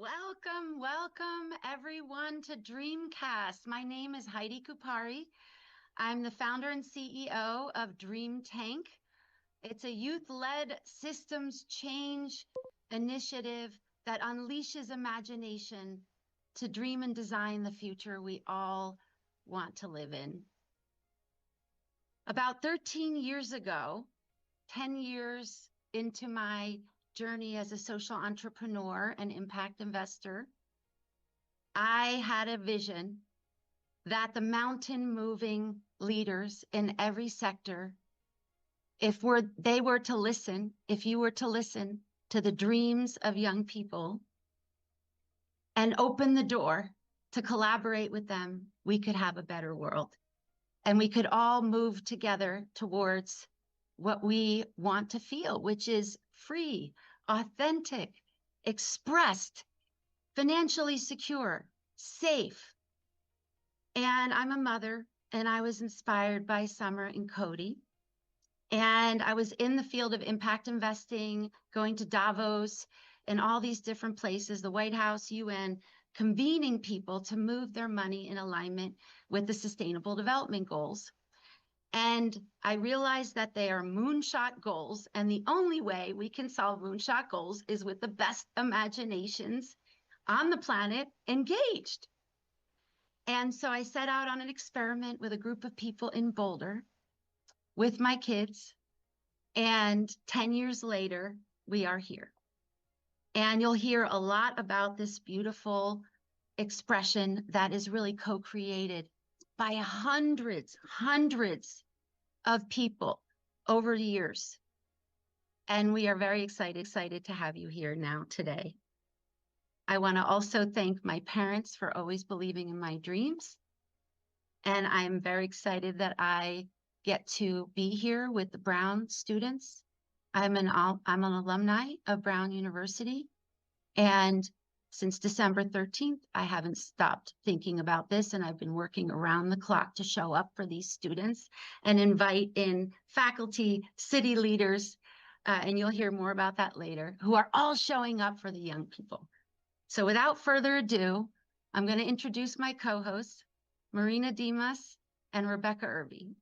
Welcome everyone to DREAMCAST. My name is Heidi Kupari. I'm the founder and CEO of Dream Tank. It's a youth-led systems change initiative that unleashes imagination to dream and design the future we all want to live in. About 13 years ago, 10 years into my journey as a social entrepreneur and impact investor, I had a vision that the mountain moving leaders in every sector, if you were to listen to the dreams of young people and open the door to collaborate with them, we could have a better world. And we could all move together towards what we want to feel, which is free, authentic, expressed, financially secure, safe. And I'm a mother, and I was inspired by Summer and Cody. And I was in the field of impact investing, going to Davos and all these different places, the White House, UN, convening people to move their money in alignment with the Sustainable Development Goals. And I realized that they are moonshot goals. And the only way we can solve moonshot goals is with the best imaginations on the planet engaged. And so I set out on an experiment with a group of people in Boulder with my kids. And 10 years later, we are here. And you'll hear a lot about this beautiful expression that is really co-created by hundreds of people over the years. And we are very excited to have you here now today. I want to also thank my parents for always believing in my dreams. And I'm very excited that I get to be here with the Brown students. I'm an alumni of Brown University. And since December 13th, I haven't stopped thinking about this, and I've been working around the clock to show up for these students and invite in faculty, city leaders, and you'll hear more about that later, who are all showing up for the young people. So without further ado, I'm going to introduce my co-hosts, Marina Dimas and Rebecca Irby.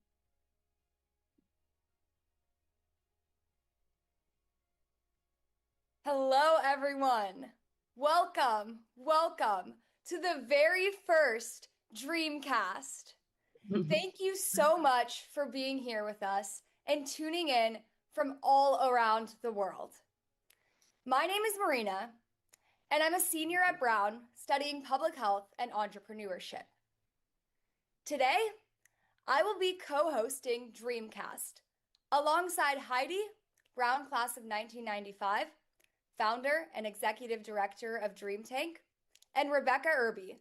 Hello, everyone. Welcome to the very first DREAMCAST. Thank you so much for being here with us and tuning in from all around the world. My name is Marina, and I'm a senior at Brown studying public health and entrepreneurship. Today, I will be co-hosting DREAMCAST alongside Heidi, Brown class of 1995, founder and executive director of Dream Tank, and Rebecca Irby,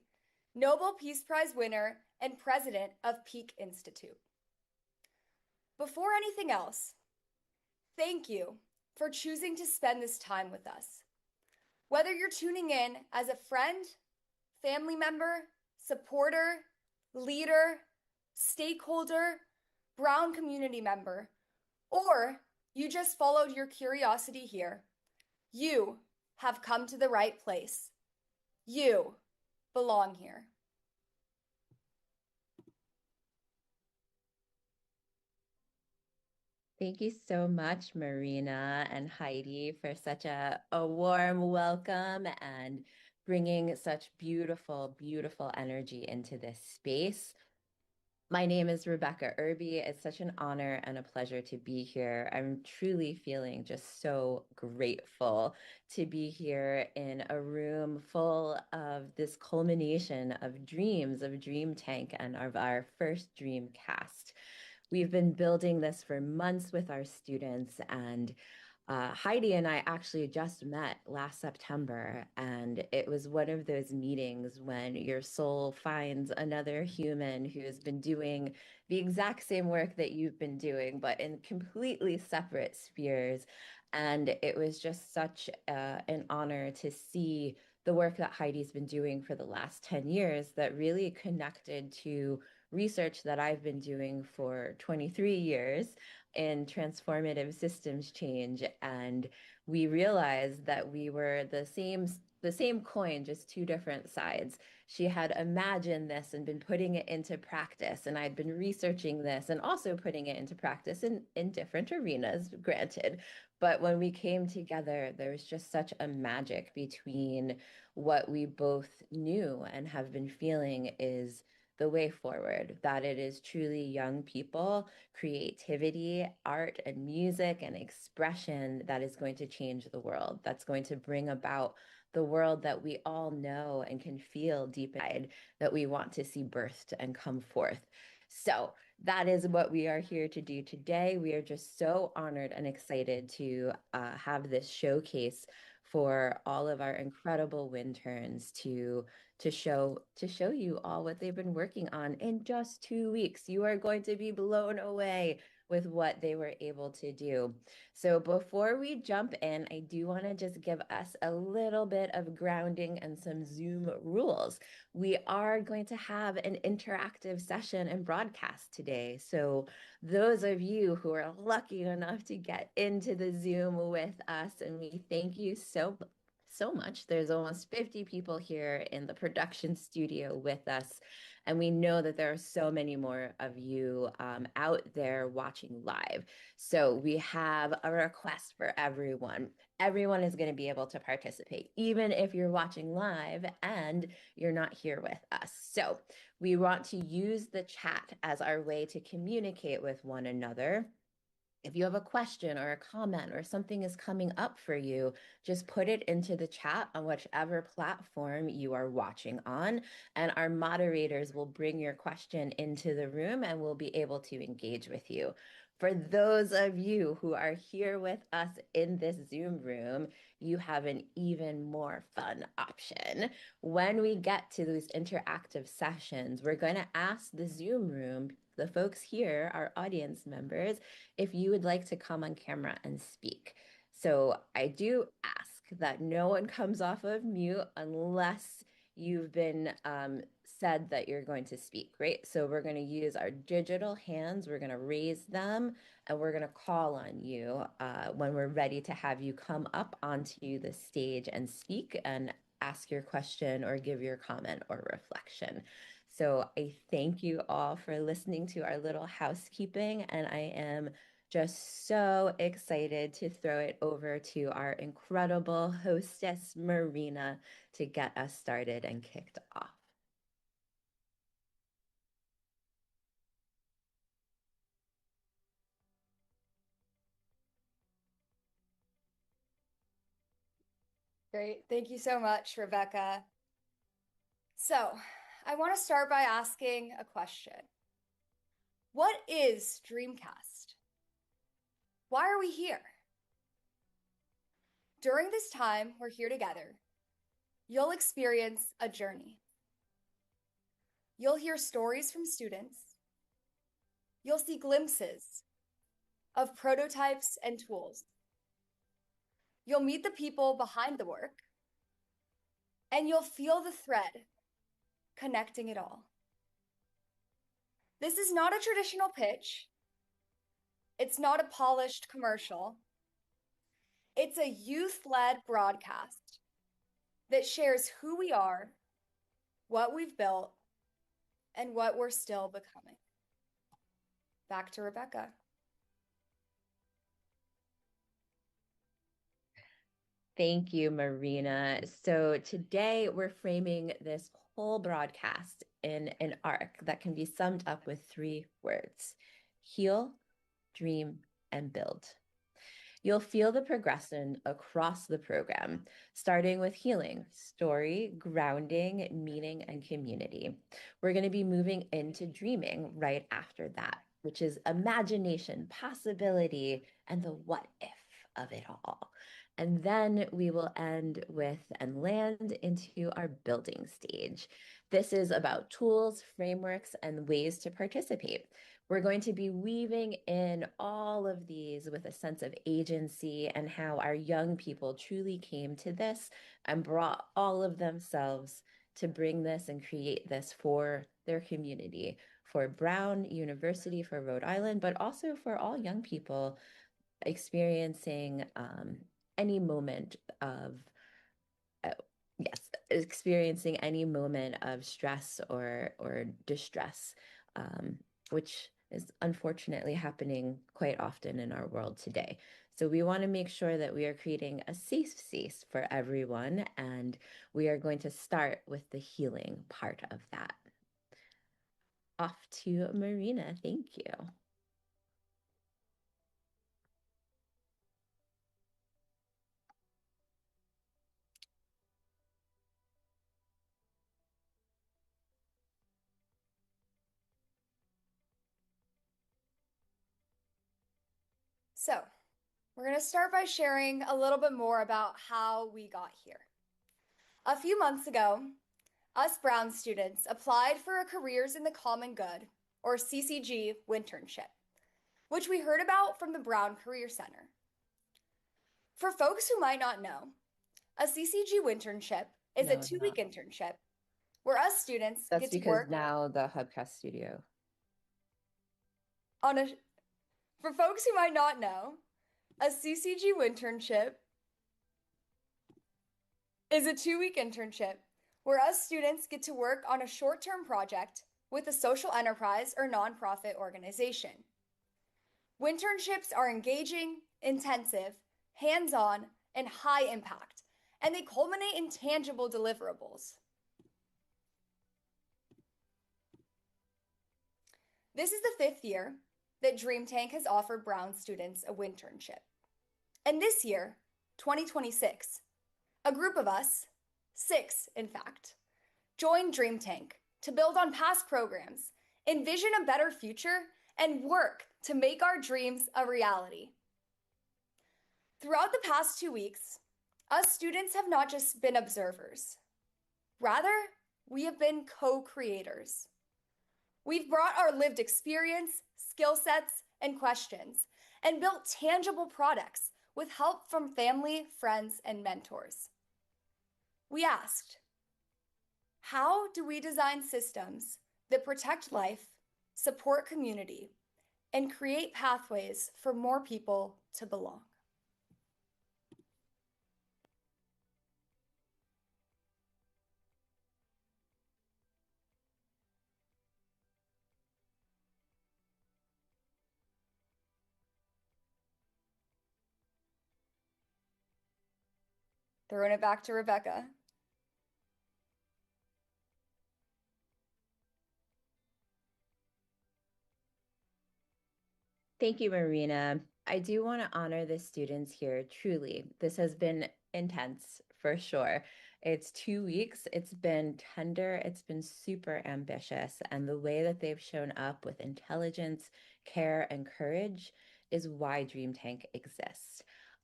Nobel Peace Prize winner and president of Peak Institute. Before anything else, thank you for choosing to spend this time with us. Whether you're tuning in as a friend, family member, supporter, leader, stakeholder, Brown community member, or you just followed your curiosity here, you have come to the right place. You belong here. Thank you so much, Marina and Heidi, for such a warm welcome and bringing such beautiful energy into this space. My name is Rebecca Irby. It's such an honor and a pleasure to be here. I'm truly feeling just so grateful to be here in a room full of this culmination of dreams of Dream Tank and of our first Dreamcast. We've been building this for months with our students, and Heidi and I actually just met last September, and it was one of those meetings when your soul finds another human who has been doing the exact same work that you've been doing, but in completely separate spheres. And it was just such an honor to see the work that Heidi's been doing for the last 10 years that really connected to research that I've been doing for 23 years in transformative systems change. And we realized that we were the same the same coin, just two different sides. She had imagined this and been putting it into practice, and I'd been researching this and also putting it into practice in different arenas, granted. But when we came together, there was just such a magic between what we both knew and have been feeling is the way forward, that it is truly young people, creativity, art, and music and expression that is going to change the world, that's going to bring about the world that we all know and can feel deep inside that we want to see birthed and come forth. So that is what we are here to do today. We are just so honored and excited to have this showcase for all of our incredible interns to show you all what they've been working on in just 2 weeks. You are going to be blown away with what they were able to do. So before we jump in, I do want to just give us a little bit of grounding and some Zoom rules. We are going to have an interactive session and broadcast today. So those of you who are lucky enough to get into the Zoom with us, and we thank you so much. There's almost 50 people here in the production studio with us. And we know that there are so many more of you out there watching live. So we have a request for everyone. Everyone is going to be able to participate, even if you're watching live and you're not here with us. So we want to use the chat as our way to communicate with one another. If you have a question or a comment or something is coming up for you, just put it into the chat on whichever platform you are watching on, and our moderators will bring your question into the room and we'll be able to engage with you. For those of you who are here with us in this Zoom room, you have an even more fun option. When we get to these interactive sessions, we're going to ask the Zoom room, the folks here, our audience members, if you would like to come on camera and speak. So I do ask that no one comes off of mute unless you've been said that you're going to speak, right? So we're going to use our digital hands, we're going to raise them, and we're going to call on you when we're ready to have you come up onto the stage and speak and ask your question or give your comment or reflection. So I thank you all for listening to our little housekeeping, and I am just so excited to throw it over to our incredible hostess, Marina, to get us started and kicked off. Great. Thank you so much, Rebecca. So, I want to start by asking a question. What is Dreamcast? Why are we here? During this time we're here together, you'll experience a journey. You'll hear stories from students. You'll see glimpses of prototypes and tools. You'll meet the people behind the work, and you'll feel the thread connecting it all. This is not a traditional pitch. It's not a polished commercial. It's a youth-led broadcast that shares who we are, what we've built, and what we're still becoming. Back to Rebecca. Thank you, Marina. So today we're framing this whole broadcast in an arc that can be summed up with 3 words: heal, dream, and build. You'll feel the progression across the program, starting with healing, story, grounding, meaning, and community. We're going to be moving into dreaming right after that, which is imagination, possibility, and the what if of it all. And then we will end with and land into our building stage. This is about tools, frameworks, and ways to participate. We're going to be weaving in all of these with a sense of agency and how our young people truly came to this and brought all of themselves to bring this and create this for their community, for Brown University, for Rhode Island, but also for all young people experiencing any moment of yes, experiencing any moment of stress or distress, which is unfortunately happening quite often in our world today. So we want to make sure that we are creating a safe space for everyone, and we are going to start with the healing part of that. Off to Marina. Thank you. So, we're going to start by sharing a little bit more about how we got here. A few months ago, us Brown students applied for a Careers in the Common Good, or CCG, internship, which we heard about from the Brown Career Center. For folks who might not know, a CCG internship is a No, it's 2-week not. internship where us students That's get to because work now the Hubcast studio. on a. For folks who might not know, a CCG internship is a 2-week internship where us students get to work on a short-term project with a social enterprise or nonprofit organization. Winternships are engaging, intensive, hands-on, and high impact, and they culminate in tangible deliverables. This is the 5th year that DreamTank has offered Brown students a winternship. And this year, 2026, a group of us, 6 in fact, joined DreamTank to build on past programs, envision a better future, and work to make our dreams a reality. Throughout the past 2 weeks, us students have not just been observers. Rather, we have been co-creators. We've brought our lived experience, skill sets, and questions, and built tangible products with help from family, friends, and mentors. We asked, how do we design systems that protect life, support community, and create pathways for more people to belong? Throwing it back to Rebecca. Thank you, Marina. I do want to honor the students here. Truly, this has been intense for sure. It's 2 weeks. It's been tender. It's been super ambitious. And the way that they've shown up with intelligence, care, and courage is why Dream Tank exists.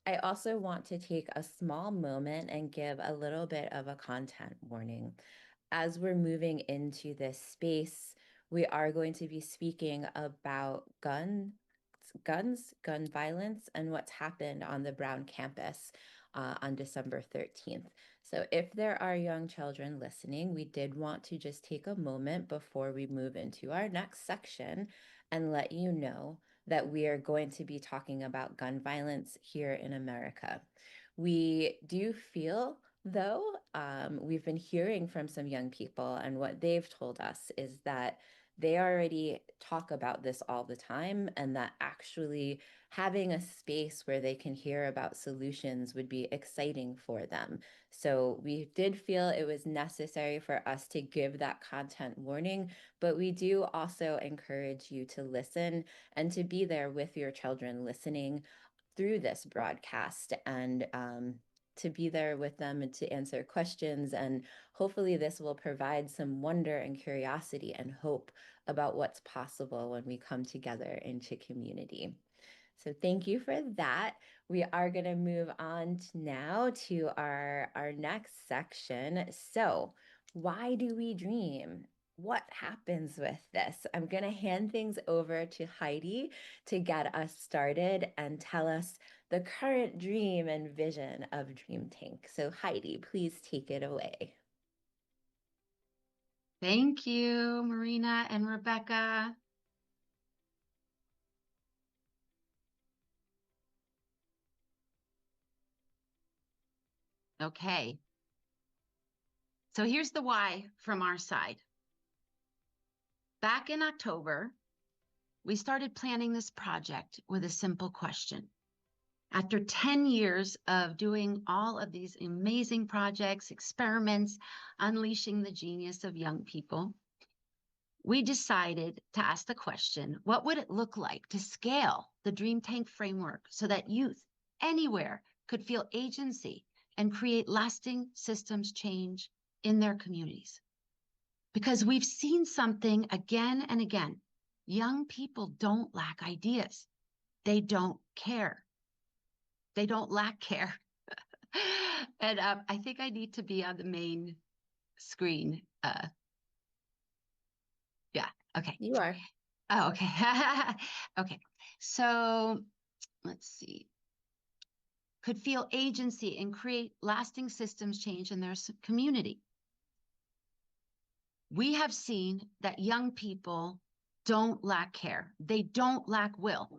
I also want to take a small moment and give a little bit of a content warning. As we're moving into this space, we are going to be speaking about gun violence, and what's happened on the Brown campus on December 13th. So if there are young children listening, we did want to just take a moment before we move into our next section and let you know that we are going to be talking about gun violence here in America. We do feel, though, we've been hearing from some young people, and what they've told us is that they already talk about this all the time, and that actually having a space where they can hear about solutions would be exciting for them. So we did feel it was necessary for us to give that content warning, but we do also encourage you to listen and to be there with your children listening through this broadcast, and to be there with them and to answer questions. And hopefully this will provide some wonder and curiosity and hope about what's possible when we come together into community. So thank you for that. We are going to move on now to our next section. So why do we dream? What happens with this? I'm going to hand things over to Heidi to get us started and tell us the current dream and vision of Dream Tank. So Heidi, please take it away. Thank you, Marina and Rebecca. Okay. So here's the why from our side. Back in October, we started planning this project with a simple question. After 10 years of doing all of these amazing projects, experiments, unleashing the genius of young people, we decided to ask the question, what would it look like to scale the Dream Tank framework so that youth anywhere could feel agency and create lasting systems change in their communities? Because we've seen something again and again. Young people don't lack ideas. They don't care. They don't lack care. And I think I need to be on the main screen. Yeah, okay. You are. Oh, okay. Okay. So let's see. Could feel agency and create lasting systems change in their community. We have seen that young people don't lack care. They don't lack will.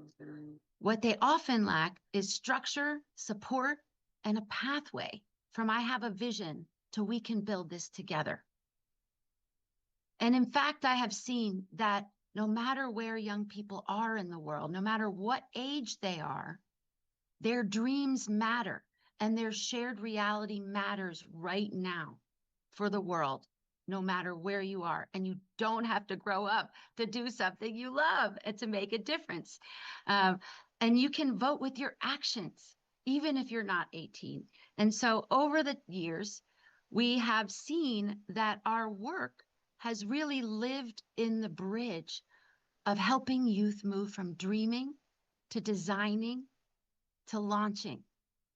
What they often lack is structure, support, and a pathway from I have a vision to we can build this together. And in fact, I have seen that no matter where young people are in the world, no matter what age they are, their dreams matter and their shared reality matters right now for the world, no matter where you are. And you don't have to grow up to do something you love and to make a difference. And you can vote with your actions, even if you're not 18. And so over the years, we have seen that our work has really lived in the bridge of helping youth move from dreaming to designing to launching,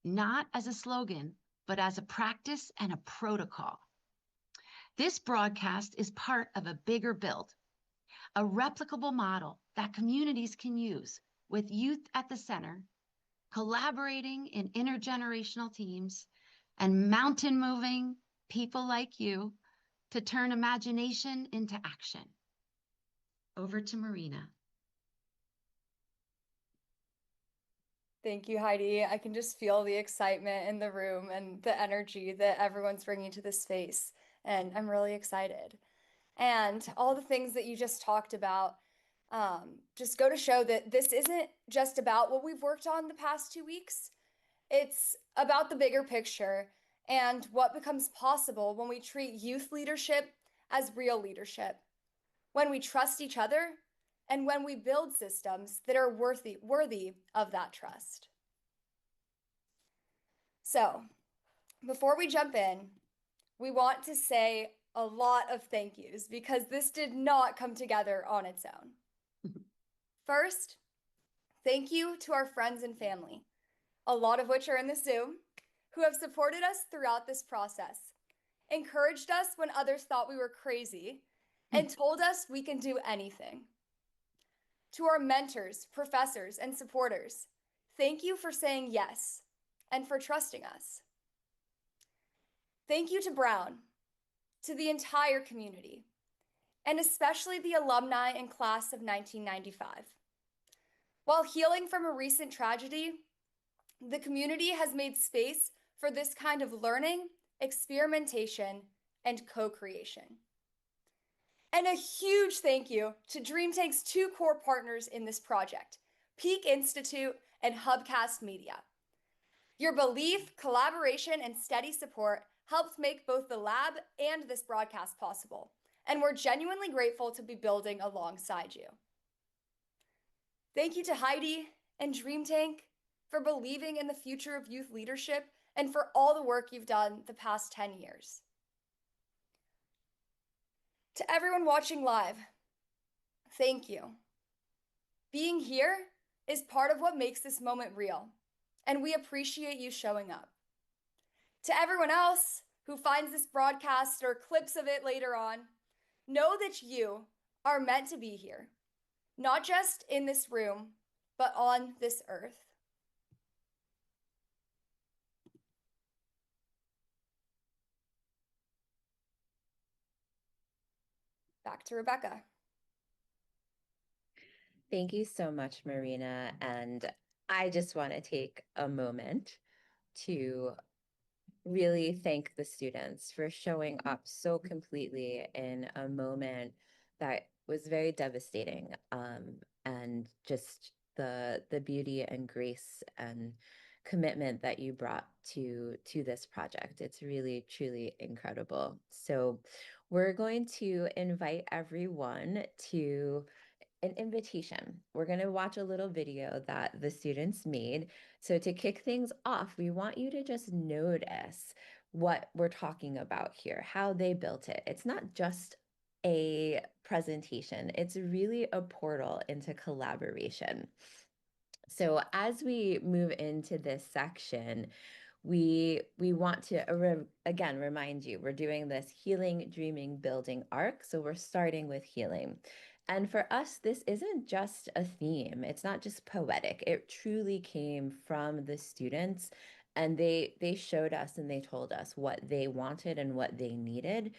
not as a slogan, but as a practice and a protocol. This broadcast is part of a bigger build, a replicable model that communities can use with youth at the center, collaborating in intergenerational teams, and mountain moving people like you to turn imagination into action. Over to Marina. Thank you, Heidi. I can just feel the excitement in the room and the energy that everyone's bringing to this space. And I'm really excited. And all the things that you just talked about just go to show that this isn't just about what we've worked on the past 2 weeks. It's about the bigger picture and what becomes possible when we treat youth leadership as real leadership, when we trust each other, and when we build systems that are worthy of that trust. So, before we jump in, we want to say a lot of thank yous because this did not come together on its own. First, thank you to our friends and family, a lot of which are in the Zoom, who have supported us throughout this process, encouraged us when others thought we were crazy, and told us we can do anything. To our mentors, professors, and supporters, thank you for saying yes and for trusting us. Thank you to Brown, to the entire community, and especially the alumni and class of 1995. While healing from a recent tragedy, the community has made space for this kind of learning, experimentation, and co-creation. And a huge thank you to DreamTank's two core partners in this project, Peak Institute and Hubcast Media. Your belief, collaboration, and steady support helped make both the lab and this broadcast possible, and we're genuinely grateful to be building alongside you. Thank you to Heidi and DreamTank for believing in the future of youth leadership and for all the work you've done the past 10 years. To everyone watching live, thank you. Being here is part of what makes this moment real, and we appreciate you showing up. To everyone else who finds this broadcast or clips of it later on, know that you are meant to be here, not just in this room, but on this earth. Back to Rebecca. Thank you so much, Marina. And I just want to take a moment to really thank the students for showing up so completely in a moment that was very devastating, and just the beauty and grace and commitment that you brought to this project. It's really truly incredible. So we're going to invite everyone to an invitation. We're going to watch a little video that the students made. So to kick things off, we want you to just notice what we're talking about here, how they built it. It's not just a presentation, it's really a portal into collaboration. So as we move into this section, we want to again remind you, we're doing this healing, dreaming, building arc. So we're starting with healing. And for us, this isn't just a theme. It's not just poetic. It truly came from the students, and they showed us and they told us what they wanted and what they needed.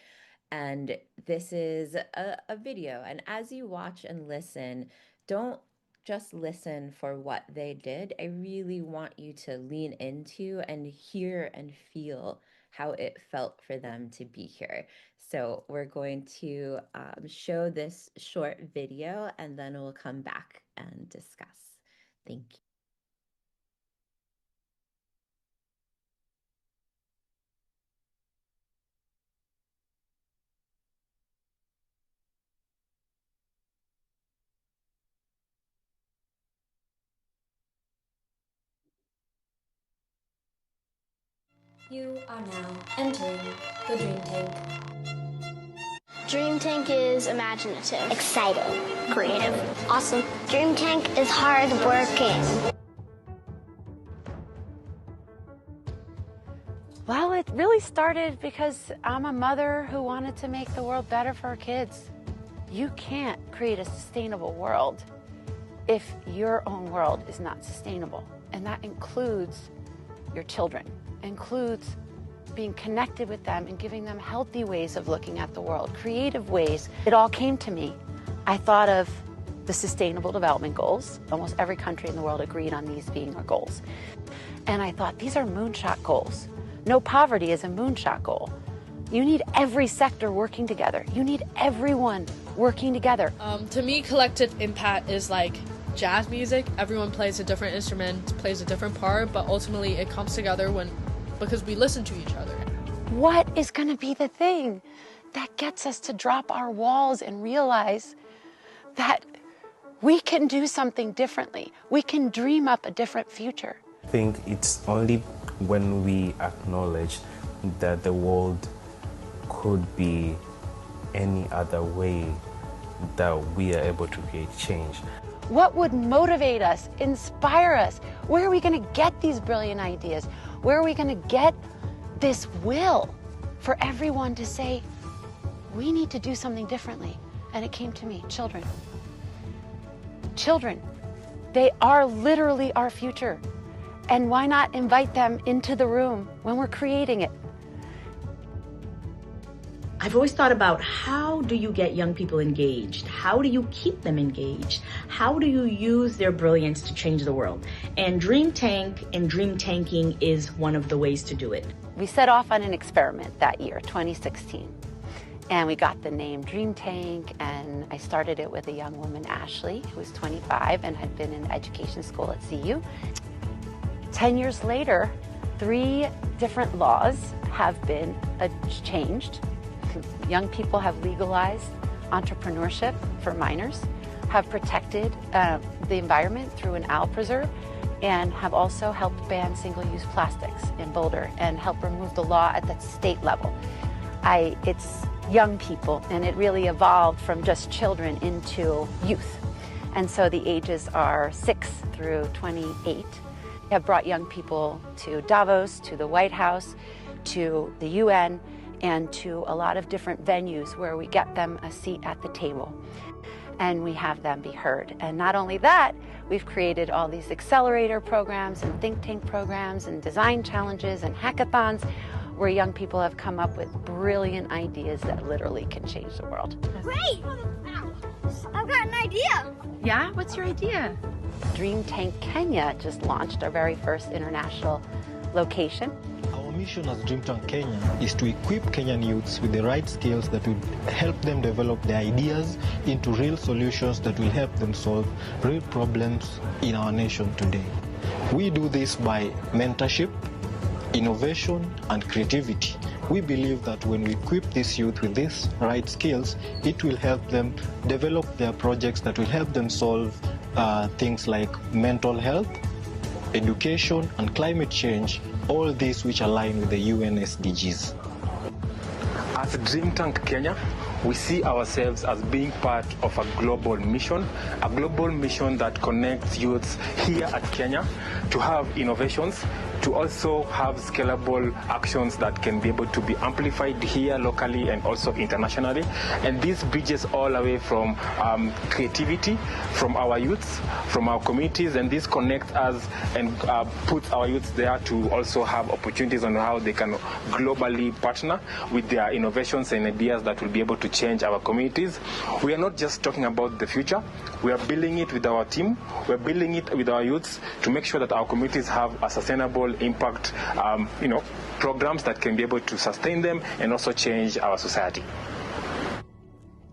And this is a video. And as you watch and listen, don't just listen for what they did. I really want you to lean into and hear and feel how it felt for them to be here. So we're going to show this short video, and then we'll come back and discuss. Thank you. You are now entering the Dream Tank. Dream Tank is imaginative, exciting, creative, awesome. Dream Tank is hard working. Well, it really started because I'm a mother who wanted to make the world better for her kids. You can't create a sustainable world if your own world is not sustainable. And that includes your children, includes being connected with them and giving them healthy ways of looking at the world, creative ways. It all came to me. I thought of the Sustainable Development Goals. Almost every country in the world agreed on these being our goals. And I thought, these are moonshot goals. No poverty is a moonshot goal. You need every sector working together. You need everyone working together. To me, collective impact is like jazz music. Everyone plays a different instrument, plays a different part, but ultimately it comes together because we listen to each other. What is going to be the thing that gets us to drop our walls and realize that we can do something differently? We can dream up a different future. I think it's only when we acknowledge that the world could be any other way that we are able to create change. What would motivate us, inspire us? Where are we going to get these brilliant ideas? Where are we going to get this will for everyone to say, we need to do something differently? And it came to me, children. Children, they are literally our future. And why not invite them into the room when we're creating it? I've always thought about, how do you get young people engaged? How do you keep them engaged? How do you use their brilliance to change the world? And Dream Tank and Dream Tanking is one of the ways to do it. We set off on an experiment that year, 2016. And we got the name Dream Tank, and I started it with a young woman, Ashley, who was 25 and had been in education school at CU. 10 years later, 3 different laws have been changed. Young people have legalized entrepreneurship for minors, have protected the environment through an owl preserve, and have also helped ban single-use plastics in Boulder and help remove the law at that state level. It's young people, and it really evolved from just children into youth. And so the ages are 6 through 28. We have brought young people to Davos, to the White House, to the UN, and to a lot of different venues where we get them a seat at the table and we have them be heard. And not only that, we've created all these accelerator programs and think tank programs and design challenges and hackathons where young people have come up with brilliant ideas that literally can change the world. Great! I've got an idea. Yeah? What's your idea? Dream Tank Kenya just launched our very first international location. Our mission as Dream Tank Kenya is to equip Kenyan youths with the right skills that will help them develop their ideas into real solutions that will help them solve real problems in our nation today. We do this by mentorship, innovation, and creativity. We believe that when we equip this youth with these right skills, it will help them develop their projects that will help them solve things like mental health, education, and climate change, all these which align with the UN SDGs. As Dream Tank Kenya, we see ourselves as being part of a global mission that connects youths here at Kenya to have innovations, to also have scalable actions that can be able to be amplified here locally and also internationally. And this bridges all the way from creativity, from our youths, from our communities, and this connects us and puts our youths there to also have opportunities on how they can globally partner with their innovations and ideas that will be able to change our communities. We are not just talking about the future, we are building it with our team, we're building it with our youths to make sure that our communities have a sustainable impact, programs that can be able to sustain them and also change our society.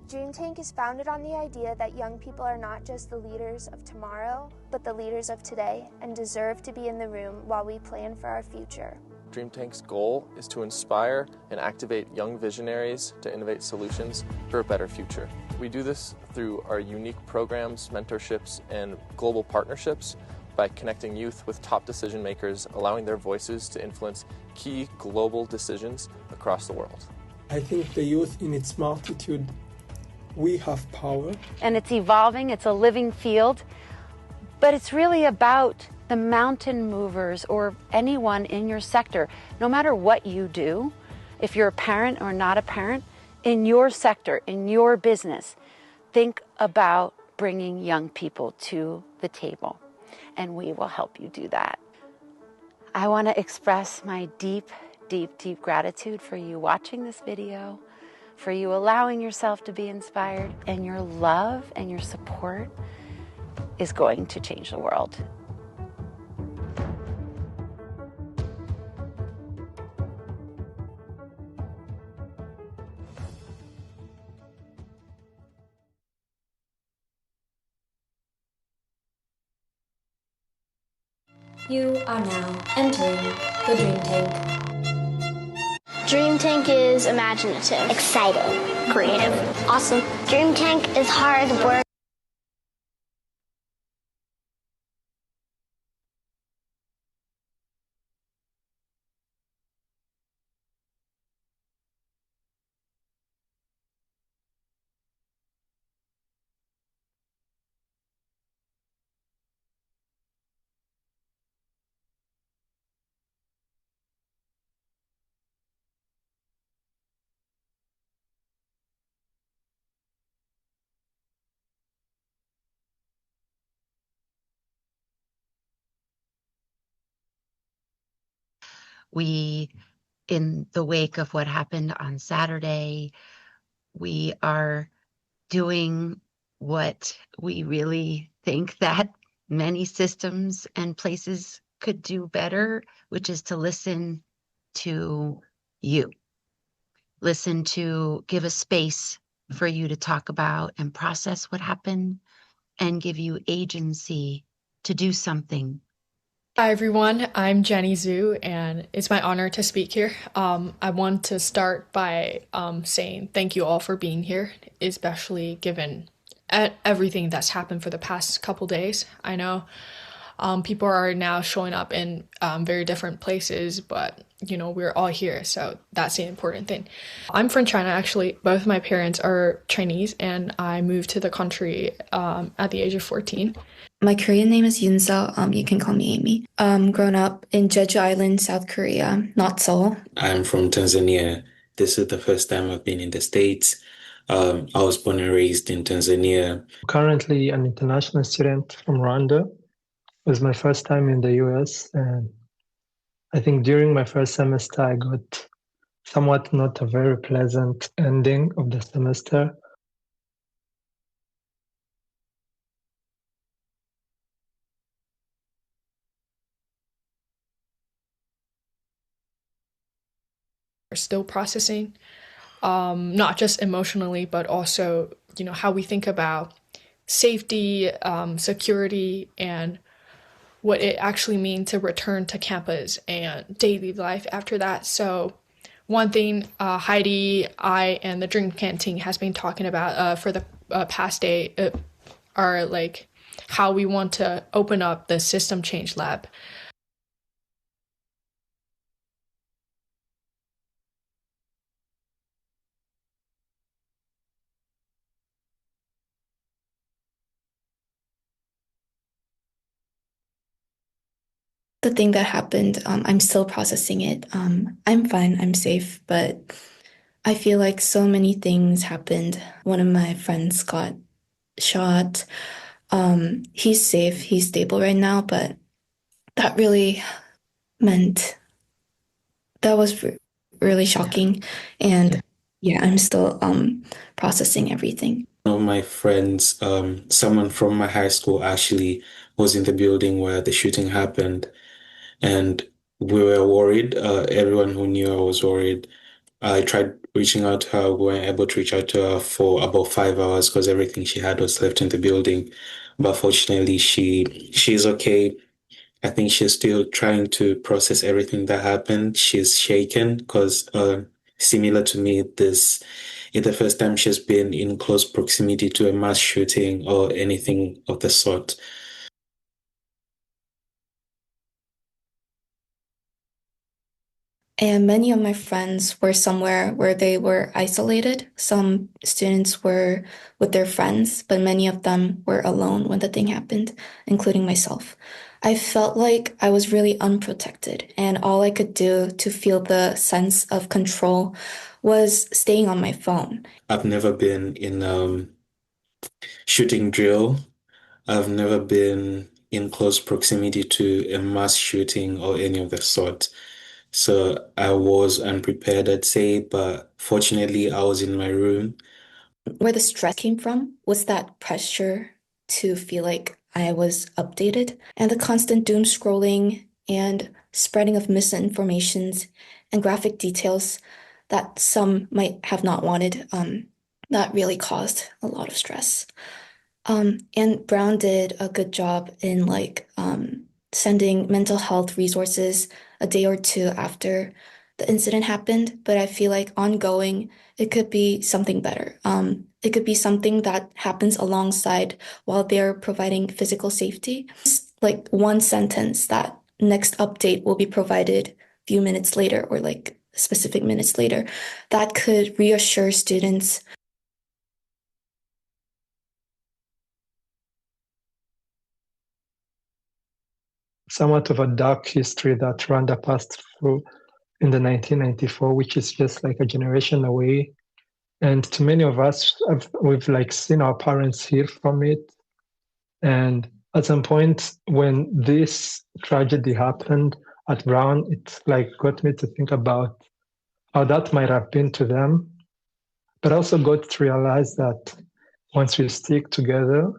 Dream Tank is founded on the idea that young people are not just the leaders of tomorrow, but the leaders of today, and deserve to be in the room while we plan for our future. Dream Tank's goal is to inspire and activate young visionaries to innovate solutions for a better future. We do this through our unique programs, mentorships, and global partnerships by connecting youth with top decision makers, allowing their voices to influence key global decisions across the world. I think the youth in its multitude, we have power. And it's evolving, it's a living field, but it's really about the mountain movers or anyone in your sector. No matter what you do, if you're a parent or not a parent, in your sector, in your business, think about bringing young people to the table, and we will help you do that. I want to express my deep, deep, deep gratitude for you watching this video, for you allowing yourself to be inspired, and your love and your support is going to change the world. You are now entering the Dream Tank. Dream Tank is imaginative, exciting, creative, awesome. Dream Tank is hard work. We, in the wake of what happened on Saturday, we are doing what we really think that many systems and places could do better, which is to listen to you. Listen to, give a space for you to talk about and process what happened, and give you agency to do something. Hi everyone, I'm Jenny Zhu, and it's my honor to speak here. I want to start by saying thank you all for being here, especially given everything that's happened for the past couple days. I know people are now showing up in very different places, but we're all here, so that's the important thing. I'm from China, actually. Both my parents are Chinese, and I moved to the country at the age of 14. My Korean name is Yunseo. You can call me Amy. Grown up in Jeju Island, South Korea, not Seoul. I'm from Tanzania. This is the first time I've been in the States. I was born and raised in Tanzania. Currently an international student from Rwanda. It was my first time in the US, and I think during my first semester I got somewhat not a very pleasant ending of the semester. still processing, not just emotionally, but also, how we think about safety, security, and what it actually means to return to campus and daily life after that. So one thing Heidi, I, and the Dream Canteen has been talking about for the past day are like how we want to open up the system change lab. The thing that happened, I'm still processing it. I'm fine, I'm safe, but I feel like so many things happened. One of my friends got shot. He's safe, he's stable right now, but that really meant that was really shocking. And yeah, I'm still processing everything. One of my friends, someone from my high school actually was in the building where the shooting happened, and we were worried. Everyone who knew her was worried. I tried reaching out to her. We weren't able to reach out to her for about 5 hours because everything she had was left in the building. But fortunately, she's okay. I think she's still trying to process everything that happened. She's shaken because, similar to me, this is the first time she's been in close proximity to a mass shooting or anything of the sort. And many of my friends were somewhere where they were isolated. Some students were with their friends, but many of them were alone when the thing happened, including myself. I felt like I was really unprotected, and all I could do to feel the sense of control was staying on my phone. I've never been in shooting drill. I've never been in close proximity to a mass shooting or any of the sort. So I was unprepared, I'd say, but fortunately I was in my room. Where the stress came from was that pressure to feel like I was updated and the constant doom scrolling and spreading of misinformations and graphic details that some might have not wanted. That really caused a lot of stress. And Brown did a good job in sending mental health resources a day or two after the incident happened, but I feel like ongoing, it could be something better. It could be something that happens alongside while they're providing physical safety. It's like one sentence that next update will be provided a few minutes later or like specific minutes later that could reassure students. Somewhat of a dark history that Rwanda passed through in the 1994, which is just like a generation away. And to many of us, we've like seen our parents heal from it. And at some point when this tragedy happened at Brown, it like got me to think about how that might have been to them. But I also got to realize that once we stick together,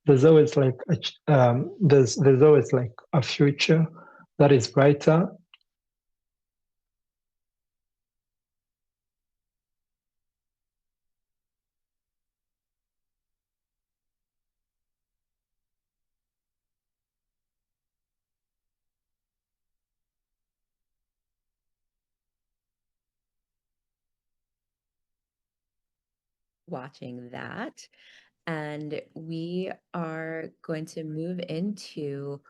there's always like there's always like a future that is brighter. Watching that. And we are going to move into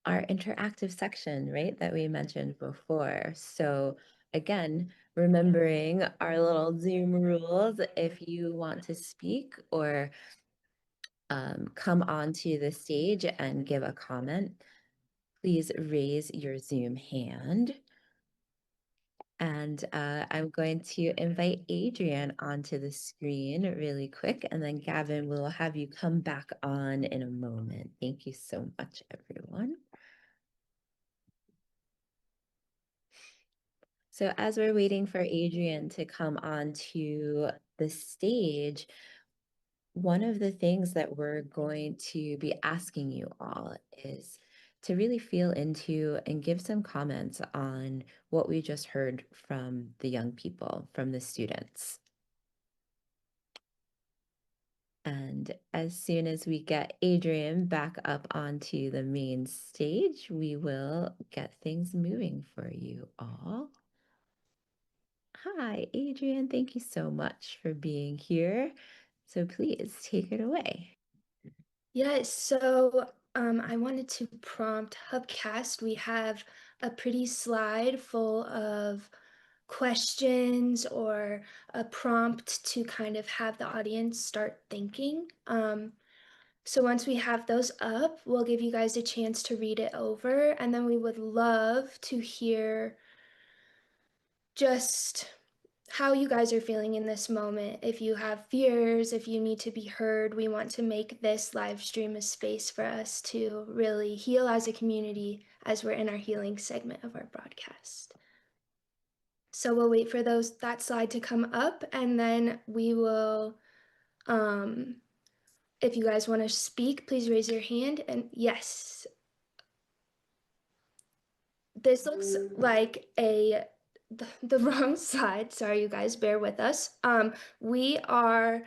our interactive section, right, that we mentioned before. So again, remembering our little Zoom rules, if you want to speak or come onto the stage and give a comment, please raise your Zoom hand. And I'm going to invite Adrian onto the screen really quick, and then Gavin, will have you come back on in a moment. Thank you so much, everyone. So as we're waiting for Adrian to come onto the stage, one of the things that we're going to be asking you all is to really feel into and give some comments on what we just heard from the young people, from the students. And as soon as we get Adrian back up onto the main stage, we will get things moving for you all. Hi, Adrian. Thank you so much for being here. So please take it away. Yes, so I wanted to prompt Hubcast. We have a pretty slide full of questions or a prompt to kind of have the audience start thinking. So once we have those up, we'll give you guys a chance to read it over, and then we would love to hear just how you guys are feeling in this moment. If you have fears, if you need to be heard, we want to make this live stream a space for us to really heal as a community as we're in our healing segment of our broadcast. So we'll wait for that slide to come up, and then we will, if you guys want to speak, please raise your hand. And yes, this looks like the wrong slide. Sorry, you guys, bear with us. We are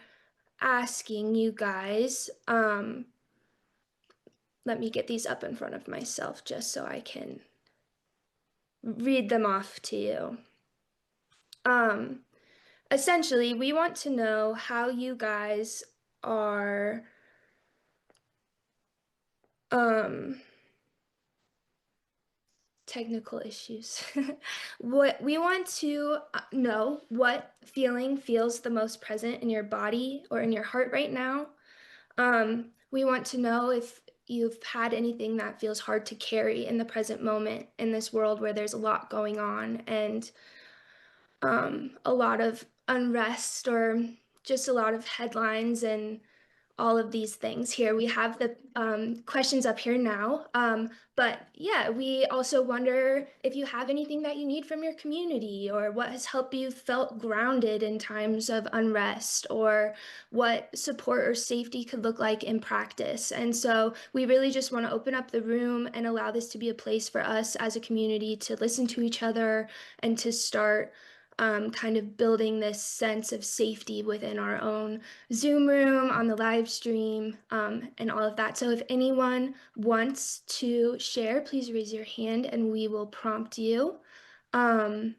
asking you guys, let me get these up in front of myself just so I can read them off to you. Essentially, we want to know how you guys are technical issues. What we want to know, what feeling feels the most present in your body or in your heart right now. We want to know if you've had anything that feels hard to carry in the present moment in this world where there's a lot going on and a lot of unrest or just a lot of headlines and all of these things here. We have the questions up here now. But yeah, we also wonder if you have anything that you need from your community or what has helped you felt grounded in times of unrest or what support or safety could look like in practice. And so we really just want to open up the room and allow this to be a place for us as a community to listen to each other and to start kind of building this sense of safety within our own Zoom room, on the live stream, and all of that. So if anyone wants to share, please raise your hand and we will prompt you. And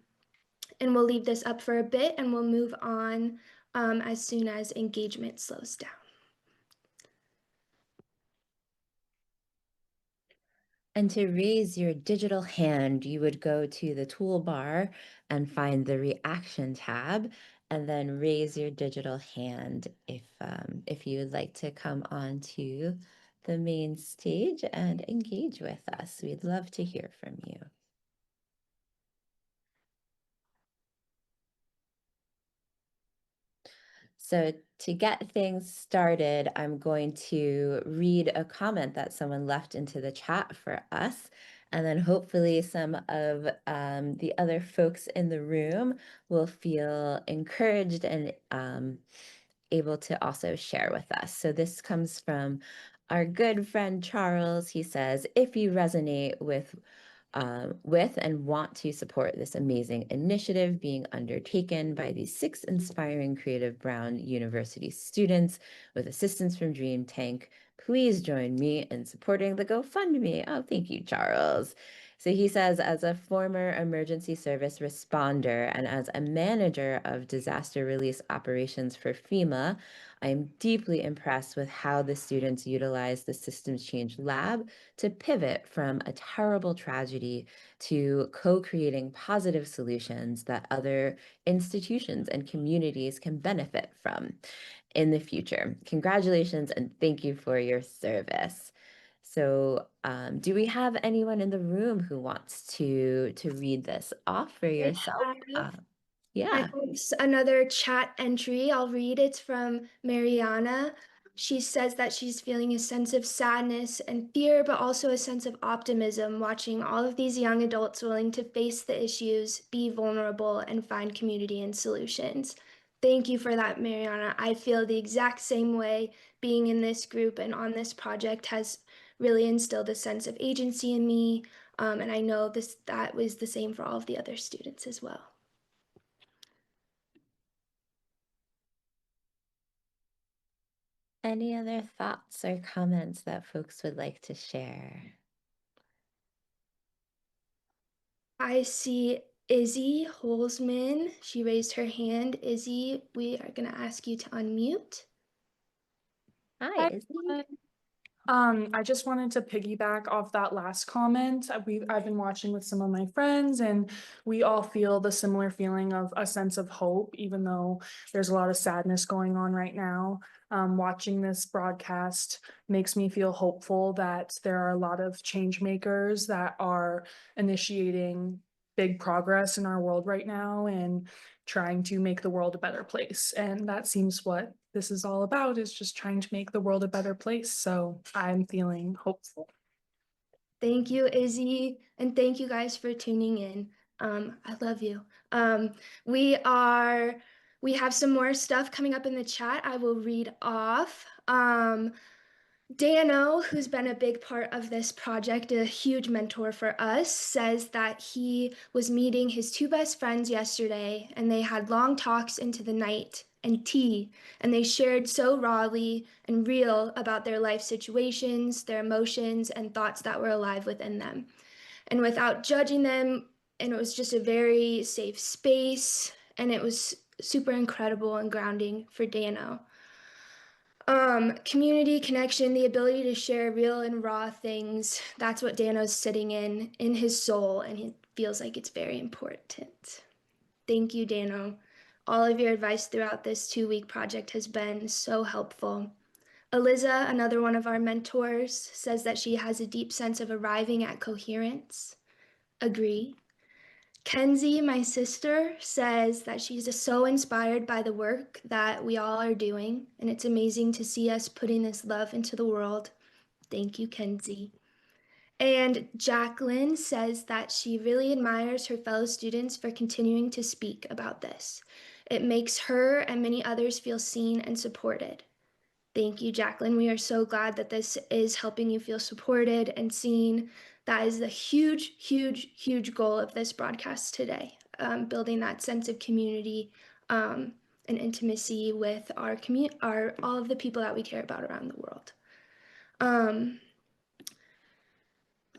we'll leave this up for a bit and we'll move on as soon as engagement slows down. And to raise your digital hand, you would go to the toolbar and find the reaction tab, and then raise your digital hand if you would like to come onto the main stage and engage with us. We'd love to hear from you. So to get things started, I'm going to read a comment that someone left into the chat for us. And then hopefully some of the other folks in the room will feel encouraged and able to also share with us. So this comes from our good friend Charles. He says, if you resonate with and want to support this amazing initiative being undertaken by these 6 inspiring Creative Brown University students with assistance from Dream Tank, please join me in supporting the GoFundMe. Oh, thank you, Charles. So he says, as a former emergency service responder and as a manager of disaster release operations for FEMA, I'm deeply impressed with how the students utilize the Systems Change Lab to pivot from a terrible tragedy to co-creating positive solutions that other institutions and communities can benefit from in the future. Congratulations and thank you for your service. So do we have anyone in the room who wants to read this off for yourself? Yeah. I have another chat entry. I'll read. It's from Mariana. She says that she's feeling a sense of sadness and fear, but also a sense of optimism watching all of these young adults willing to face the issues, be vulnerable, and find community and solutions. Thank you for that, Mariana. I feel the exact same way. Being in this group and on this project has really instilled a sense of agency in me. And I know that was the same for all of the other students as well. Any other thoughts or comments that folks would like to share? I see Izzy Holzman. She raised her hand. Izzy, we are going to ask you to unmute. Hi, Izzy. I just wanted to piggyback off that last comment. I've been watching with some of my friends, and we all feel the similar feeling of a sense of hope, even though there's a lot of sadness going on right now. Watching this broadcast makes me feel hopeful that there are a lot of change makers that are initiating big progress in our world right now and trying to make the world a better place. And that seems what this is all about, is just trying to make the world a better place. So I'm feeling hopeful. Thank you, Izzy, and thank you guys for tuning in. I love you. We have some more stuff coming up in the chat. I will read off. Dano, who's been a big part of this project, a huge mentor for us, says that he was meeting his two best friends yesterday, and they had long talks into the night and tea, and they shared so rawly and real about their life situations, their emotions, and thoughts that were alive within them. And without judging them, and it was just a very safe space, and it was super incredible and grounding for Dano. Community connection, the ability to share real and raw things, that's what Dano's sitting in his soul, and he feels like it's very important. Thank you, Dano. All of your advice throughout this 2-week project has been so helpful. Eliza, another one of our mentors, says that she has a deep sense of arriving at coherence. Agree. Kenzie, my sister, says that she's just so inspired by the work that we all are doing, and it's amazing to see us putting this love into the world. Thank you, Kenzie. And Jacqueline says that she really admires her fellow students for continuing to speak about this. It makes her and many others feel seen and supported. Thank you, Jacqueline. We are so glad that this is helping you feel supported and seen. That is the huge, huge, huge goal of this broadcast today, building that sense of community and intimacy with all of the people that we care about around the world.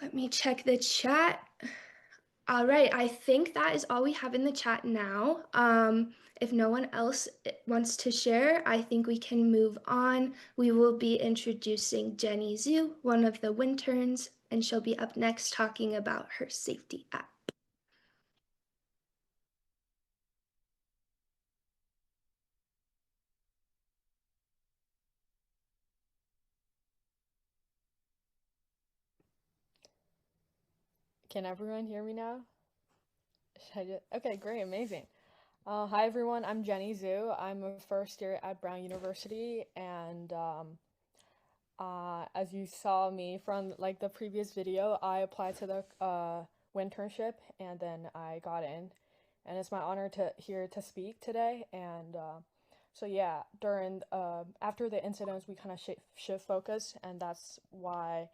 Let me check the chat. All right, I think that is all we have in the chat now. If no one else wants to share, I think we can move on. We will be introducing Jenny Zhu, one of the interns, and she'll be up next talking about her safety app. Can everyone hear me now? Okay, great, amazing. Hi everyone, I'm Jenny Zhu. I'm a first year at Brown University, and as you saw me from like the previous video, I applied to the internship and then I got in, and it's my honor to speak today. And so yeah, during after the incidents, we kind of shift focus, and that's why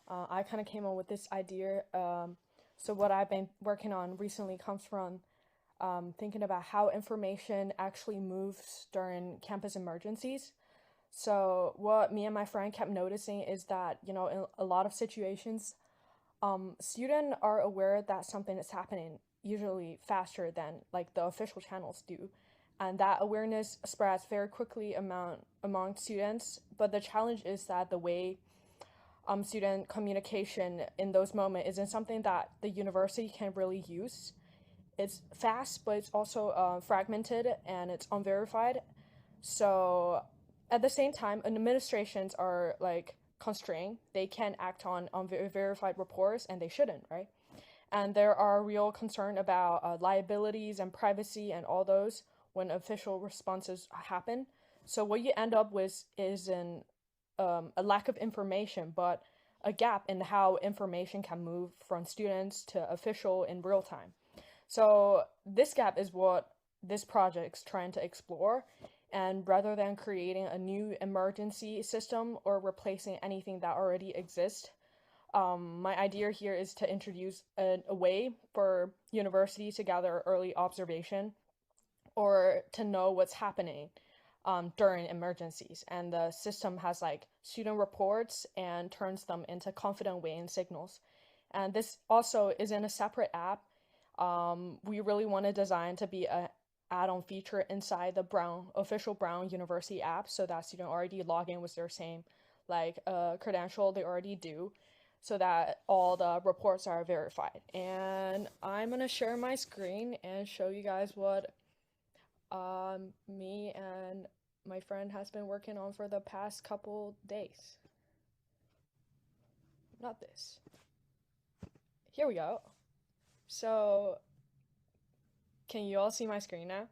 I kind of came up with this idea. So what I've been working on recently comes from thinking about how information actually moves during campus emergencies. So what me and my friend kept noticing is that, you know, in a lot of situations, students are aware that something is happening usually faster than like the official channels do. And that awareness spreads very quickly among students. But the challenge is that the way student communication in those moments isn't something that the university can really use. It's fast, but it's also fragmented and it's unverified. So at the same time, administrations are like constrained. They can't act on unverified reports, and they shouldn't, right? And there are real concern about liabilities and privacy and all those when official responses happen. So what you end up with is a lack of information, but a gap in how information can move from students to official in real time. So this gap is what this project's trying to explore. And rather than creating a new emergency system or replacing anything that already exists, my idea here is to introduce a way for universities to gather early observation or to know what's happening during emergencies. And the system has like student reports and turns them into confident weighing signals. And this also is in a separate app. We really want to design to be a add-on feature inside the official Brown University app, so that student already log in with their same like credential they already do, so that all the reports are verified. And I'm gonna share my screen and show you guys what me and my friend has been working on for the past couple days. Not this. Here we go. So, can you all see my screen now?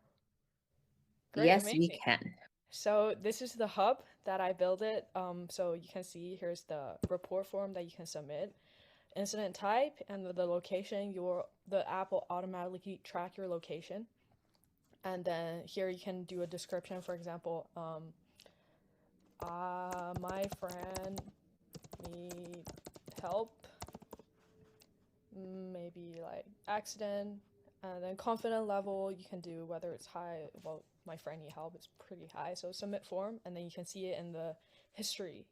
Great, Yes, we amazing. can. So this is the hub that I built it. So you can see here's the report form that you can submit, incident type, and the location. The app will automatically track your location, and then here you can do a description. For example, my friend need help. Maybe like accident, and then confident level you can do whether it's high. Well, my friend need help, it's pretty high, so submit form, and then you can see it in the history.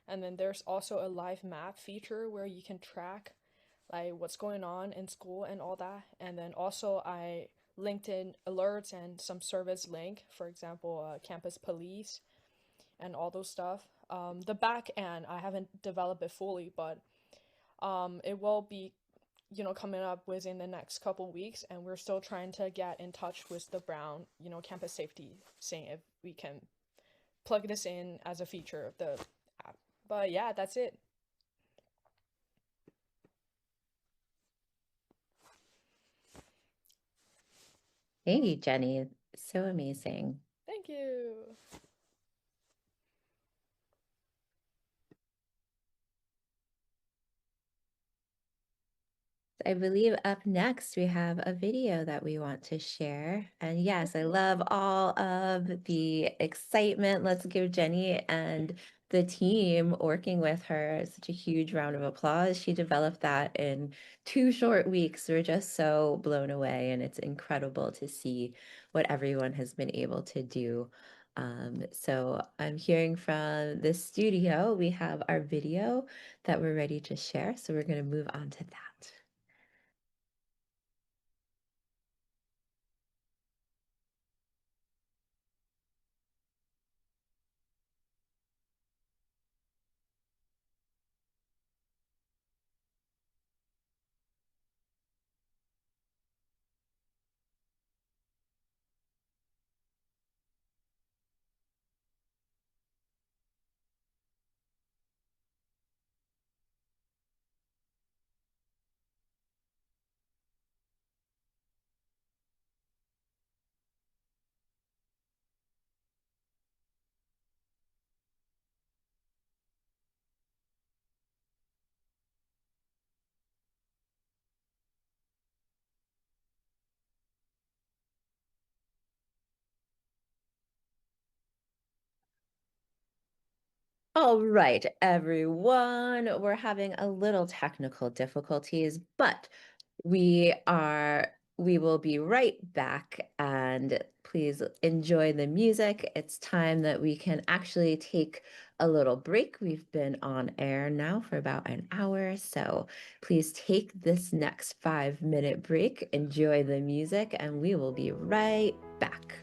And then there's also a live map feature where you can track like what's going on in school and all that. And then also I linked in alerts and some service link, for example, campus police and all those stuff. The back end I haven't developed it fully, but it will be coming up within the next couple weeks, and we're still trying to get in touch with the Brown, campus safety, seeing if we can plug this in as a feature of the app. But yeah, that's it. Thank you, Jenny. So amazing. Thank you. I believe up next we have a video that we want to share. And yes, I love all of the excitement. Let's give Jenny and the team working with her such a huge round of applause. She developed that in 2 short weeks. We're just so blown away, and it's incredible to see what everyone has been able to do. So I'm hearing from the studio, we have our video that we're ready to share. So we're going to move on to that. All right, everyone, we're having a little technical difficulties, but we will be right back, and please enjoy the music. It's time that we can actually take a little break. We've been on air now for about an hour, so please take this next 5-minute break, enjoy the music, and we will be right back.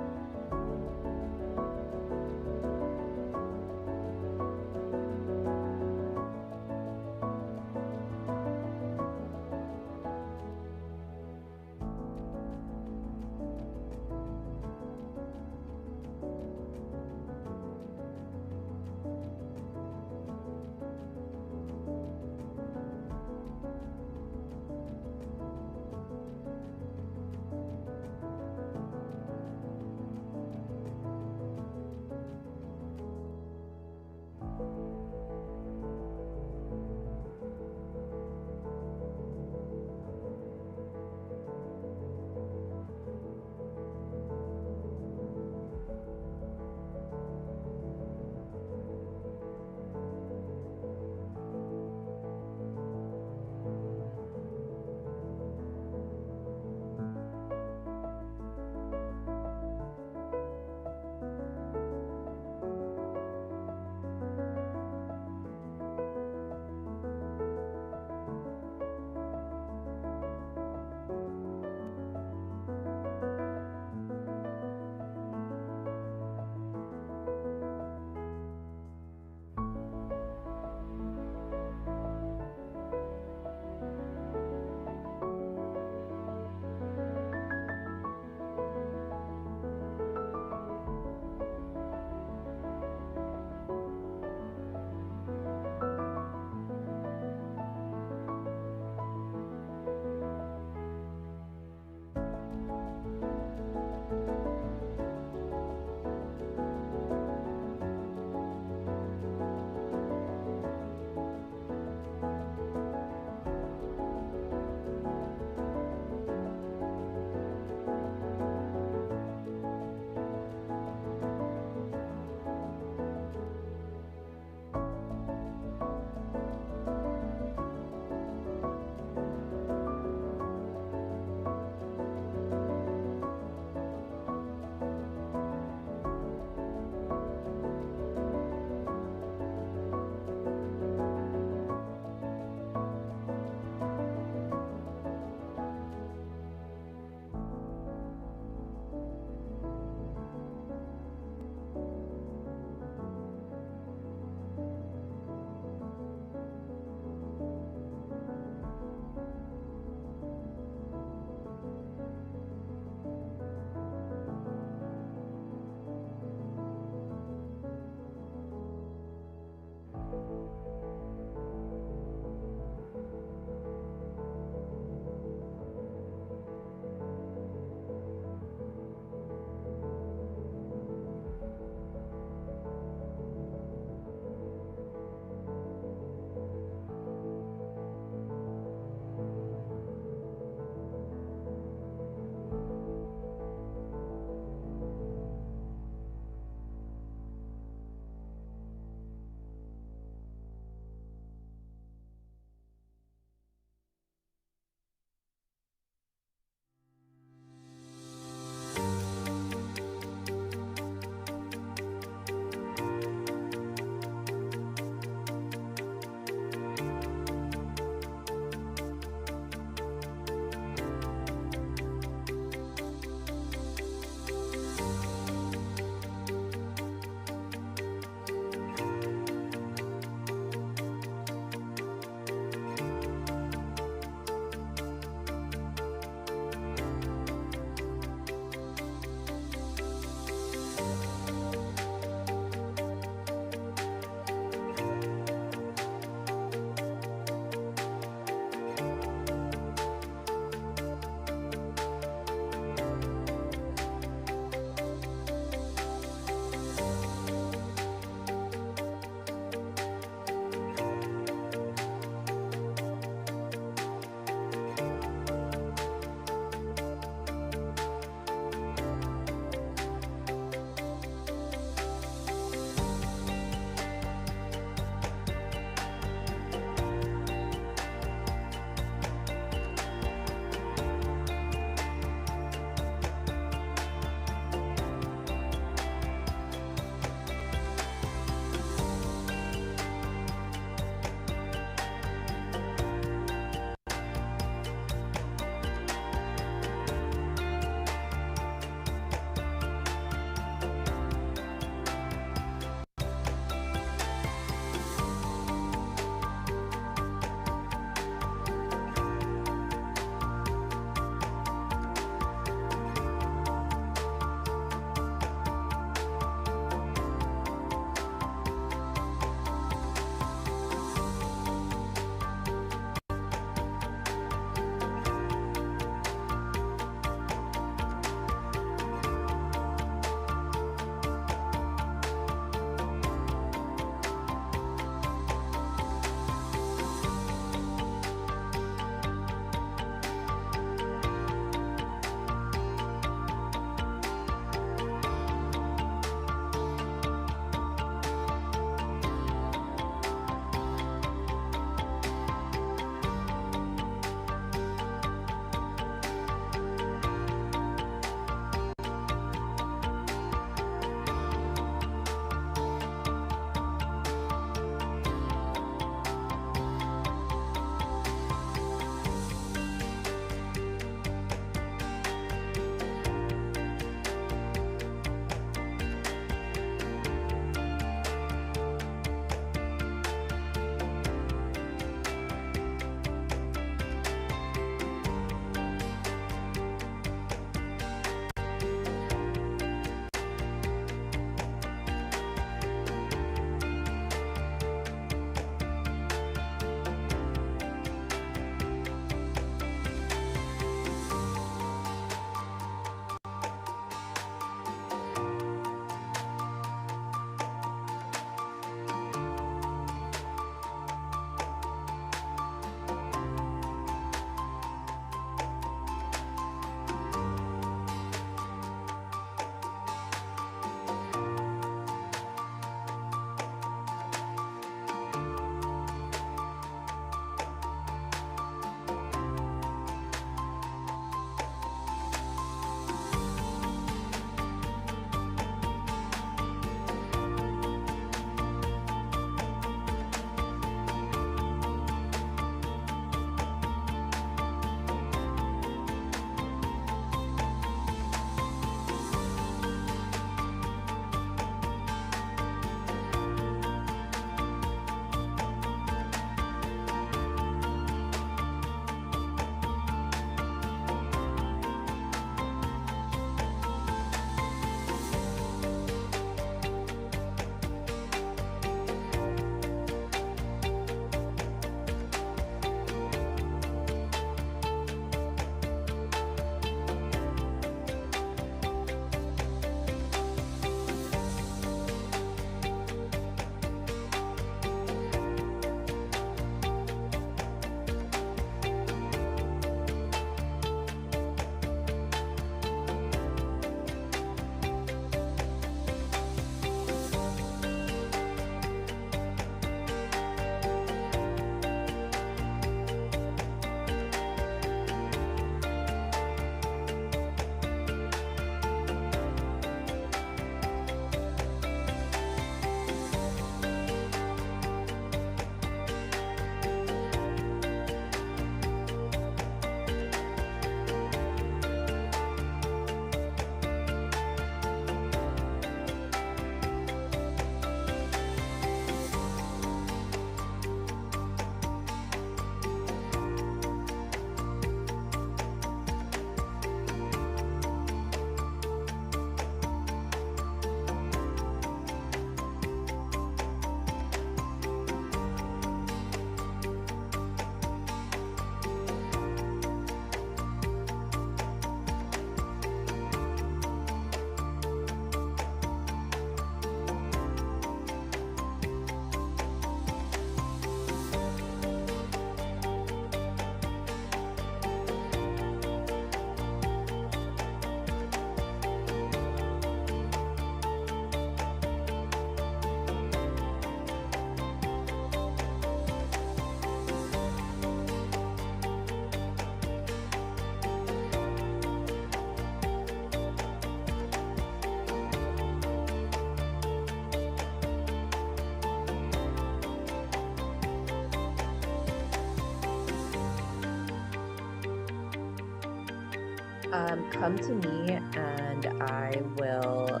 come to me and I will.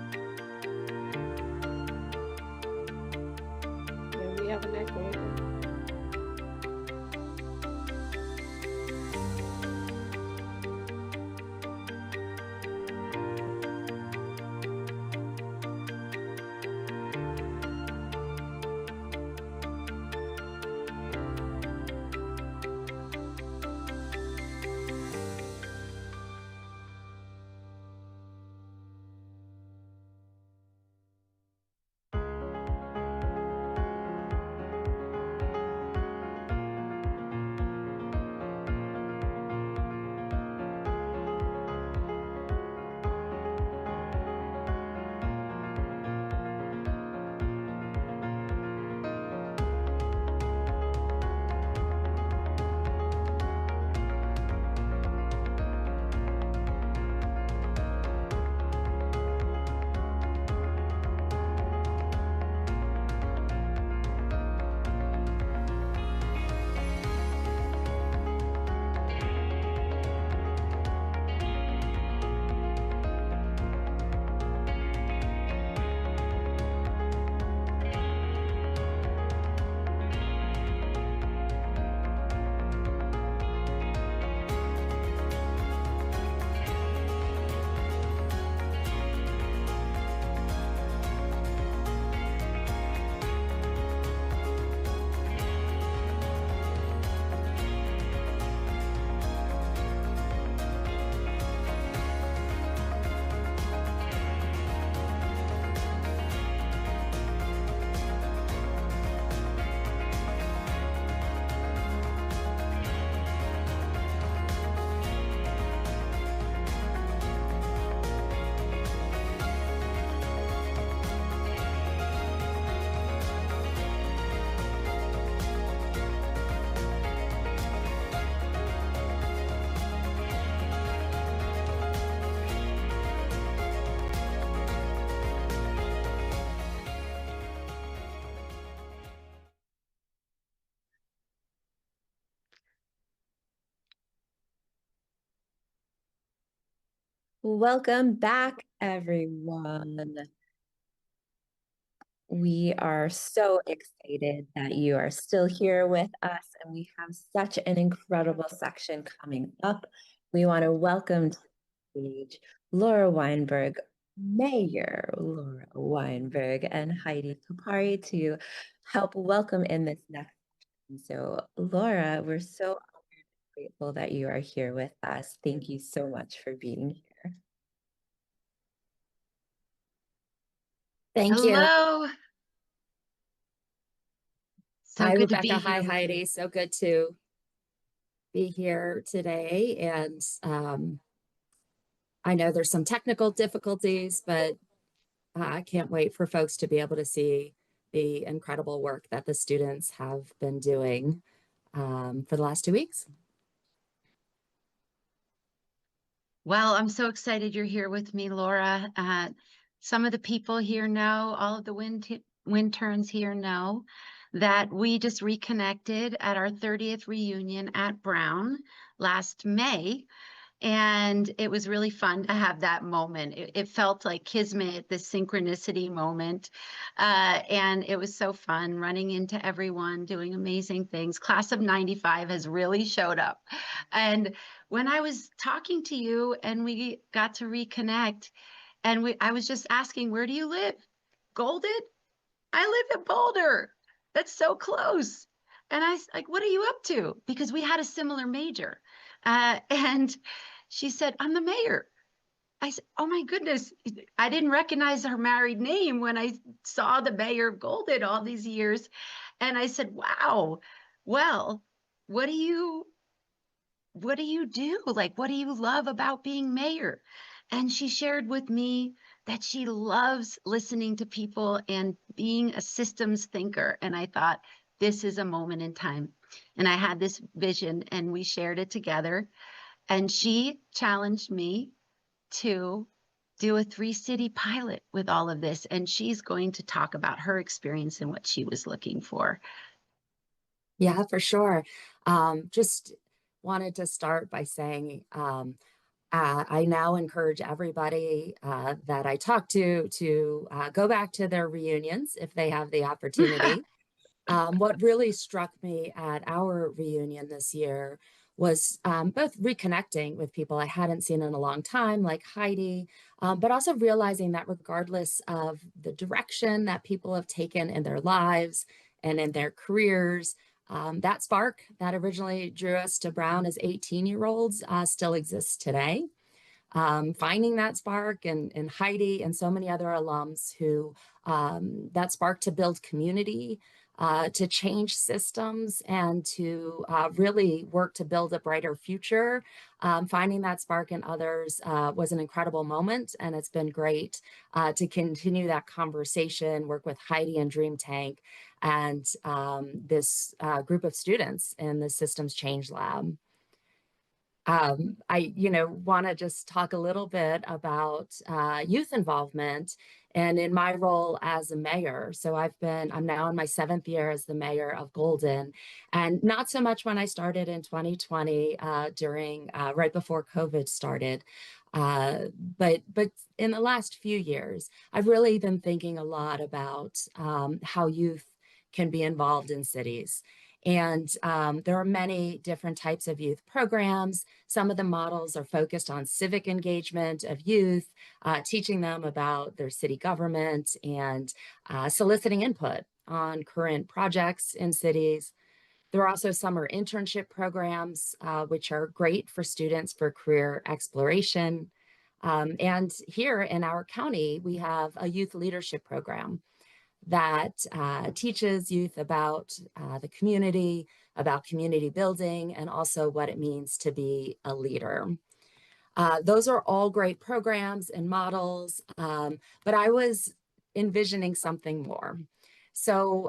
Yeah, we have an echo again. Welcome back, everyone. We are so excited that you are still here with us, and we have such an incredible section coming up. We want to welcome to the stage Laura Weinberg, Mayor Laura Weinberg, and Heidi Kupari to help welcome in this next section. So, Laura, we're so grateful that you are here with us. Thank you so much for being here. Thank you. Hello. So Hi, good to be Rebecca. Hi, here with Heidi. you. So good to be here today. And I know there's some technical difficulties, but I can't wait for folks to be able to see the incredible work that the students have been doing for the last 2 weeks. Well, I'm so excited you're here with me, Laura. Some of the people here know, all of the Winterns here know that we just reconnected at our 30th reunion at Brown last May. And it was really fun to have that moment. It felt like kismet, this synchronicity moment. And it was so fun running into everyone, doing amazing things. Class of 95 has really showed up. And when I was talking to you and we got to reconnect, and I was just asking, where do you live? Golden? I live in Boulder. That's so close. And I was like, what are you up to? Because we had a similar major. And she said, I'm the mayor. I said, oh my goodness. I didn't recognize her married name when I saw the mayor of Golden all these years. And I said, wow, well, what do you do? Like, what do you love about being mayor? And she shared with me that she loves listening to people and being a systems thinker. And I thought, this is a moment in time. And I had this vision and we shared it together. And she challenged me to do a 3-city pilot with all of this. And she's going to talk about her experience and what she was looking for. Yeah, for sure. Just wanted to start by saying I now encourage everybody that I talk to go back to their reunions if they have the opportunity. What really struck me at our reunion this year was both reconnecting with people I hadn't seen in a long time, like Heidi, but also realizing that regardless of the direction that people have taken in their lives and in their careers, that spark that originally drew us to Brown as 18-year-olds still exists today. Finding that spark and Heidi and so many other alums who that spark to build community, to change systems, and to really work to build a brighter future. Finding that spark in others was an incredible moment, and it's been great to continue that conversation, work with Heidi and Dream Tank and this group of students in the Systems Change Lab. I, want to just talk a little bit about youth involvement and in my role as a mayor. So I'm now in my 7th year as the mayor of Golden, and not so much when I started in 2020 during right before COVID started. But in the last few years, I've really been thinking a lot about how youth can be involved in cities. And there are many different types of youth programs. Some of the models are focused on civic engagement of youth, teaching them about their city government and soliciting input on current projects in cities. There are also summer internship programs, which are great for students for career exploration. And here in our county, we have a youth leadership program that teaches youth about the community, about community building, and also what it means to be a leader. Those are all great programs and models, but I was envisioning something more. So,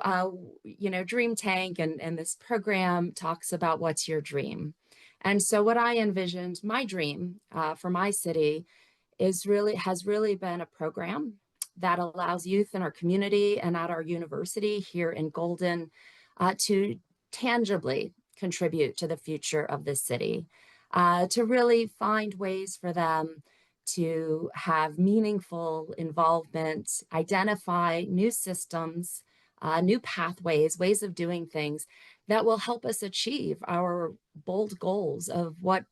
Dream Tank and this program talks about what's your dream. And so what I envisioned, my dream for my city has really been a program that allows youth in our community and at our university here in Golden to tangibly contribute to the future of this city, to really find ways for them to have meaningful involvement, identify new systems, new pathways, ways of doing things that will help us achieve our bold goals of what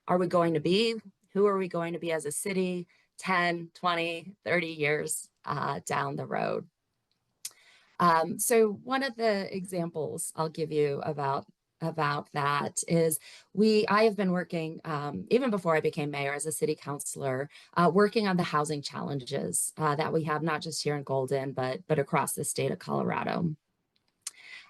are we going to be, who are we going to be as a city, 10, 20, 30 years down the road. So one of the examples I'll give you about that is I have been working, even before I became mayor, as a city councilor, working on the housing challenges that we have, not just here in Golden, but across the state of Colorado.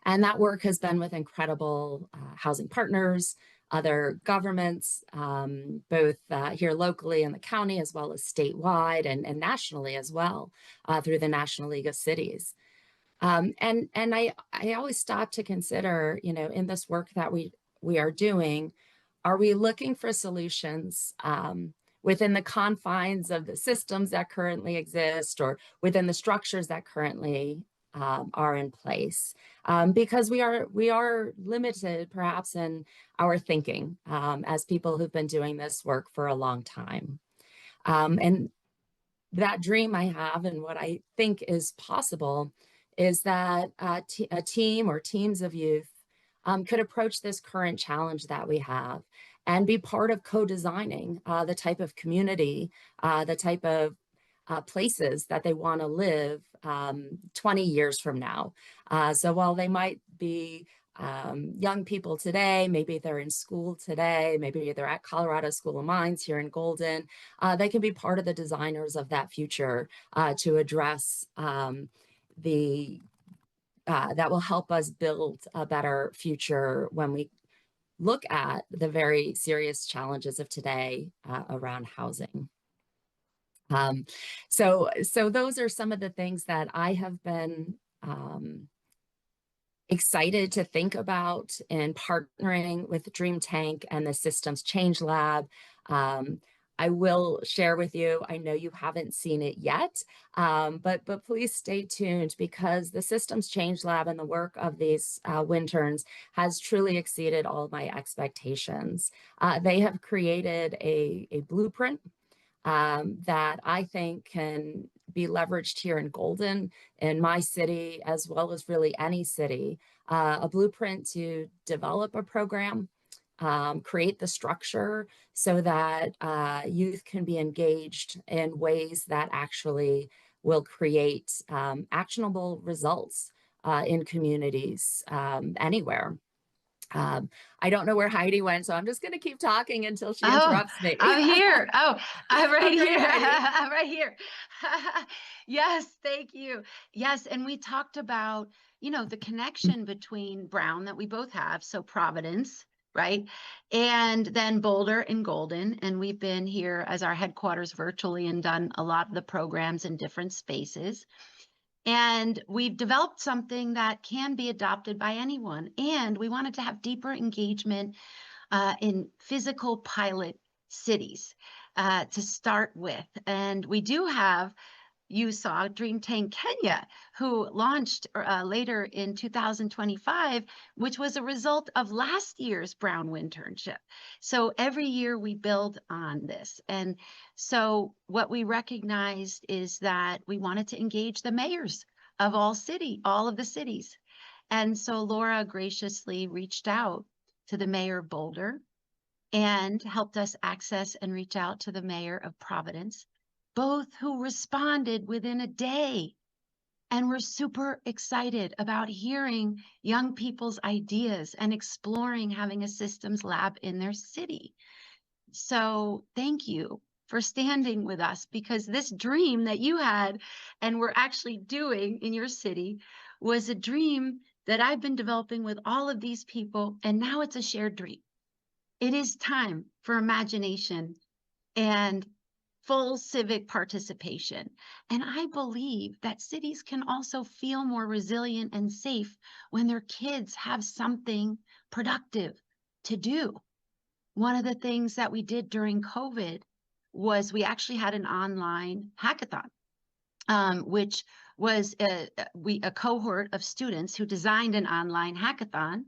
And that work has been with incredible housing partners, other governments, both here locally in the county, as well as statewide and nationally as well, through the National League of Cities. And I always stop to consider, in this work that we are doing, are we looking for solutions within the confines of the systems that currently exist or within the structures that currently are in place? Because we are limited perhaps in our thinking as people who've been doing this work for a long time. And that dream I have and what I think is possible is that a team or teams of youth could approach this current challenge that we have and be part of co-designing the type of community, the type of places that they want to live 20 years from now. So while they might be young people today, maybe they're in school today, maybe they're at Colorado School of Mines here in Golden, they can be part of the designers of that future to address that will help us build a better future when we look at the very serious challenges of today around housing. So those are some of the things that I have been excited to think about in partnering with Dream Tank and the Systems Change Lab. I will share with you, I know you haven't seen it yet, but please stay tuned, because the Systems Change Lab and the work of these interns has truly exceeded all of my expectations. They have created a blueprint that I think can be leveraged here in Golden, in my city, as well as really any city, a blueprint to develop a program, create the structure so that youth can be engaged in ways that actually will create actionable results in communities anywhere. I don't know where Heidi went, so I'm just going to keep talking until she interrupts me. I'm here. Oh, I'm right Okay, here. Heidi. I'm right here. Yes, thank you. Yes, and we talked about, the connection between Brown that we both have, so Providence, right? And then Boulder and Golden, and we've been here as our headquarters virtually and done a lot of the programs in different spaces. And we've developed something that can be adopted by anyone. And we wanted to have deeper engagement in physical pilot cities to start with. And we do have, you saw Dream Tank Kenya, who launched later in 2025, which was a result of last year's Brown Winternship. So every year we build on this. And so what we recognized is that we wanted to engage the mayors of all of the cities. And so Laura graciously reached out to the mayor of Boulder and helped us access and reach out to the mayor of Providence, both who responded within a day. And we're super excited about hearing young people's ideas and exploring having a systems lab in their city. So thank you for standing with us, because this dream that you had and we're actually doing in your city was a dream that I've been developing with all of these people, and now it's a shared dream. It is time for imagination and full civic participation. And I believe that cities can also feel more resilient and safe when their kids have something productive to do. One of the things that we did during COVID was we actually had an online hackathon, which was a cohort of students who designed an online hackathon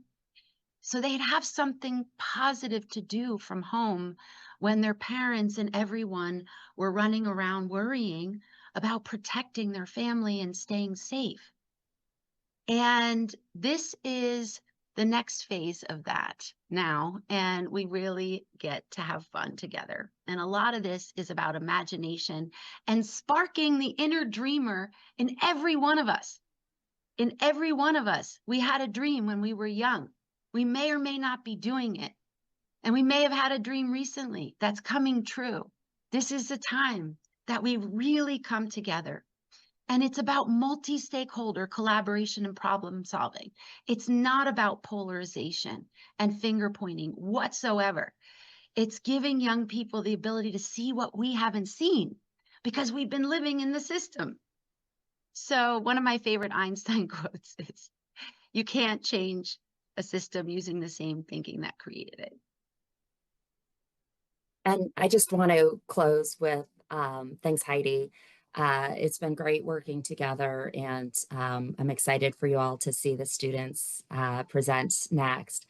so they'd have something positive to do from home when their parents and everyone were running around worrying about protecting their family and staying safe. And this is the next phase of that now, and we really get to have fun together. And a lot of this is about imagination and sparking the inner dreamer in every one of us. In every one of us, we had a dream when we were young. We may or may not be doing it. And we may have had a dream recently that's coming true. This is the time that we really come together. And it's about multi-stakeholder collaboration and problem solving. It's not about polarization and finger pointing whatsoever. It's giving young people the ability to see what we haven't seen because we've been living in the system. So one of my favorite Einstein quotes is, "You can't change a system using the same thinking that created it." And I just want to close with thanks, Heidi. It's been great working together, and I'm excited for you all to see the students present next.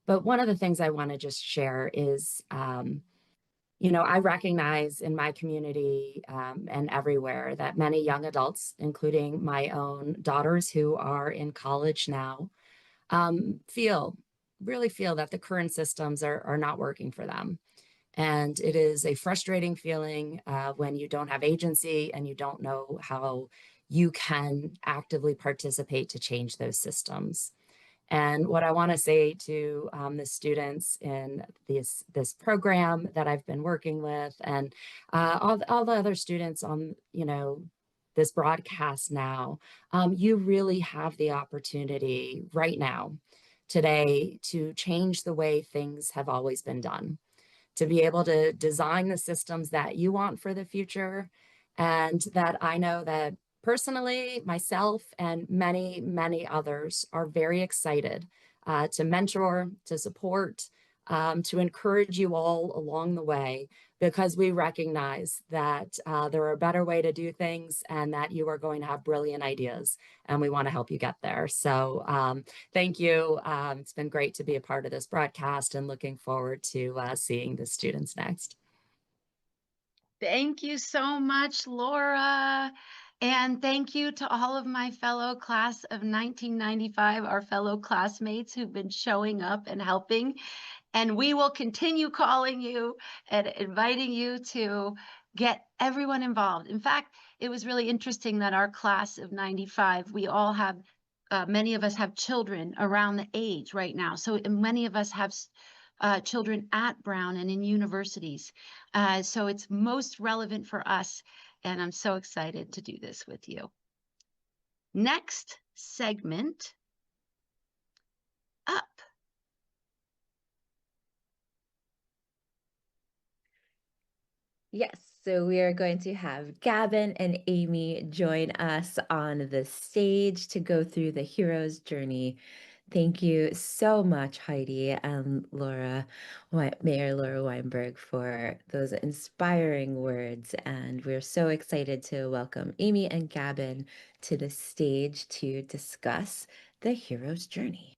But one of the things I want to just share is, I recognize in my community and everywhere that many young adults, including my own daughters who are in college now, really feel that the current systems are not working for them. And it is a frustrating feeling when you don't have agency and you don't know how you can actively participate to change those systems. And what I want to say to the students in this program that I've been working with, and all the other students on this broadcast now, you really have the opportunity right now, today, to change the way things have always been done, to be able to design the systems that you want for the future. And that I know that personally, myself and many, many others are very excited to mentor, to support, to encourage you all along the way, because we recognize that there are a better way to do things and that you are going to have brilliant ideas, and we want to help you get there. So thank you. It's been great to be a part of this broadcast, and looking forward to seeing the students next. Thank you so much, Laura. And thank you to all of my fellow class of 1995, our fellow classmates who've been showing up and helping. And we will continue calling you and inviting you to get everyone involved. In fact, it was really interesting that our class of 95, we all have, many of us have children around the age right now. So many of us have children at Brown and in universities. So it's most relevant for us. And I'm so excited to do this with you. Next segment up. Yes, so we are going to have Gavin and Amy join us on the stage to go through the hero's journey. Thank you so much, Heidi and Mayor Laura Weinberg, for those inspiring words. And we're so excited to welcome Amy and Gavin to the stage to discuss the hero's journey.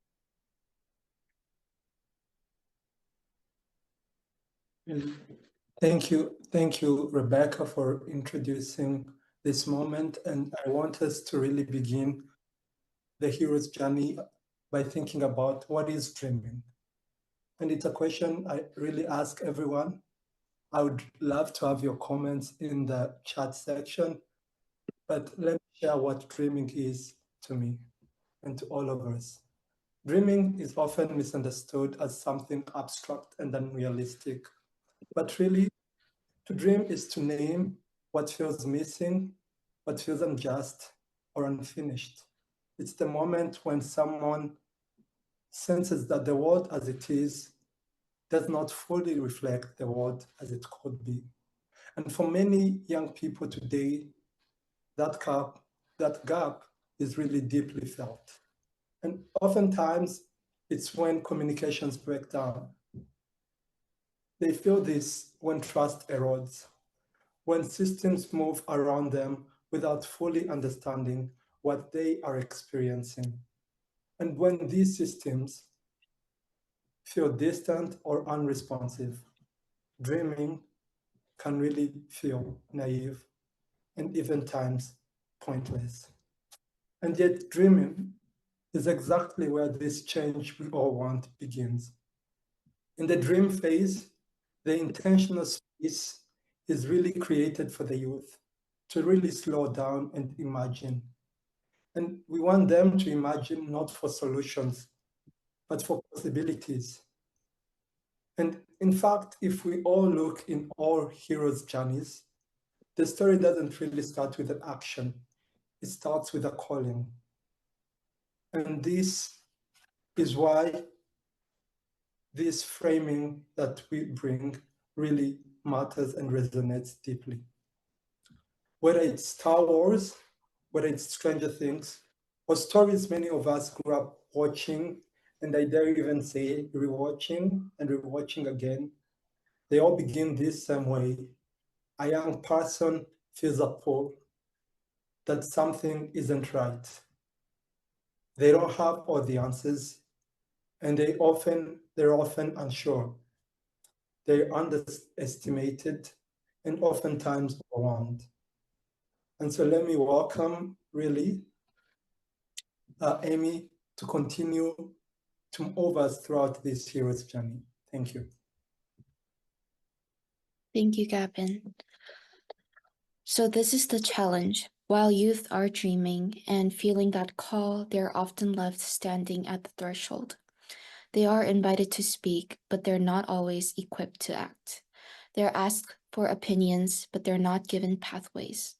Thank you, Rebecca, for introducing this moment. And I want us to really begin the hero's journey by thinking about what is dreaming. And it's a question I really ask everyone. I would love to have your comments in the chat section, but let me share what dreaming is to me and to all of us. Dreaming is often misunderstood as something abstract and unrealistic, but really, to dream is to name what feels missing, what feels unjust or unfinished. It's the moment when someone senses that the world as it is does not fully reflect the world as it could be. And for many young people today, that gap is really deeply felt. And oftentimes, it's when communications break down. They feel this when trust erodes, when systems move around them without fully understanding what they are experiencing. And when these systems feel distant or unresponsive, dreaming can really feel naive and even times pointless. And yet dreaming is exactly where this change we all want begins. In the dream phase, the intentional space is really created for the youth to really slow down and imagine. And we want them to imagine not for solutions, but for possibilities. And in fact, if we all look in all heroes' journeys, the story doesn't really start with an action. It starts with a calling. And this is why this framing that we bring really matters and resonates deeply. Whether it's Star Wars, whether it's Stranger Things, or stories many of us grew up watching, and I dare even say rewatching and rewatching again, they all begin this same way. A young person feels a pull that something isn't right. They don't have all the answers, and they're often unsure. They're underestimated and oftentimes overwhelmed. And so let me welcome really Amy to continue to move us throughout this hero's journey. Thank you. Thank you, Gavin. So this is the challenge. While youth are dreaming and feeling that call, they are often left standing at the threshold. They are invited to speak, but they're not always equipped to act. They're asked for opinions, but they're not given pathways.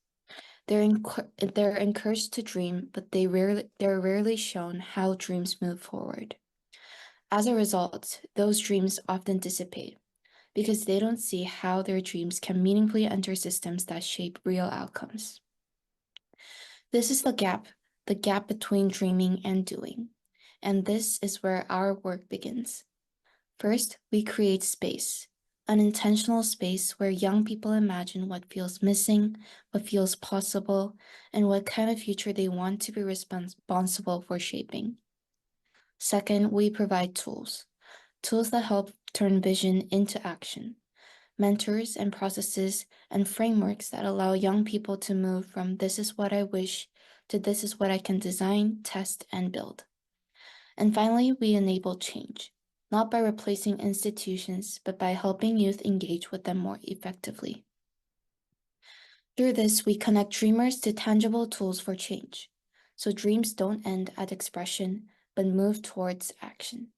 They're encouraged to dream, but they're rarely shown how dreams move forward. As a result, those dreams often dissipate because they don't see how their dreams can meaningfully enter systems that shape real outcomes. This is the gap between dreaming and doing. And this is where our work begins. First, we create space, an intentional space where young people imagine what feels missing, what feels possible, and what kind of future they want to be responsible for shaping. Second, we provide tools that help turn vision into action, mentors and processes and frameworks that allow young people to move from this is what I wish to this is what I can design, test, and build. And finally, we enable change, not by replacing institutions, but by helping youth engage with them more effectively. Through this, we connect dreamers to tangible tools for change, so dreams don't end at expression, but move towards action.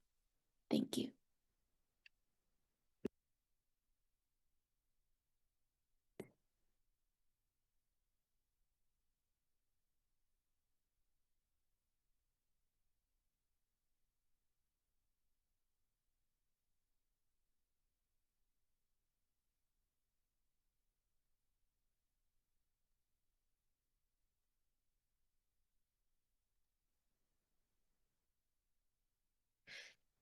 Thank you.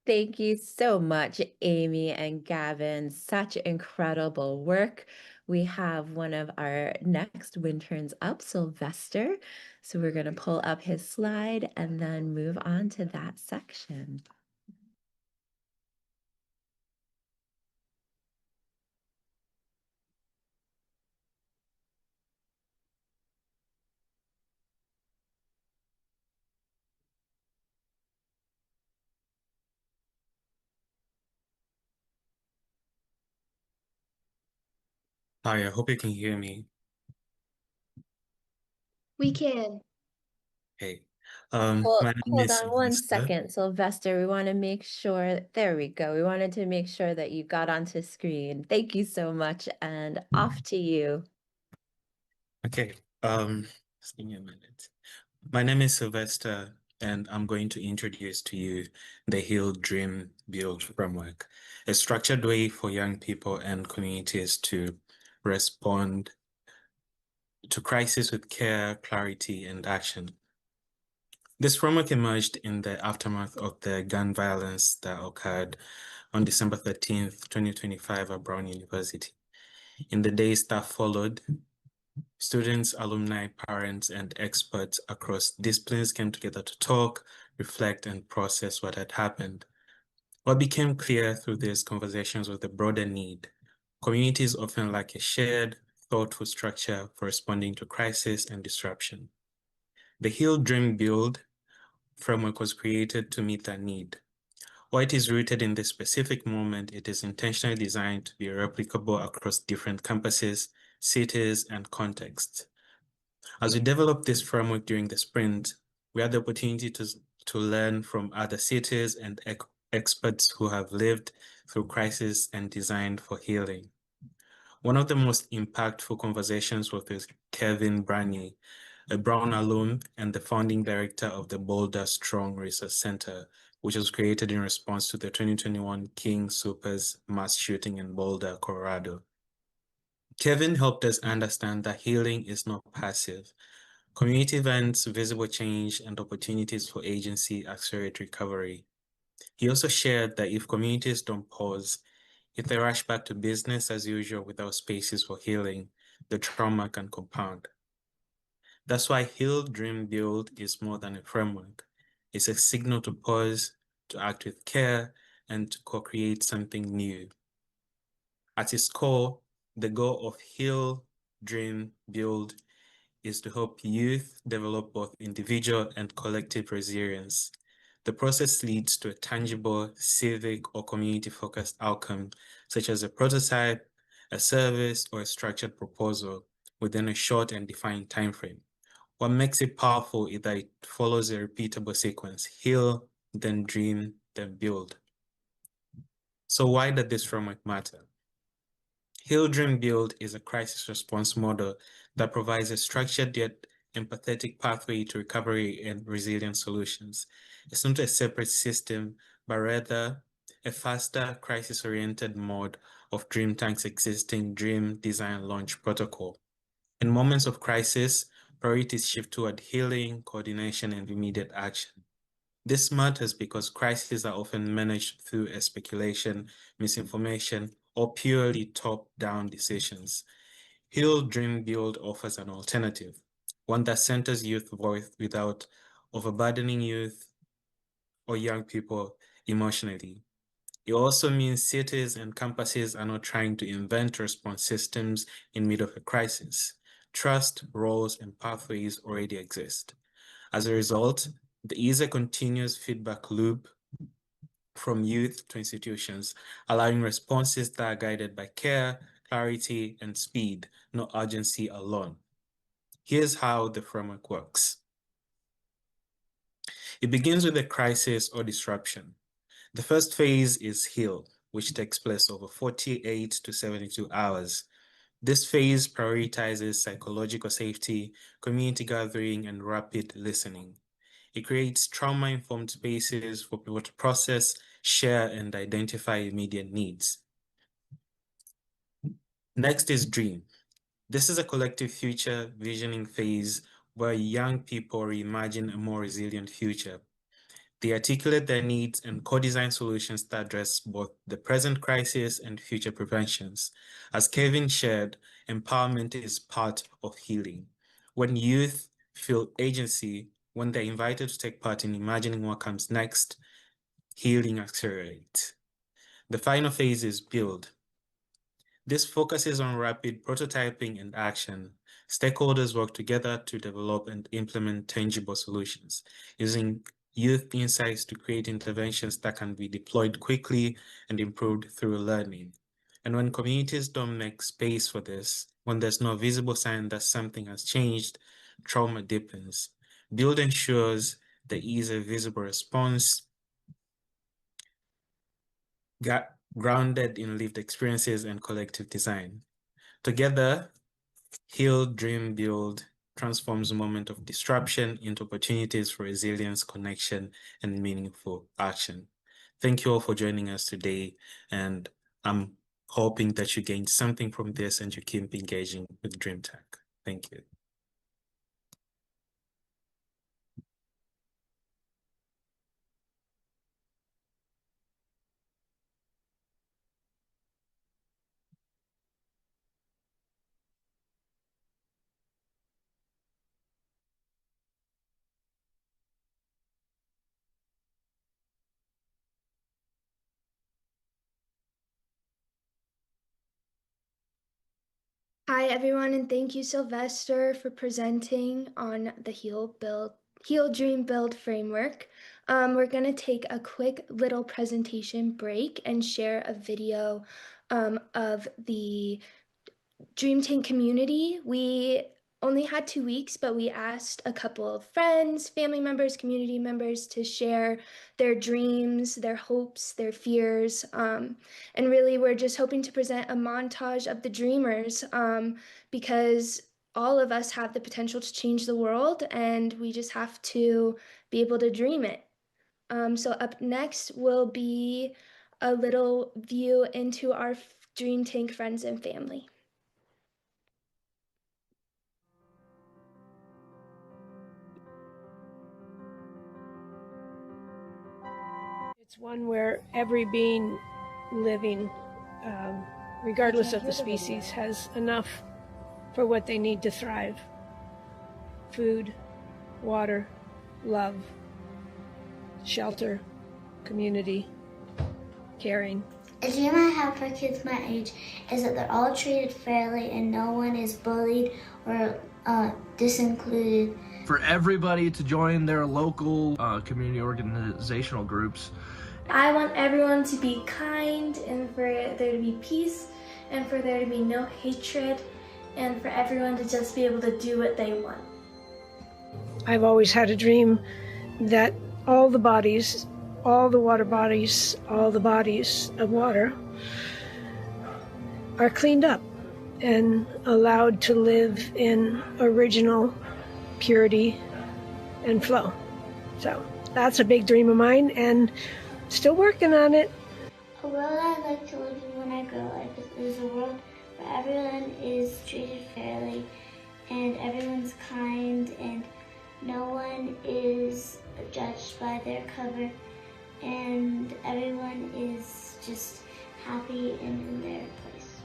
Thank you so much, Amy and Gavin. Such incredible work. We have one of our next interns up, Sylvester. So we're going to pull up his slide and then move on to that section. Hi, I hope you can hear me. We can. Hey, Hold, my name hold is on one Sylvester. second, Sylvester. We want to make sure, there we go. We wanted to make sure that you got onto screen. Thank you so much, and off to you. Okay, just give me a minute. My name is Sylvester, and I'm going to introduce to you the Heal, Dream, Build framework, a structured way for young people and communities to respond to crisis with care, clarity, and action. This framework emerged in the aftermath of the gun violence that occurred on December 13th, 2025 at Brown University. In the days that followed, students, alumni, parents, and experts across disciplines came together to talk, reflect, and process what had happened. What became clear through these conversations was the broader need. Communities often lack a shared, thoughtful structure for responding to crisis and disruption. The Heal, Dream, Build framework was created to meet that need. While it is rooted in this specific moment, it is intentionally designed to be replicable across different campuses, cities, and contexts. As we developed this framework during the sprint, we had the opportunity to learn from other cities and experts who have lived through crisis and designed for healing. One of the most impactful conversations was with Kevin Brani, a Brown alum and the founding director of the Boulder Strong Research Center, which was created in response to the 2021 King Soopers mass shooting in Boulder, Colorado. Kevin helped us understand that healing is not passive. Community events, visible change, and opportunities for agency accelerate recovery. He also shared that if communities don't pause, if they rush back to business as usual without spaces for healing, the trauma can compound. That's why Heal, Dream, Build is more than a framework. It's a signal to pause, to act with care, and to co-create something new. At its core, the goal of Heal, Dream, Build is to help youth develop both individual and collective resilience. The process leads to a tangible, civic, or community-focused outcome, such as a prototype, a service, or a structured proposal within a short and defined timeframe. What makes it powerful is that it follows a repeatable sequence: heal, then dream, then build. So why does this framework matter? Heal, Dream, Build is a crisis response model that provides a structured yet empathetic pathway to recovery and resilient solutions. It's not a separate system, but rather a faster, crisis-oriented mode of DreamTank's existing Dream Design Launch protocol. In moments of crisis, priorities shift toward healing, coordination, and immediate action. This matters because crises are often managed through speculation, misinformation, or purely top-down decisions. Heal, Dream, Build offers an alternative, one that centers youth voice without overburdening youth or young people emotionally. It also means cities and campuses are not trying to invent response systems in middle of a crisis. Trust, roles, and pathways already exist. As a result, there is a continuous feedback loop from youth to institutions, allowing responses that are guided by care, clarity, and speed, not urgency alone. Here's how the framework works. It begins with a crisis or disruption. The first phase is heal, which takes place over 48 to 72 hours. This phase prioritizes psychological safety, community gathering, and rapid listening. It creates trauma-informed spaces for people to process, share, and identify immediate needs. Next is Dream. This is a collective future visioning phase where young people reimagine a more resilient future. They articulate their needs and co-design solutions that address both the present crisis and future preventions. As Kevin shared, empowerment is part of healing. When youth feel agency, when they're invited to take part in imagining what comes next, healing accelerates. The final phase is build. This focuses on rapid prototyping and action. Stakeholders work together to develop and implement tangible solutions, using youth insights to create interventions that can be deployed quickly and improved through learning. And when communities don't make space for this, when there's no visible sign that something has changed, trauma deepens. Build ensures there is a visible response grounded in lived experiences and collective design. Together, Heal, Dream, Build transforms a moment of disruption into opportunities for resilience, connection, and meaningful action. Thank you all for joining us today, and I'm hoping that you gained something from this and you keep engaging with Dream Tech. Thank you. Hi, everyone, and thank you, Sylvester, for presenting on the Heal, Dream, Build framework. We're going to take a quick little presentation break and share a video of the Dream Tank community. We only had 2 weeks, but we asked a couple of friends, family members, community members to share their dreams, their hopes, their fears. And really, we're just hoping to present a montage of the dreamers because all of us have the potential to change the world, and we just have to be able to dream it. So up next will be a little view into our Dream Tank friends and family. It's one where every being living, regardless of the species, has enough for what they need to thrive. Food, water, love, shelter, community, caring. A dream I have for kids my age is that they're all treated fairly and no one is bullied or disincluded. For everybody to join their local community organizational groups. I want everyone to be kind and for there to be peace and for there to be no hatred and for everyone to just be able to do what they want. I've always had a dream that all the bodies, all the water bodies, all the bodies of water are cleaned up and allowed to live in original purity and flow. So that's a big dream of mine and still working on it. A world I'd like to live in when I grow up is a world where everyone is treated fairly and everyone's kind and no one is judged by their cover, and everyone is just happy and in their place.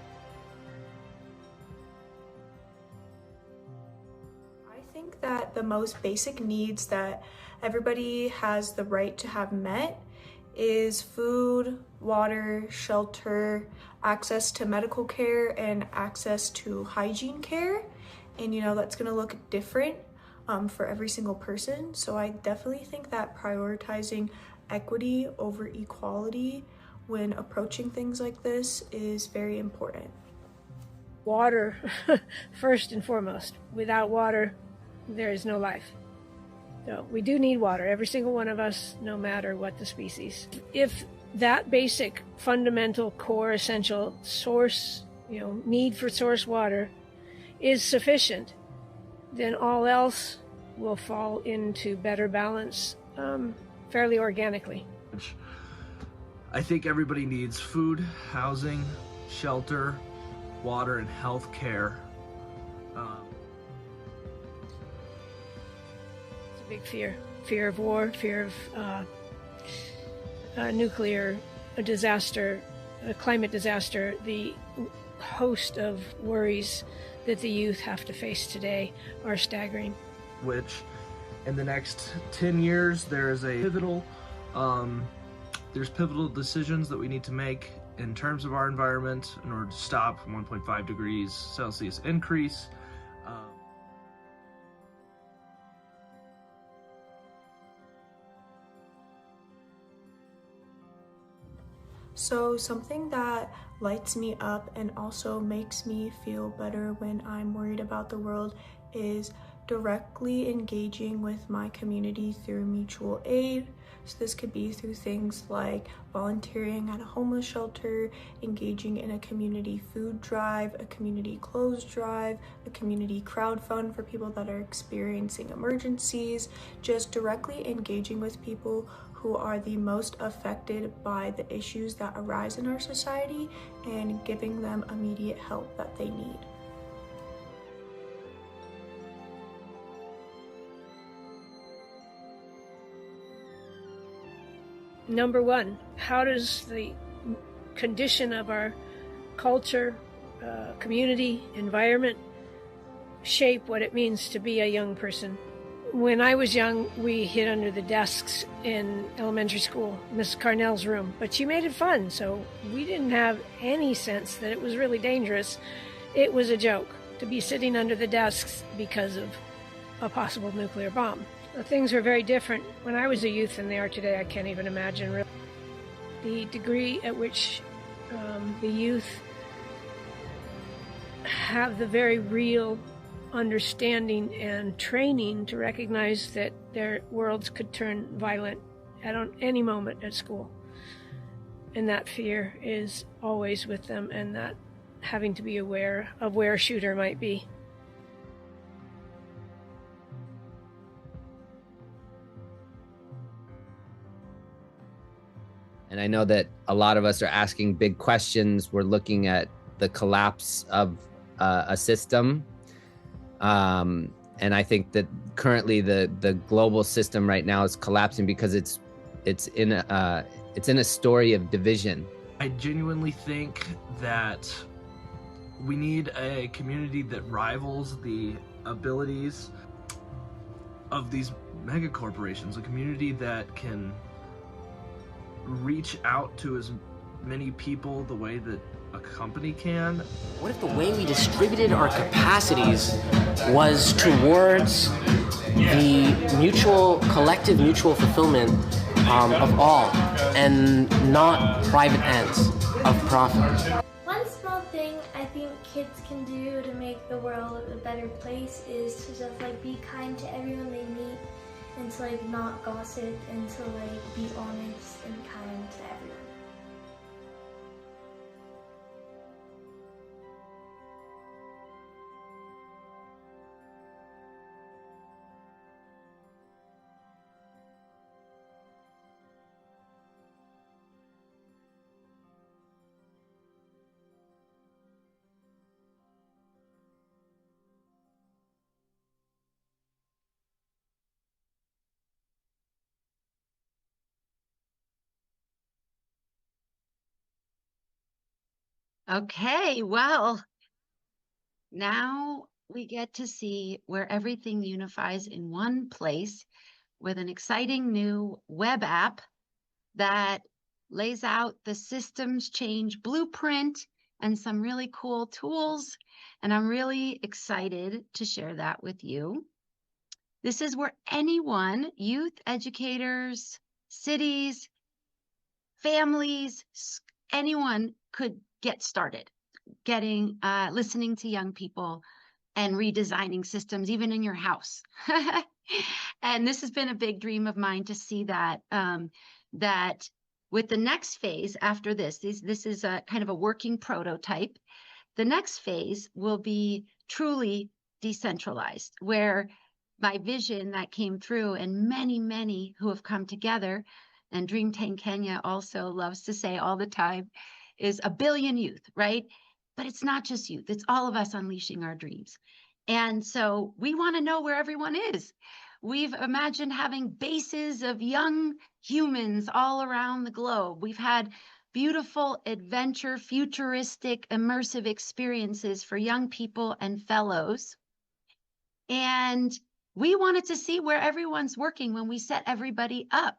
I think that the most basic needs that everybody has the right to have met is food, water, shelter, access to medical care, and access to hygiene care. And that's gonna look different for every single person. So I definitely think that prioritizing equity over equality when approaching things like this is very important. Water, first and foremost. Without water, there is no life. So we do need water, every single one of us, no matter what the species. If that basic, fundamental, core, essential source, need for source water is sufficient, then all else will fall into better balance fairly organically. I think everybody needs food, housing, shelter, water, and health care. It's a big fear of war, fear of nuclear disaster, climate disaster, the host of worries that the youth have to face today are staggering. Which in the next 10 years there's pivotal decisions that we need to make in terms of our environment in order to stop 1.5 degrees Celsius increase. So something that lights me up and also makes me feel better when I'm worried about the world is directly engaging with my community through mutual aid. So this could be through things like volunteering at a homeless shelter, engaging in a community food drive, a community clothes drive, a community crowd fund for people that are experiencing emergencies, just directly engaging with people who are the most affected by the issues that arise in our society and giving them immediate help that they need. Number one, how does the condition of our culture, community, environment shape what it means to be a young person? When I was young, we hid under the desks in elementary school, Miss Carnell's room, but she made it fun, so we didn't have any sense that it was really dangerous. It was a joke to be sitting under the desks because of a possible nuclear bomb. Things were very different when I was a youth than they are today. I can't even imagine really. The degree at which the youth have the very real understanding and training to recognize that their worlds could turn violent at any moment at school. And that fear is always with them, and that having to be aware of where a shooter might be. And I know that a lot of us are asking big questions. We're looking at the collapse of a system. And I think that currently the global system right now is collapsing because it's in a story of division. I genuinely think that we need a community that rivals the abilities of these mega corporations, a community that can reach out to as many people the way that a company can. What if the way we distributed our capacities was towards the collective mutual fulfillment of all, and not private ends of profit? One small thing I think kids can do to make the world a better place is to just be kind to everyone they meet, and to not gossip, and to be honest and kind to everyone. Okay, well, now we get to see where everything unifies in one place with an exciting new web app that lays out the systems change blueprint and some really cool tools. And I'm really excited to share that with you. This is where anyone, youth, educators, cities, families, anyone could get started listening to young people and redesigning systems, even in your house. And this has been a big dream of mine to see that, that with the next phase after this is a kind of a working prototype. The next phase will be truly decentralized, where my vision that came through and many, many who have come together, and Dream Tank Kenya also loves to say all the time, is 1 billion youth, right? But it's not just youth, it's all of us unleashing our dreams. And so we want to know where everyone is. We've imagined having bases of young humans all around the globe. We've had beautiful adventure, futuristic, immersive experiences for young people and fellows. And we wanted to see where everyone's working when we set everybody up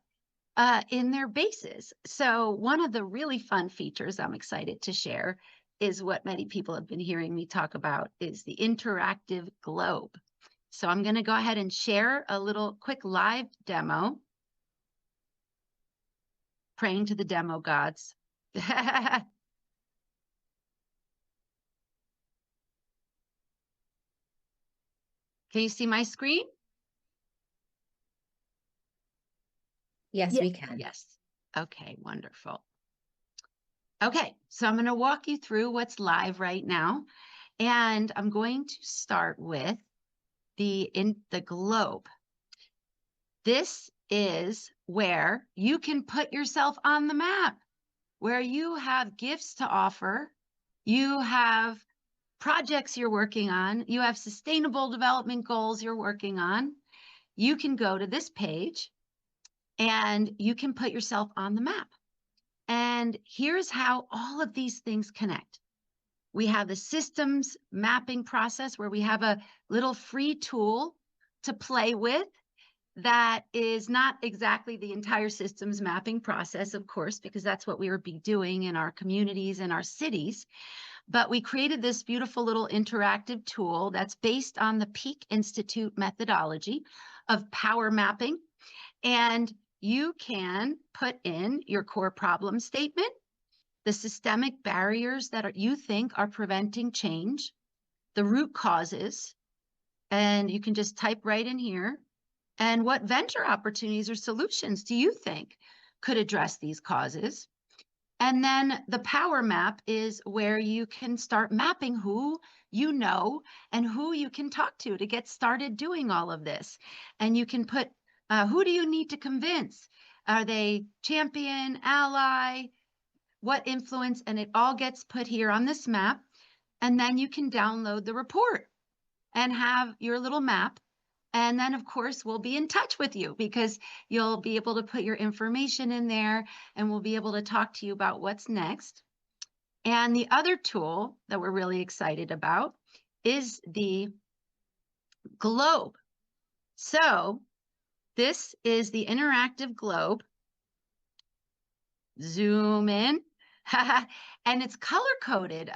in their bases. So one of the really fun features I'm excited to share is what many people have been hearing me talk about, is the interactive globe. So I'm going to go ahead and share a little quick live demo. Praying to the demo gods. Can you see my screen? Yes, we can. Yes. Okay, wonderful. Okay, so I'm going to walk you through what's live right now. And I'm going to start with the globe. This is where you can put yourself on the map, where you have gifts to offer, you have projects you're working on, you have sustainable development goals you're working on. You can go to this page and you can put yourself on the map. And here's how all of these things connect. We have the systems mapping process where we have a little free tool to play with that is not exactly the entire systems mapping process, of course, because that's what we would be doing in our communities and our cities. But we created this beautiful little interactive tool that's based on the Peak Institute methodology of power mapping. And you can put in your core problem statement, the systemic barriers that you think are preventing change, the root causes, and you can just type right in here. And what venture opportunities or solutions do you think could address these causes? And then the power map is where you can start mapping who you know and who you can talk to get started doing all of this. And you can put, who do you need to convince? Are they champion, ally, what influence? And it all gets put here on this map. And then you can download the report and have your little map. And then, of course, we'll be in touch with you because you'll be able to put your information in there and we'll be able to talk to you about what's next. And the other tool that we're really excited about is the globe. So this is the interactive globe. Zoom in. And it's color-coded.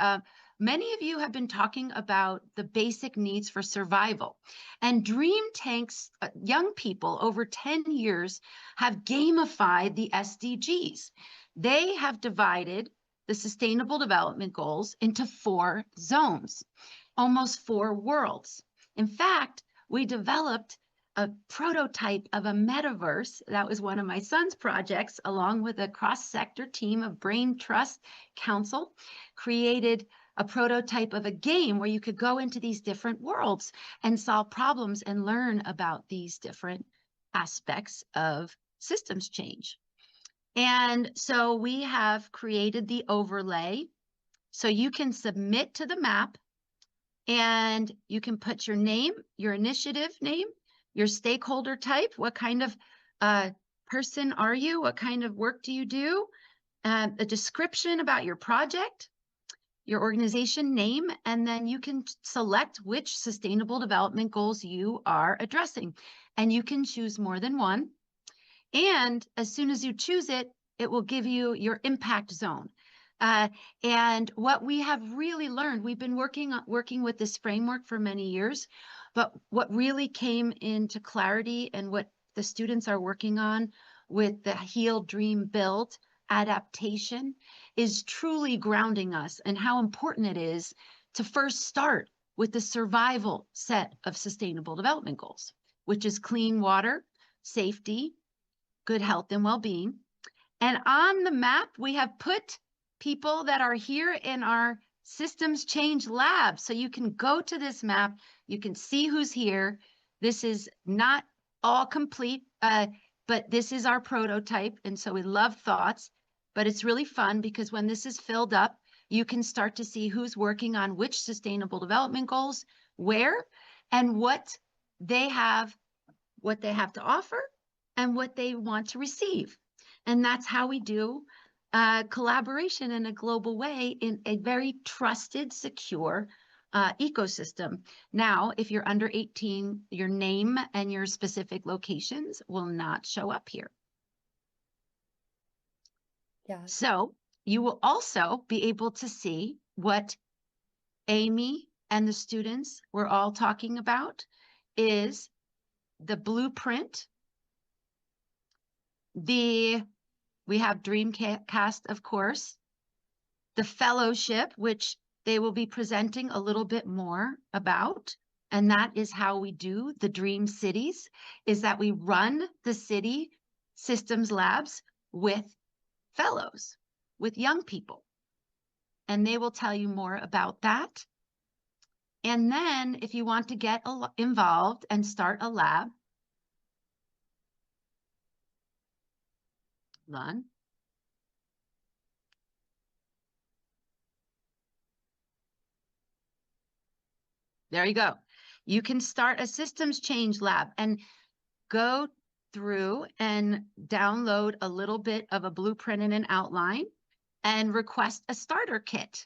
Many of you have been talking about the basic needs for survival. And Dream Tank's young people over 10 years have gamified the SDGs. They have divided the Sustainable Development Goals into 4 zones, almost 4 worlds. In fact, we developed a prototype of a metaverse. That was one of my son's projects, along with a cross-sector team of Brain Trust Council, created a prototype of a game where you could go into these different worlds and solve problems and learn about these different aspects of systems change. And so we have created the overlay. So you can submit to the map and you can put your name, your initiative name, your stakeholder type, what kind of person are you? What kind of work do you do? A description about your project. your organization name, and then you can select which sustainable development goals you are addressing. And you can choose more than one. And as soon as you choose it, it will give you your impact zone. And what we have really learned, we've been working with this framework for many years, but what really came into clarity and what the students are working on with the Heal, Dream, Build adaptation is truly grounding us and how important it is to first start with the survival set of sustainable development goals, which is clean water, safety, good health and well-being. And on the map, we have put people that are here in our systems change lab. So you can go to this map, you can see who's here. This is not all complete, but this is our prototype. And so we love thoughts, but it's really fun because when this is filled up, you can start to see who's working on which sustainable development goals, where, and what they have to offer and what they want to receive. And that's how we do collaboration in a global way in a very trusted, secure ecosystem. Now, if you're under 18, your name and your specific locations will not show up here. Yeah. So you will also be able to see what Amy and the students were all talking about is the blueprint. We have DREAMCAST, of course, the fellowship, which they will be presenting a little bit more about. And that is how we do the Dream Cities, is that we run the city systems labs with fellows, with young people. And they will tell you more about that. And then if you want to get involved and start a lab, Lon. There you go. You can start a systems change lab and go through and download a little bit of a blueprint and an outline and request a starter kit.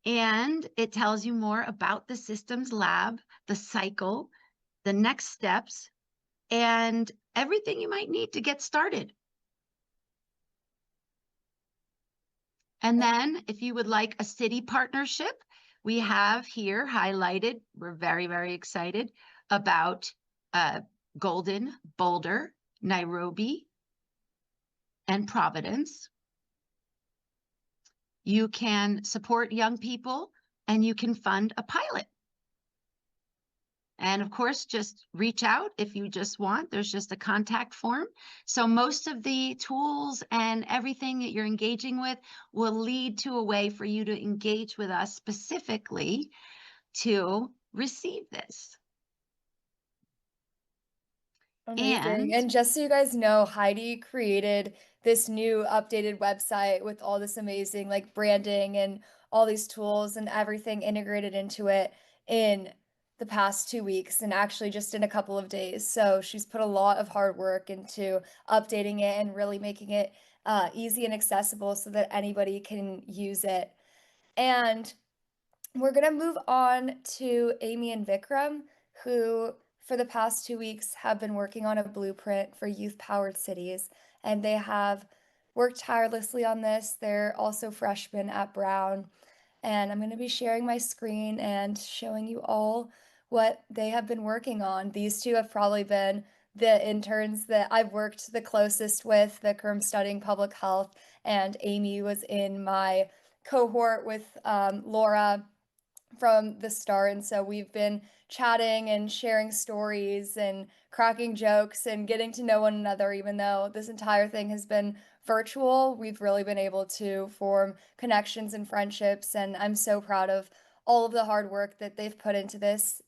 And it tells you more about the systems lab, the cycle, the next steps, and everything you might need to get started. And then if you would like a city partnership, we have here highlighted, we're very, very excited about Golden, Boulder, Nairobi, and Providence. You can support young people and you can fund a pilot. And of course, just reach out if you just want. There's just a contact form. So most of the tools and everything that you're engaging with will lead to a way for you to engage with us specifically to receive this. Amazing. And just so you guys know, Heidi created this new updated website with all this amazing like branding and all these tools and everything integrated into it in the past 2 weeks and actually just in a couple of days. So she's put a lot of hard work into updating it and really making it easy and accessible so that anybody can use it. And we're going to move on to Amy and Vikram, who for the past 2 weeks have been working on a blueprint for youth-powered cities, and they have worked tirelessly on this. They're also freshmen at Brown, and I'm going to be sharing my screen and showing you all what they have been working on. These two have probably been the interns that I've worked the closest with. Vikram studying public health, and Amy was in my cohort with Laura from the start. And so we've been chatting and sharing stories and cracking jokes and getting to know one another, even though this entire thing has been virtual. We've really been able to form connections and friendships. And I'm so proud of all of the hard work that they've put into this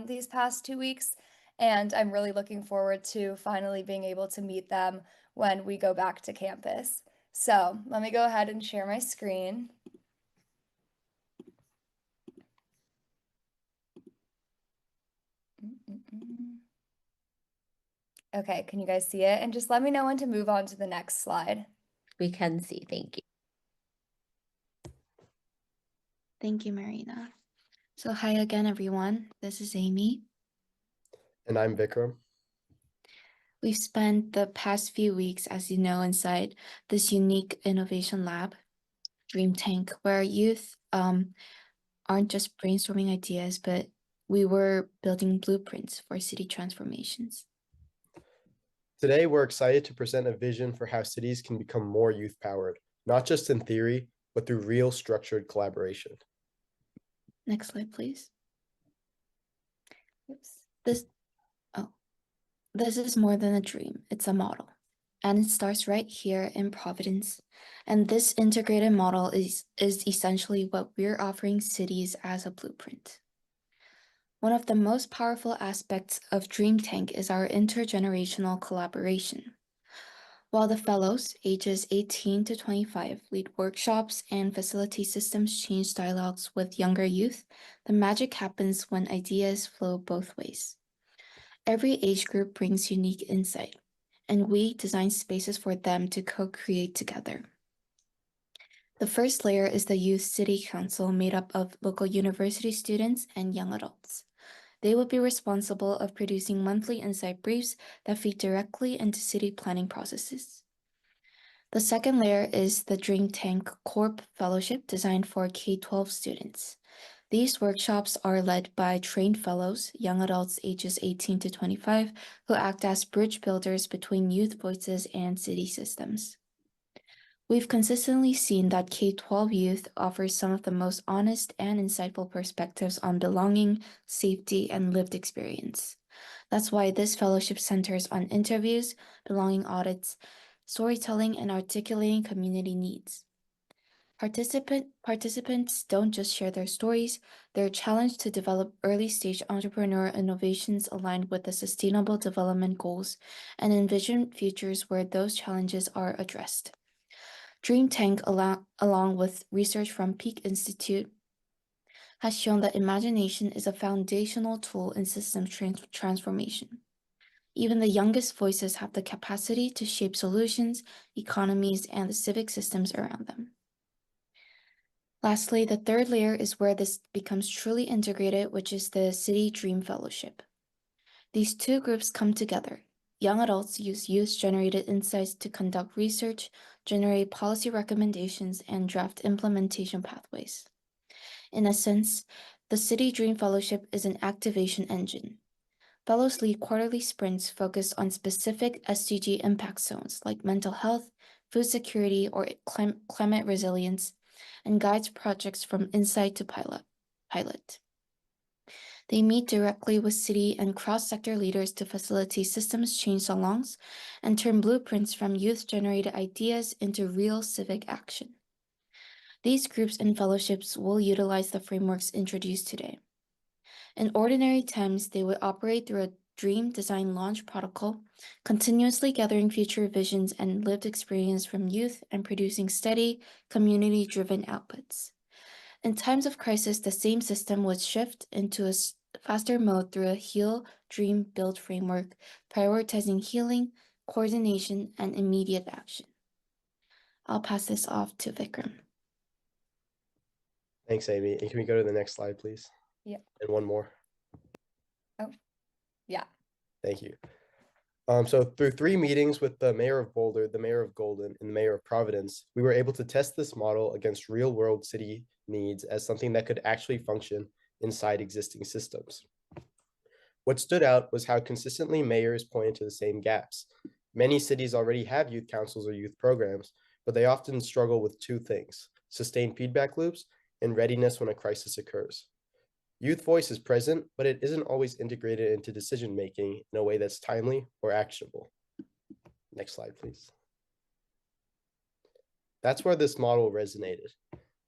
these past 2 weeks. And I'm really looking forward to finally being able to meet them when we go back to campus. So let me go ahead and share my screen. Okay, can you guys see it? And just let me know when to move on to the next slide. We can see, thank you. Thank you, Marina. So hi again, everyone. This is Amy. And I'm Vikram. We've spent the past few weeks, as you know, inside this unique innovation lab, Dream Tank, where youth aren't just brainstorming ideas, but we were building blueprints for city transformations. Today, we're excited to present a vision for how cities can become more youth-powered, not just in theory, but through real structured collaboration. Next slide, please. Oops. This is more than a dream, it's a model. And it starts right here in Providence. And this integrated model is essentially what we're offering cities as a blueprint. One of the most powerful aspects of Dream Tank is our intergenerational collaboration. While the fellows, ages 18 to 25, lead workshops and facilitate systems change dialogues with younger youth, the magic happens when ideas flow both ways. Every age group brings unique insight, and we design spaces for them to co-create together. The first layer is the Youth City Council, made up of local university students and young adults. They will be responsible of producing monthly insight briefs that feed directly into city planning processes. The second layer is the Dream Tank Corp Fellowship, designed for K-12 students. These workshops are led by trained fellows, young adults ages 18 to 25, who act as bridge builders between youth voices and city systems. We've consistently seen that K-12 youth offers some of the most honest and insightful perspectives on belonging, safety, and lived experience. That's why this fellowship centers on interviews, belonging audits, storytelling, and articulating community needs. Participants don't just share their stories, they're challenged to develop early-stage entrepreneur innovations aligned with the Sustainable Development Goals and envision futures where those challenges are addressed. Dream Tank, along with research from Peak Institute, has shown that imagination is a foundational tool in systems transformation. Even the youngest voices have the capacity to shape solutions, economies, and the civic systems around them. Lastly, the third layer is where this becomes truly integrated, which is the City Dream Fellowship. These two groups come together. Young adults use youth-generated insights to conduct research, generate policy recommendations, and draft implementation pathways. In essence, the City Dream Fellowship is an activation engine. Fellows lead quarterly sprints focused on specific SDG impact zones like mental health, food security, or climate resilience, and guides projects from insight to pilot. They meet directly with city and cross-sector leaders to facilitate systems change alongs and turn blueprints from youth-generated ideas into real civic action. These groups and fellowships will utilize the frameworks introduced today. In ordinary times, they would operate through a Dream Design Launch protocol, continuously gathering future visions and lived experience from youth and producing steady, community-driven outputs. In times of crisis, the same system would shift into a faster mode through a Heal, Dream, Build framework, prioritizing healing, coordination, and immediate action. I'll pass this off to Vikram. Thanks, Amy. And can we go to the next slide, please? Yeah. And one more. Oh, yeah. Thank you. So through 3 meetings with the mayor of Boulder, the mayor of Golden, and the mayor of Providence, we were able to test this model against real-world city needs as something that could actually function inside existing systems. What stood out was how consistently mayors pointed to the same gaps. Many cities already have youth councils or youth programs, but they often struggle with 2 things: sustained feedback loops and readiness when a crisis occurs. Youth voice is present, but it isn't always integrated into decision-making in a way that's timely or actionable. Next slide, please. That's where this model resonated.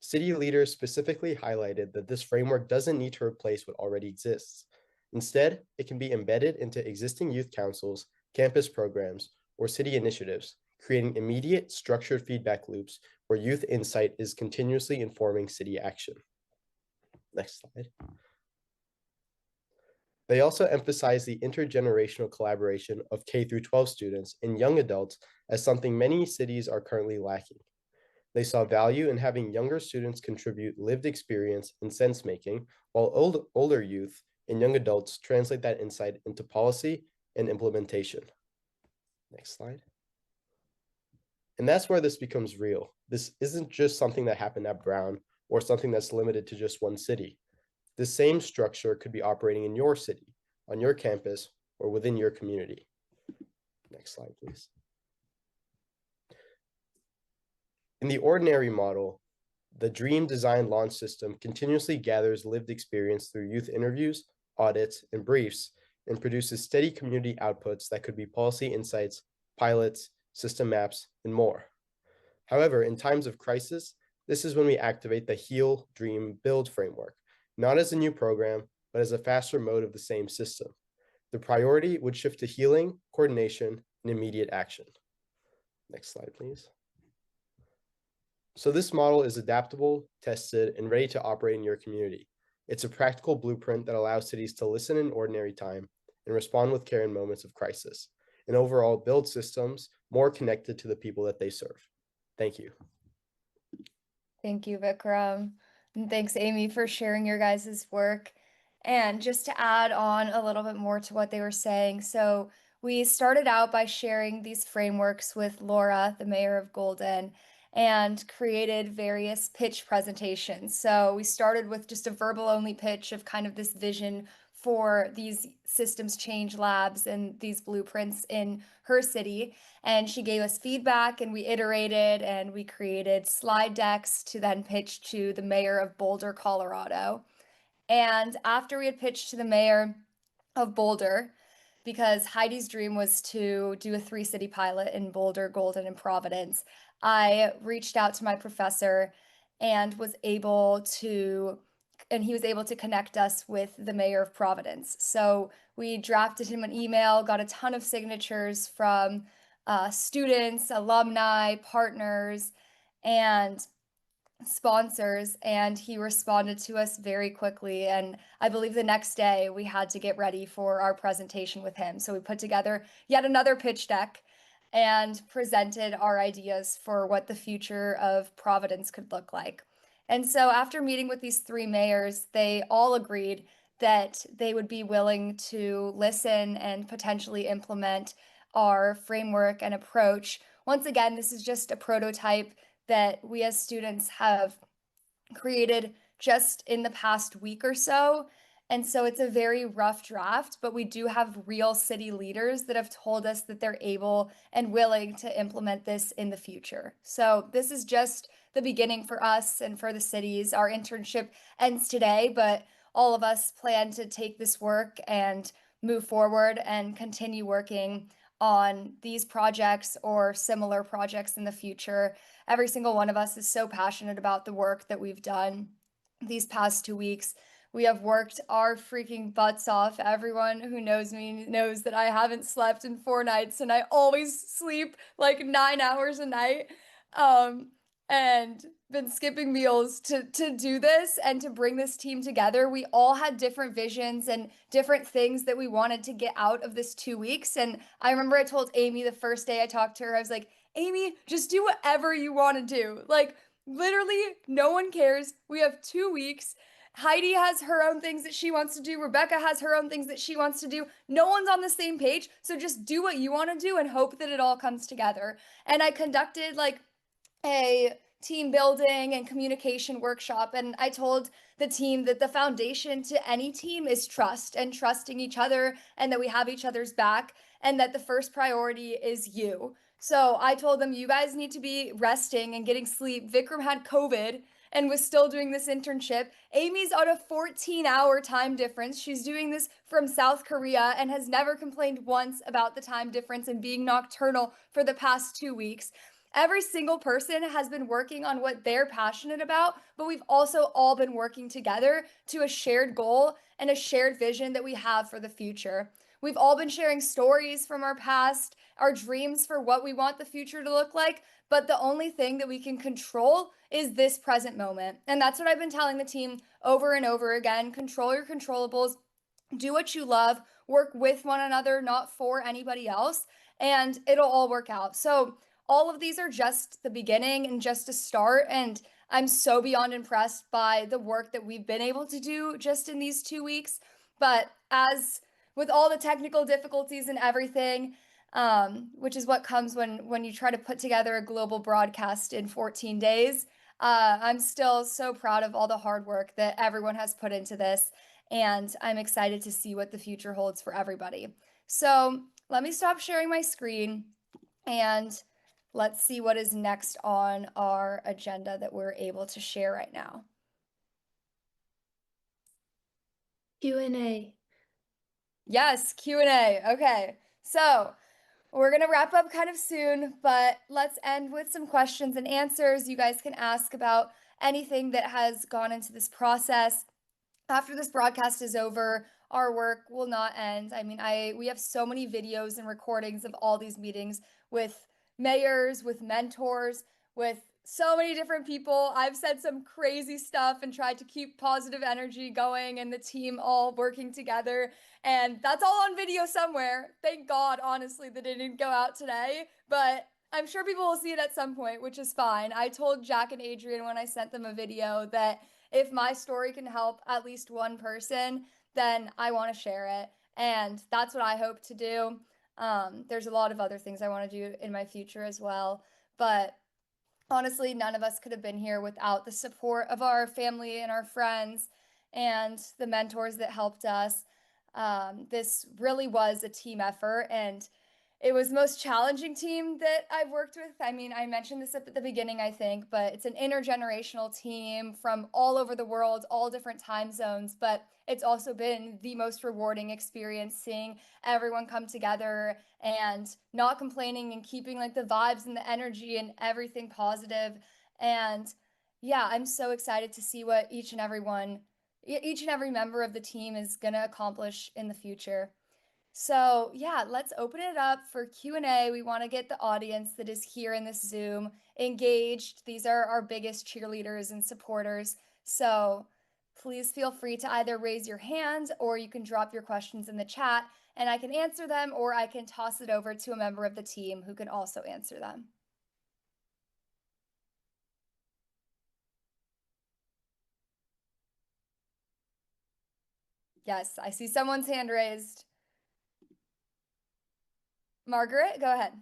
City leaders specifically highlighted that this framework doesn't need to replace what already exists. Instead, it can be embedded into existing youth councils, campus programs, or city initiatives, creating immediate, structured feedback loops where youth insight is continuously informing city action. Next slide. They also emphasize the intergenerational collaboration of K-12 students and young adults as something many cities are currently lacking. They saw value in having younger students contribute lived experience and sense making, while older youth and young adults translate that insight into policy and implementation. Next slide. And that's where this becomes real. This isn't just something that happened at Brown or something that's limited to just one city. The same structure could be operating in your city, on your campus, or within your community. Next slide, please. In the ordinary model, the Dream Design Launch System continuously gathers lived experience through youth interviews, audits, and briefs, and produces steady community outputs that could be policy insights, pilots, system maps, and more. However, in times of crisis, this is when we activate the Heal, Dream, Build framework, not as a new program, but as a faster mode of the same system. The priority would shift to healing, coordination, and immediate action. Next slide, please. So this model is adaptable, tested, and ready to operate in your community. It's a practical blueprint that allows cities to listen in ordinary time and respond with care in moments of crisis, and overall build systems more connected to the people that they serve. Thank you. Thank you, Vikram. And thanks, Amy, for sharing your guys' work. And just to add on a little bit more to what they were saying, so we started out by sharing these frameworks with Laura, the mayor of Golden, and created various pitch presentations. So we started with just a verbal only pitch of kind of this vision for these systems change labs and these blueprints in her city. And she gave us feedback and we iterated and we created slide decks to then pitch to the mayor of Boulder, Colorado. And after we had pitched to the mayor of Boulder, because Heidi's dream was to do a 3-city pilot in Boulder, Golden, and Providence, I reached out to my professor and he was able to connect us with the mayor of Providence. So we drafted him an email, got a ton of signatures from students, alumni, partners, and sponsors, and he responded to us very quickly. And I believe the next day we had to get ready for our presentation with him. So we put together yet another pitch deck and presented our ideas for what the future of Providence could look like. And so after meeting with these 3 mayors, they all agreed that they would be willing to listen and potentially implement our framework and approach. Once again, this is just a prototype that we as students have created just in the past week or so. And so it's a very rough draft, but we do have real city leaders that have told us that they're able and willing to implement this in the future. So this is just the beginning for us and for the cities. Our internship ends today, but all of us plan to take this work and move forward and continue working on these projects or similar projects in the future. Every single one of us is so passionate about the work that we've done these past 2 weeks. We have worked our freaking butts off. Everyone who knows me knows that I haven't slept in 4 nights and I always sleep like 9 hours a night. And been skipping meals to do this and to bring this team together. We all had different visions and different things that we wanted to get out of this 2 weeks. And I remember I told Amy the first day I talked to her, I was like, Amy, just do whatever you want to do. Like, literally, no one cares. We have 2 weeks. Heidi has her own things that she wants to do. Rebecca has her own things that she wants to do. No one's on the same page. So just do what you want to do and hope that it all comes together. And I conducted like a team building and communication workshop. And I told the team that the foundation to any team is trust and trusting each other and that we have each other's back and that the first priority is you. So I told them, you guys need to be resting and getting sleep. Vikram had COVID and was still doing this internship. Amy's on a 14-hour time difference. She's doing this from South Korea and has never complained once about the time difference and being nocturnal for the past 2 weeks. Every single person has been working on what they're passionate about, but we've also all been working together to a shared goal and a shared vision that we have for the future. We've all been sharing stories from our past, our dreams for what we want the future to look like, but the only thing that we can control is this present moment. And that's what I've been telling the team over and over again. Control your controllables, do what you love, work with one another, not for anybody else, and it'll all work out. So all of these are just the beginning and just a start. And I'm so beyond impressed by the work that we've been able to do just in these 2 weeks. But as with all the technical difficulties and everything, which is what comes when you try to put together a global broadcast in 14 days, I'm still so proud of all the hard work that everyone has put into this, and I'm excited to see what the future holds for everybody. So let me stop sharing my screen and let's see what is next on our agenda that we're able to share right now. Q&A. Yes, Q&A. Okay, so we're going to wrap up kind of soon, but let's end with some questions and answers. You guys can ask about anything that has gone into this process. After this broadcast is over, our work will not end. I mean, we have so many videos and recordings of all these meetings with mayors, with mentors, with so many different people. I've said some crazy stuff and tried to keep positive energy going and the team all working together. And that's all on video somewhere. Thank God, honestly, that it didn't go out today. But I'm sure people will see it at some point, which is fine. I told Jack and Adrian when I sent them a video that if my story can help at least one person, then I want to share it. And that's what I hope to do. There's a lot of other things I want to do in my future as well. But honestly, none of us could have been here without the support of our family and our friends and the mentors that helped us. This really was a team effort, and it was the most challenging team that I've worked with. I mean, I mentioned this at the beginning, I think, but it's an intergenerational team from all over the world, all different time zones. But it's also been the most rewarding experience seeing everyone come together and not complaining and keeping like the vibes and the energy and everything positive. And yeah, I'm so excited to see what each and every member of the team is going to accomplish in the future. So yeah, let's open it up for Q&A. We want to get the audience that is here in this Zoom engaged. These are our biggest cheerleaders and supporters. So please feel free to either raise your hand or you can drop your questions in the chat and I can answer them, or I can toss it over to a member of the team who can also answer them. Yes, I see someone's hand raised. Margaret, go ahead.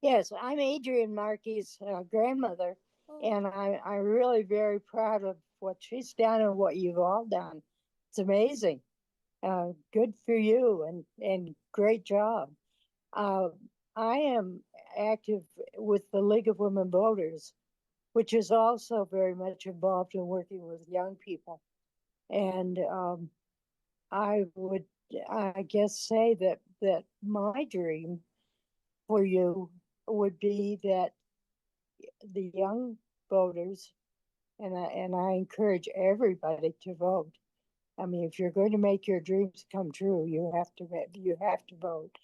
Yes, I'm Adrian Markey's grandmother, and I'm really very proud of what she's done and what you've all done. It's amazing. Good for you, and great job. I am active with the League of Women Voters, which is also very much involved in working with young people. And I would, I guess, say that my dream for you would be that the young voters, and I encourage everybody to vote. I mean, if you're going to make your dreams come true, you have to vote.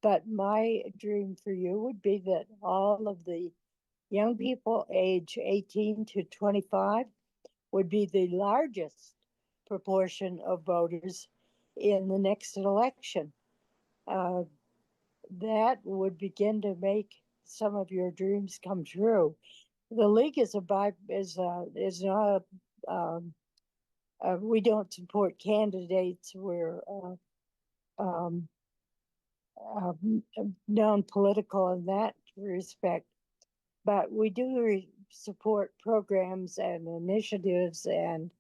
But my dream for you would be that all of the young people age 18 to 25 would be the largest proportion of voters in the next election. That would begin to make some of your dreams come true. The league is not we don't support candidates. We're non-political in that respect, but we do support programs and initiatives, and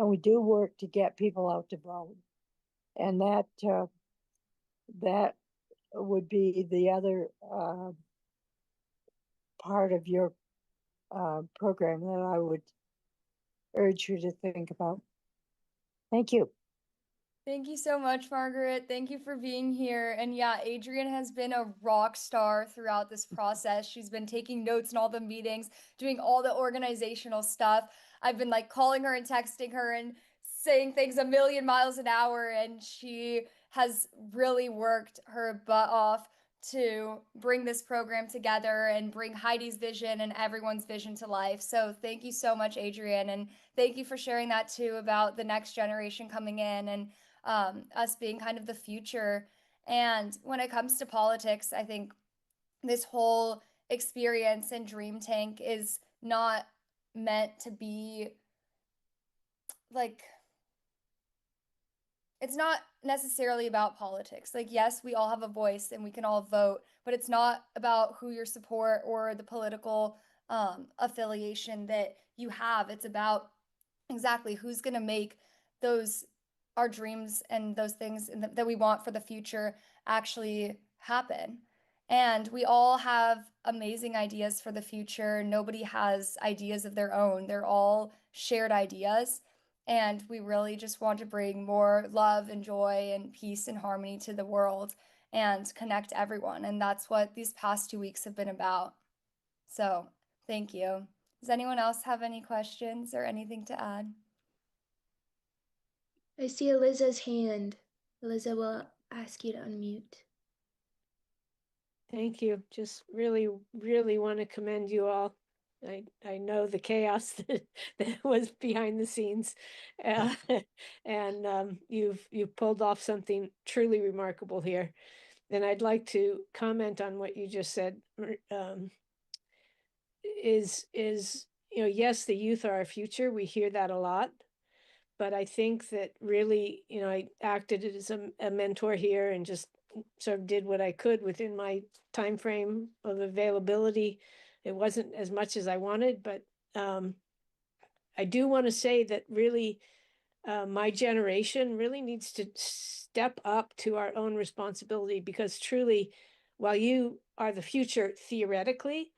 we do work to get people out to vote, and that would be the other part of your program that I would urge you to think about. Thank you. Thank you so much, Margaret. Thank you for being here. And yeah, Adrian has been a rock star throughout this process. She's been taking notes in all the meetings, doing all the organizational stuff. I've been like calling her and texting her and saying things a million miles an hour, and she has really worked her butt off to bring this program together and bring Heidi's vision and everyone's vision to life. So thank you so much, Adrian. And thank you for sharing that too about the next generation coming in and us being kind of the future. And when it comes to politics, I think this whole experience in Dream Tank is not meant to be like, it's not necessarily about politics. Like, yes, we all have a voice and we can all vote, but it's not about who your support or the political affiliation that you have. It's about exactly who's going to make those our dreams and those things that we want for the future actually happen. And we all have amazing ideas for the future. Nobody has ideas of their own. They're all shared ideas. And we really just want to bring more love and joy and peace and harmony to the world and connect everyone. And that's what these past 2 weeks have been about. So thank you. Does anyone else have any questions or anything to add? I see Eliza's hand. Eliza will ask you to unmute. Thank you. Just really, really want to commend you all. I know the chaos that was behind the scenes, and you've pulled off something truly remarkable here. And I'd like to comment on what you just said. Is yes, the youth are our future. We hear that a lot, but I think that really, I acted as a mentor here and just sort of did what I could within my time frame of availability. It wasn't as much as I wanted, but I do want to say that really my generation really needs to step up to our own responsibility, because truly, while you are the future theoretically,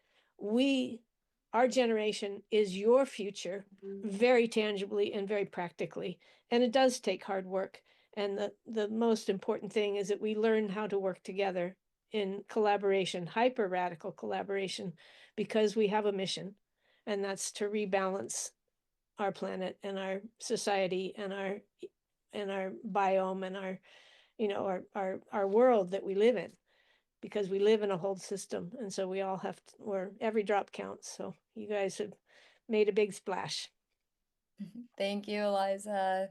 our generation is your future very tangibly and very practically. And it does take hard work. And the most important thing is that we learn how to work together in collaboration, hyper radical collaboration, because we have a mission, and that's to rebalance our planet and our society and our biome and our world that we live in, because we live in a whole system. And so we all have to, where every drop counts. So you guys have made a big splash. Thank you, Eliza.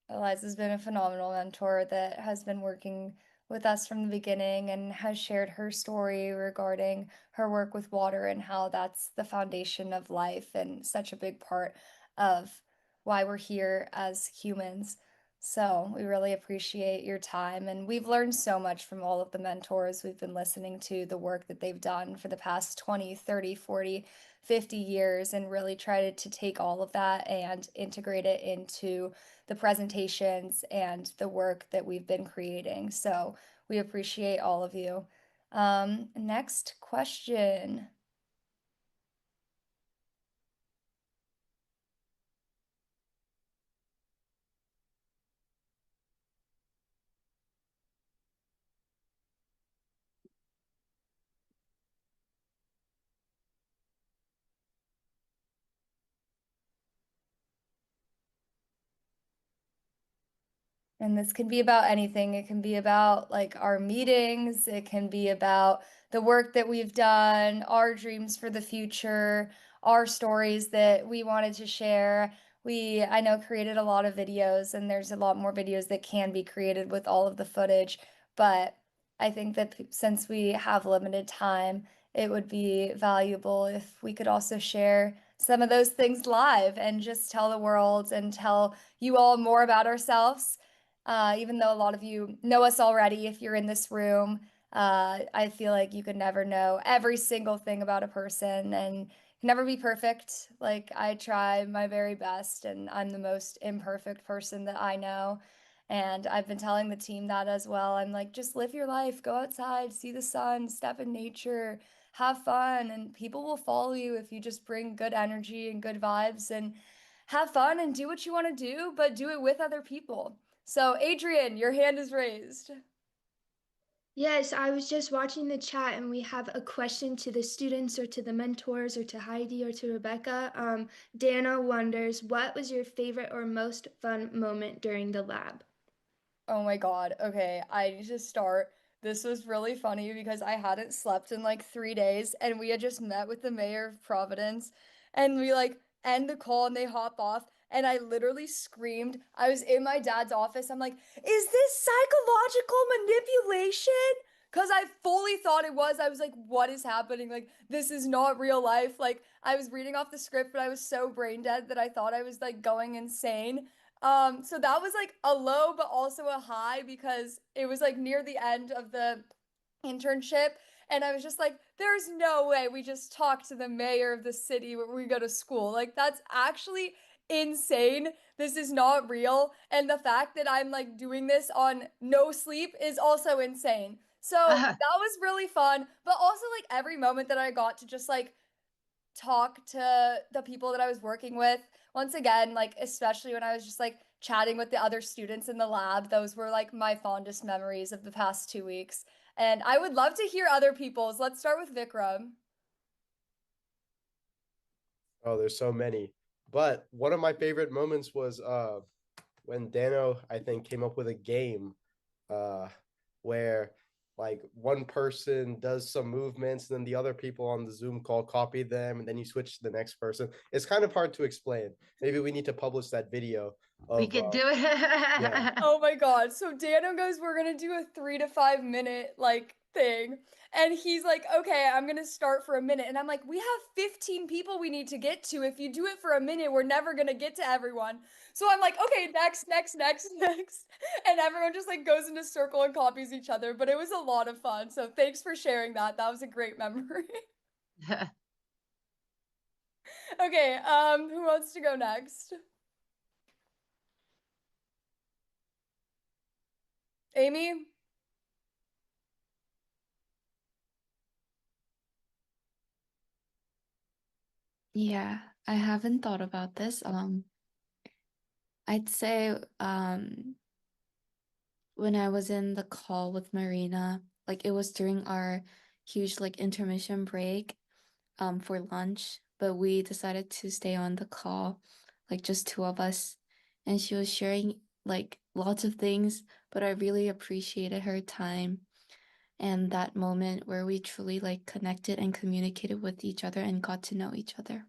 Eliza's been a phenomenal mentor that has been working with us from the beginning and has shared her story regarding her work with water and how that's the foundation of life and such a big part of why we're here as humans. So we really appreciate your time, and we've learned so much from all of the mentors we've been listening to, the work that they've done for the past 20, 30, 40, 50 years, and really tried to take all of that and integrate it into the presentations and the work that we've been creating. So we appreciate all of you. Next question. And this can be about anything. It can be about like our meetings. It can be about the work that we've done, our dreams for the future, our stories that we wanted to share. I know, created a lot of videos, and there's a lot more videos that can be created with all of the footage. But I think that since we have limited time, it would be valuable if we could also share some of those things live and just tell the world and tell you all more about ourselves. Even though a lot of you know us already, if you're in this room, I feel like you could never know every single thing about a person and never be perfect. Like, I try my very best, and I'm the most imperfect person that I know. And I've been telling the team that as well. I'm like, just live your life, go outside, see the sun, step in nature, have fun, and people will follow you if you just bring good energy and good vibes and have fun and do what you want to do, but do it with other people. So, Adrian, your hand is raised. Yes, I was just watching the chat, and we have a question to the students or to the mentors or to Heidi or to Rebecca. Dana wonders, what was your favorite or most fun moment during the lab? Oh my God. Okay, I need to start. This was really funny because I hadn't slept in like 3 days, and we had just met with the mayor of Providence, and we like end the call and they hop off, and I literally screamed. I was in my dad's office. I'm like, is this psychological manipulation? because I fully thought it was. I was like, what is happening? Like, this is not real life. Like, I was reading off the script, but I was so brain dead that I thought I was like going insane. So that was like a low, but also a high because it was like near the end of the internship. And I was just like, there's no way we just talk to the mayor of the city where we go to school. Like, that's actually insane. This is not real. And the fact that I'm like doing this on no sleep is also insane. So that was really fun. But also, like, every moment that I got to just like talk to the people that I was working with, once again, like, especially when I was just like chatting with the other students in the lab, those were like my fondest memories of the past 2 weeks. And I would love to hear other people's. Let's start with Vikram. Oh, there's so many. But one of my favorite moments was when Dano, I think, came up with a game uh where like one person does some movements and then the other people on the Zoom call copy them and then you switch to the next person. It's kind of hard to explain. Maybe we need to publish that video We of could do it. yeah. Oh my God. So Dano goes, we're gonna do a 3 to 5 minute like thing. And he's like, okay, I'm gonna start for a minute. And I'm like, we have 15 people we need to get to. If you do it for a minute, we're never gonna get to everyone. So I'm like, okay, next, next, next, next. And everyone just like goes in a circle and copies each other. But it was a lot of fun. So thanks for sharing that. That was a great memory. Okay, who wants to go next? Amy? Yeah, I haven't thought about this. I'd say when I was in the call with Marina, like it was during our huge like intermission break for lunch, but we decided to stay on the call, like just two of us, and she was sharing like lots of things, but I really appreciated her time and that moment where we truly like connected and communicated with each other and got to know each other.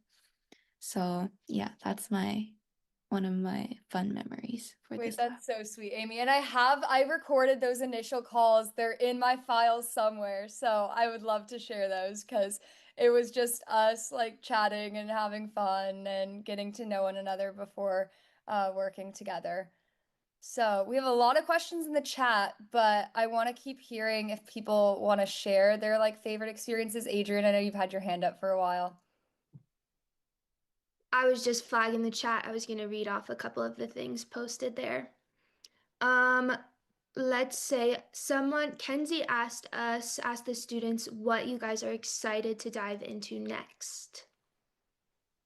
So yeah, that's one of my fun memories for Wait, this that's so sweet, Amy. And I recorded those initial calls. They're in my files somewhere. So I would love to share those because it was just us like chatting and having fun and getting to know one another before working together. So we have a lot of questions in the chat, but I want to keep hearing if people want to share their like favorite experiences. Adrian, I know you've had your hand up for a while. I was just flagging the chat. I was going to read off a couple of the things posted there. Let's say Kenzie asked the students what you guys are excited to dive into next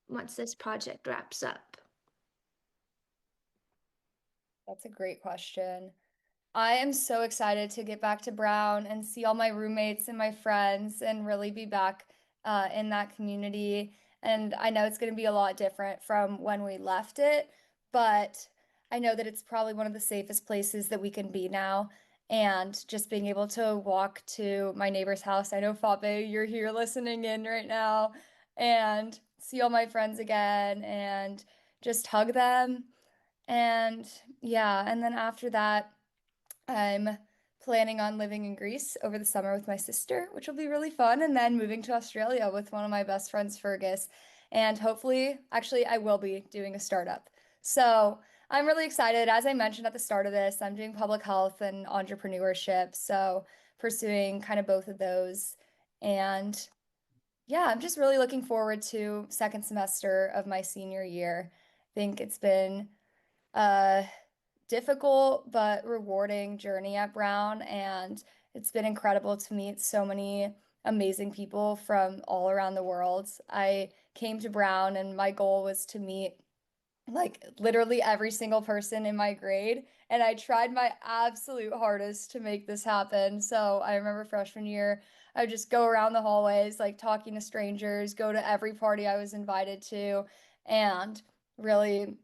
once this project wraps up. That's a great question. I am so excited to get back to Brown and see all my roommates and my friends and really be back in that community. And I know it's going to be a lot different from when we left it, but I know that it's probably one of the safest places that we can be now. And just being able to walk to my neighbor's house. I know, Fabe, you're here listening in right now, and see all my friends again and just hug them. And yeah, and then after that, I'm planning on living in Greece over the summer with my sister, which will be really fun, and then moving to Australia with one of my best friends, Fergus. And hopefully, actually, I will be doing a startup. So I'm really excited. As I mentioned at the start of this, I'm doing public health and entrepreneurship. So pursuing kind of both of those. And yeah, I'm just really looking forward to second semester of my senior year. I think it's been a difficult but rewarding journey at Brown, and it's been incredible to meet so many amazing people from all around the world. I came to Brown and my goal was to meet like literally every single person in my grade, and I tried my absolute hardest to make this happen. So I remember freshman year, I would just go around the hallways, like talking to strangers, go to every party I was invited to, and really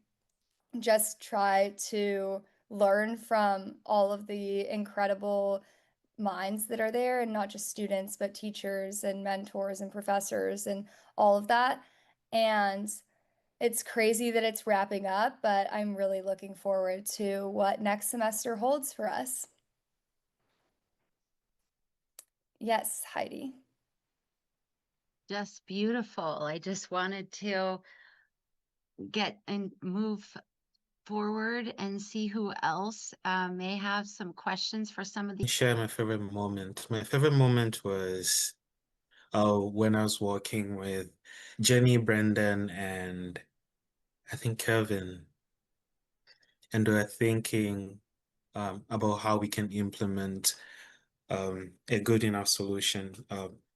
just try to learn from all of the incredible minds that are there, and not just students, but teachers and mentors and professors and all of that. And it's crazy that it's wrapping up, but I'm really looking forward to what next semester holds for us. Yes, Heidi. Just beautiful. I just wanted to get and move forward and see who else may have some questions for some of the. Share my favorite moment. My favorite moment was when I was working with Jenny, Brendan, and I think Kevin, and we were thinking about how we can implement a good enough solution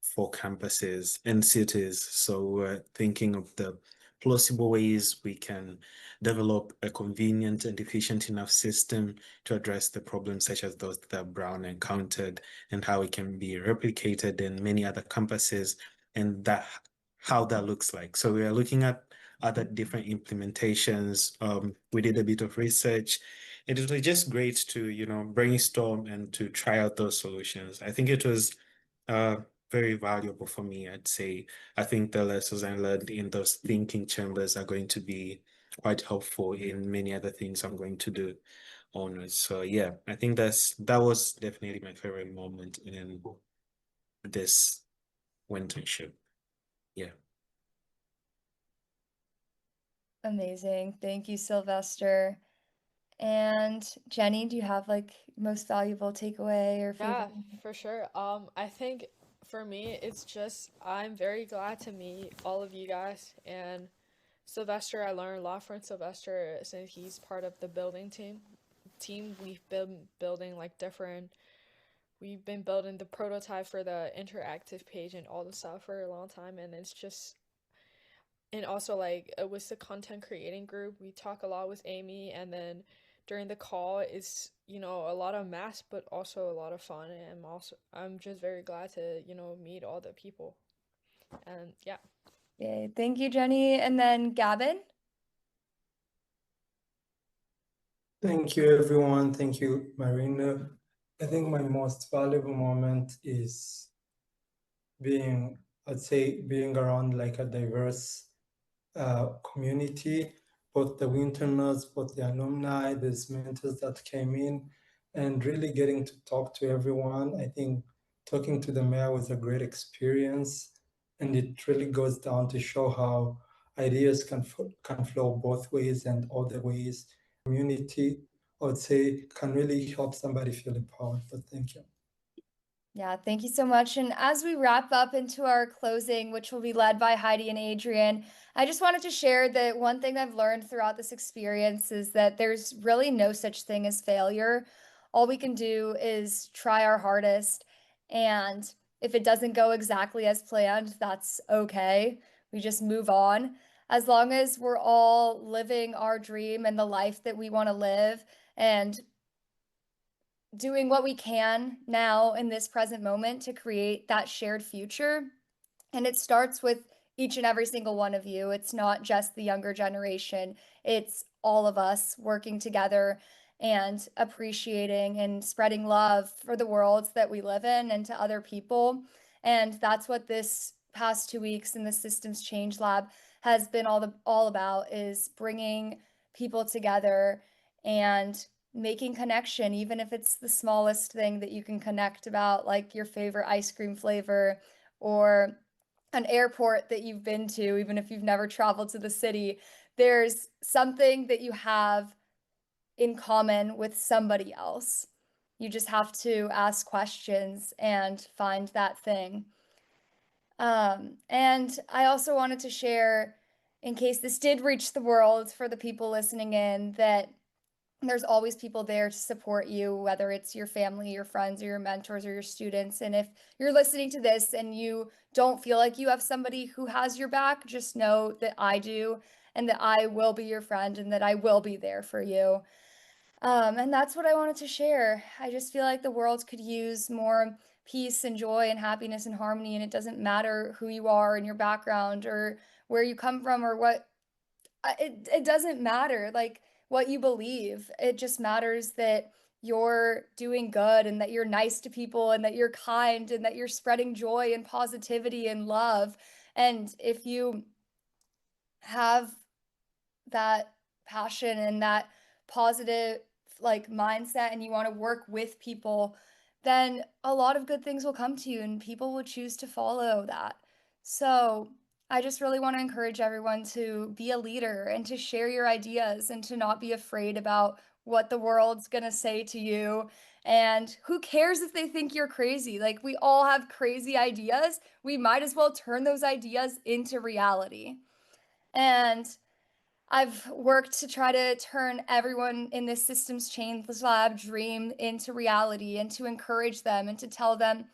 for campuses and cities. So we're thinking of the plausible ways we can develop a convenient and efficient enough system to address the problems such as those that Brown encountered, and how it can be replicated in many other campuses, and that how that looks like. So we are looking at other different implementations. We did a bit of research. It was just great to, brainstorm and to try out those solutions. I think it was very valuable for me, I'd say. I think the lessons I learned in those thinking chambers are going to be quite helpful in many other things I'm going to do onwards. So yeah, I think that was definitely my favorite moment in this internship. Yeah. Amazing. Thank you, Sylvester. And Jenny, do you have like most valuable takeaway or Yeah, favorite? for sure. I think for me, it's just I'm very glad to meet all of you guys. And Sylvester, I learned a lot from Sylvester since he's part of the building team. We've been building like different. We've been building the prototype for the interactive page and all the stuff for a long time, and it's just. And also like with the content creating group, we talk a lot with Amy, and then during the call is a lot of math but also a lot of fun, and I'm just very glad to meet all the people, and yeah. Yay. Thank you, Jenny. And then Gavin. Thank you, everyone. Thank you, Marina. I think my most valuable moment is I'd say, being around like a diverse community, both the Winterners, both the alumni, the mentors that came in, and really getting to talk to everyone. I think talking to the mayor was a great experience, and it really goes down to show how ideas can flow both ways, and all the ways community, I would say, can really help somebody feel empowered. But thank you. Yeah, thank you so much. And as we wrap up into our closing, which will be led by Heidi and Adrian, I just wanted to share that one thing I've learned throughout this experience is that there's really no such thing as failure. All we can do is try our hardest. And if it doesn't go exactly as planned, that's okay. We just move on. As long as we're all living our dream and the life that we want to live, and doing what we can now in this present moment to create that shared future. And it starts with each and every single one of you. It's not just the younger generation, it's all of us working together and appreciating and spreading love for the worlds that we live in and to other people. And that's what this past 2 weeks in the Systems Change Lab has been all about, is bringing people together and making connection, even if it's the smallest thing that you can connect about, like your favorite ice cream flavor or an airport that you've been to, even if you've never traveled to the city. There's something that you have in common with somebody else. You just have to ask questions and find that thing. And I also wanted to share, in case this did reach the world for the people listening in, that there's always people there to support you, whether it's your family, your friends, or your mentors, or your students. And if you're listening to this and you don't feel like you have somebody who has your back, just know that I do, and that I will be your friend, and that I will be there for you. And that's what I wanted to share. I just feel like the world could use more peace and joy and happiness and harmony. And it doesn't matter who you are and your background or where you come from or what it doesn't matter like what you believe. It just matters that you're doing good and that you're nice to people and that you're kind and that you're spreading joy and positivity and love. And if you have that passion and that positive like mindset and you want to work with people then a lot of good things will come to you and people will choose to follow that. So I just really want to encourage everyone to be a leader and to share your ideas and to not be afraid about what the world's going to say to you. And who cares if they think you're crazy? Like, we all have crazy ideas. We might as well turn those ideas into reality. And I've worked to try to turn everyone in this Systems Change Lab dream into reality and to encourage them and to tell them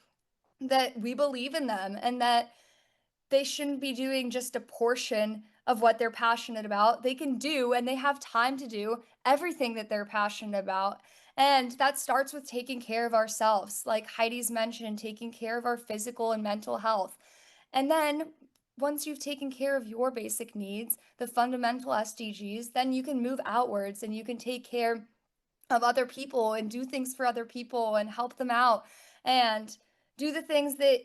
that we believe in them and that they shouldn't be doing just a portion of what they're passionate about. They can do, and they have time to do, everything that they're passionate about. And that starts with taking care of ourselves, like Heidi's mentioned, taking care of our physical and mental health. And then once you've taken care of your basic needs, the fundamental SDGs, then you can move outwards and you can take care of other people and do things for other people and help them out and do the things that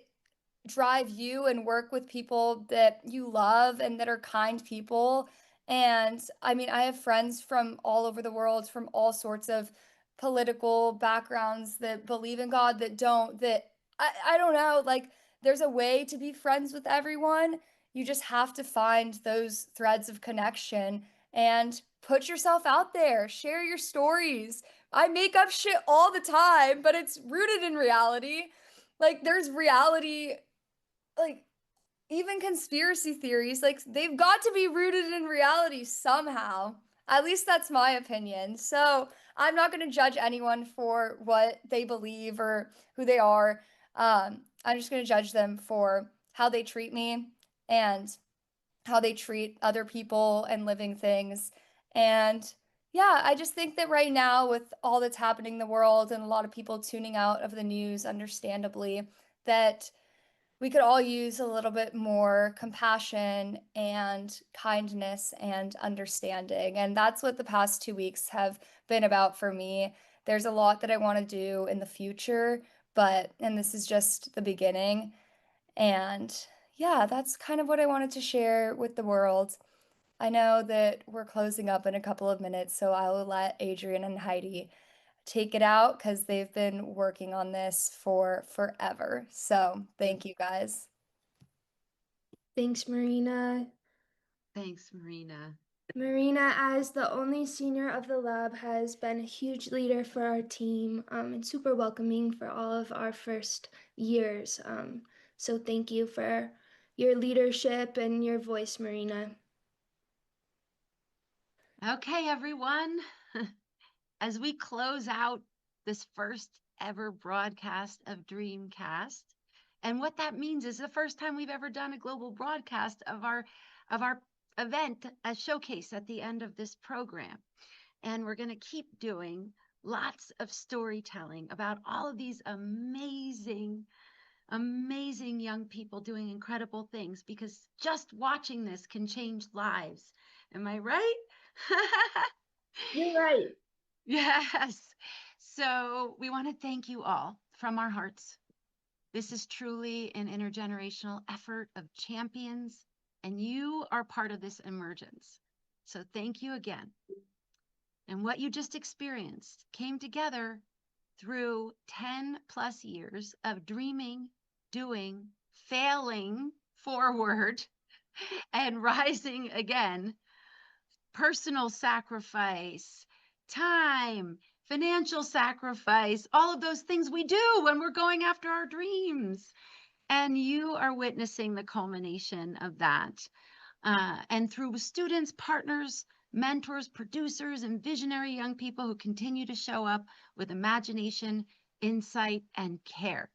drive you and work with people that you love and that are kind people. And I mean, I have friends from all over the world, from all sorts of political backgrounds, that believe in God, that don't, that I don't know, like, there's a way to be friends with everyone. You just have to find those threads of connection and put yourself out there, share your stories. I make up shit all the time, but it's rooted in reality. Like, there's reality, like, even conspiracy theories, like, they've got to be rooted in reality somehow. At least that's my opinion. So I'm not going to judge anyone for what they believe or who they are. I'm just going to judge them for how they treat me and how they treat other people and living things. And yeah, I just think that right now, with all that's happening in the world and a lot of people tuning out of the news, understandably, that we could all use a little bit more compassion and kindness and understanding. And that's what the past 2 weeks have been about for me. There's a lot that I want to do in the future, and this is just the beginning. And yeah, that's kind of what I wanted to share with the world. I know that we're closing up in a couple of minutes, so I will let Adrian and Heidi take it out because they've been working on this for forever. So thank you guys. Thanks, Marina. Thanks, Marina. Marina, as the only senior of the lab, has been a huge leader for our team and super welcoming for all of our first years. So thank you for your leadership and your voice, Marina. Okay, everyone. As we close out this first ever broadcast of DREAMCAST, and what that means is the first time we've ever done a global broadcast of our event, a showcase at the end of this program. And we're going to keep doing lots of storytelling about all of these amazing young people doing incredible things, because just watching this can change lives. Am I right? You're right. Yes. So we want to thank you all from our hearts. This is truly an intergenerational effort of champions, and you are part of this emergence. So thank you again. And what you just experienced came together through 10 plus years of dreaming, doing, failing forward, and rising again. Personal sacrifice, time, financial sacrifice, all of those things we do when we're going after our dreams. And you are witnessing the culmination of that. And through students, partners, mentors, producers, and visionary young people who continue to show up with imagination, insight, and care.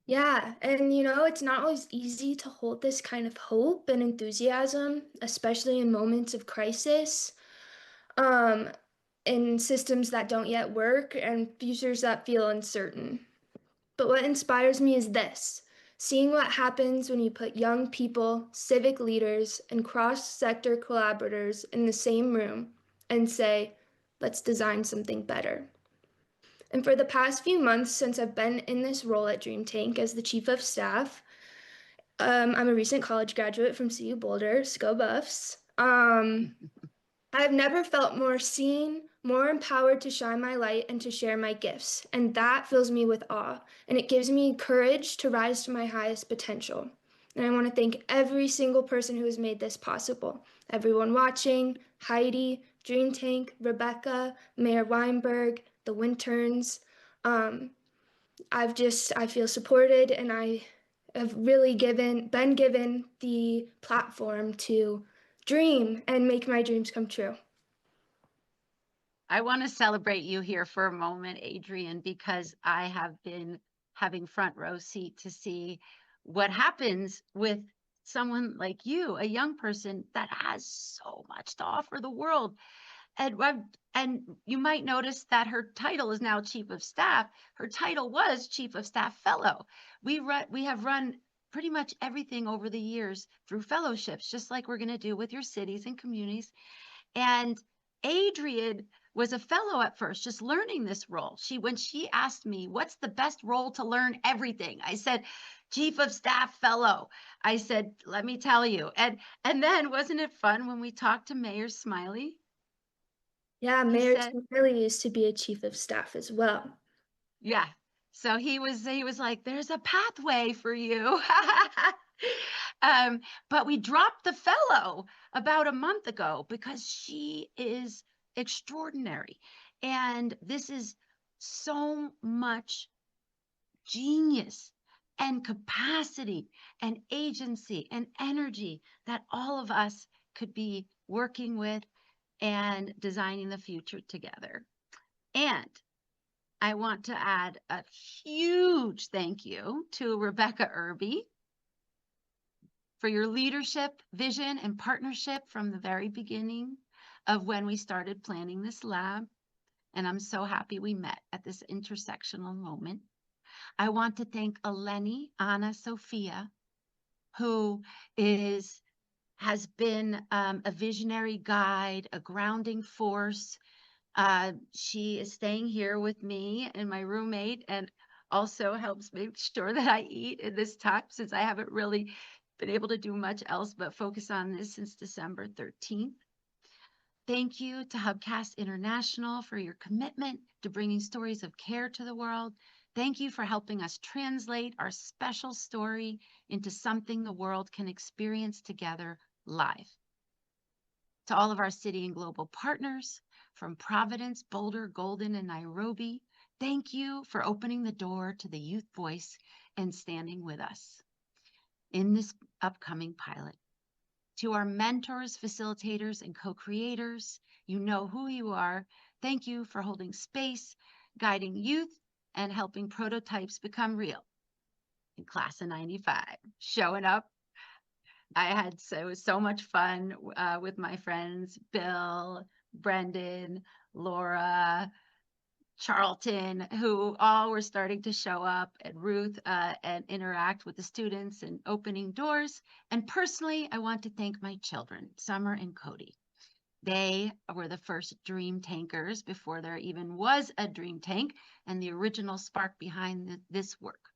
Yeah, and it's not always easy to hold this kind of hope and enthusiasm, especially in moments of crisis, in systems that don't yet work and futures that feel uncertain. But what inspires me is this: seeing what happens when you put young people, civic leaders, and cross-sector collaborators in the same room and say, let's design something better. And for the past few months since I've been in this role at Dream Tank as the chief of staff, I'm a recent college graduate from CU Boulder, Go Buffs. I've never felt more seen, more empowered to shine my light and to share my gifts. And that fills me with awe, and it gives me courage to rise to my highest potential. And I want to thank every single person who has made this possible. Everyone watching, Heidi, Dream Tank, Rebecca, Mayor Weinberg, the Winterns. I feel supported, and I have really been given the platform to dream and make my dreams come true. I want to celebrate you here for a moment, Adrian, because I have been having front row seat to see what happens with someone like you, a young person that has so much to offer the world. And you might notice that her title is now Chief of Staff. Her title was Chief of Staff Fellow. We have run pretty much everything over the years through fellowships, just like we're going to do with your cities and communities. And Adrian was a fellow at first, just learning this role. When she asked me, what's the best role to learn everything? I said, Chief of Staff Fellow. I said, let me tell you. And then wasn't it fun when we talked to Mayor Smiley? Yeah, Mayor Smiley used to be a chief of staff as well. Yeah. So he was like, there's a pathway for you. But we dropped the fellow about a month ago because she is extraordinary. And this is so much genius and capacity and agency and energy that all of us could be working with and designing the future together. And I want to add a huge thank you to Rebecca Irby for your leadership, vision, and partnership from the very beginning of when we started planning this lab. And I'm so happy we met at this intersectional moment. I want to thank Eleni Anna Sophia, who has been a visionary guide, a grounding force. She is staying here with me and my roommate, and also helps make sure that I eat in this time, since I haven't really been able to do much else but focus on this since December 13th. Thank you to Hubcast International for your commitment to bringing stories of care to the world. Thank you for helping us translate our special story into something the world can experience together live. To all of our city and global partners from Providence, Boulder, Golden, and Nairobi, thank you for opening the door to the youth voice and standing with us in this upcoming pilot. To our mentors, facilitators, and co-creators, you know who you are. Thank you for holding space, guiding youth, and helping prototypes become real. In class of 95, showing up. It was so much fun with my friends, Bill, Brendan, Laura, Charlton, who all were starting to show up, and Ruth, and interact with the students and opening doors. And personally, I want to thank my children, Summer and Cody. They were the first dream tankers before there even was a dream tank, and the original spark behind this work.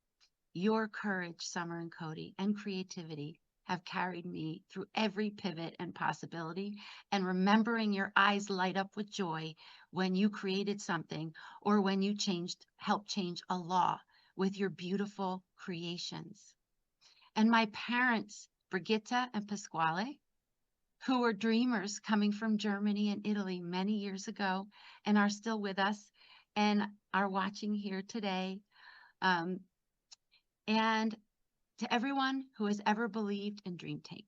Your courage, Summer and Cody, and creativity have carried me through every pivot and possibility, and remembering your eyes light up with joy when you created something or when you helped change a law with your beautiful creations. And my parents, Brigitta and Pasquale, who were dreamers coming from Germany and Italy many years ago and are still with us and are watching here today. And to everyone who has ever believed in Dream Tank,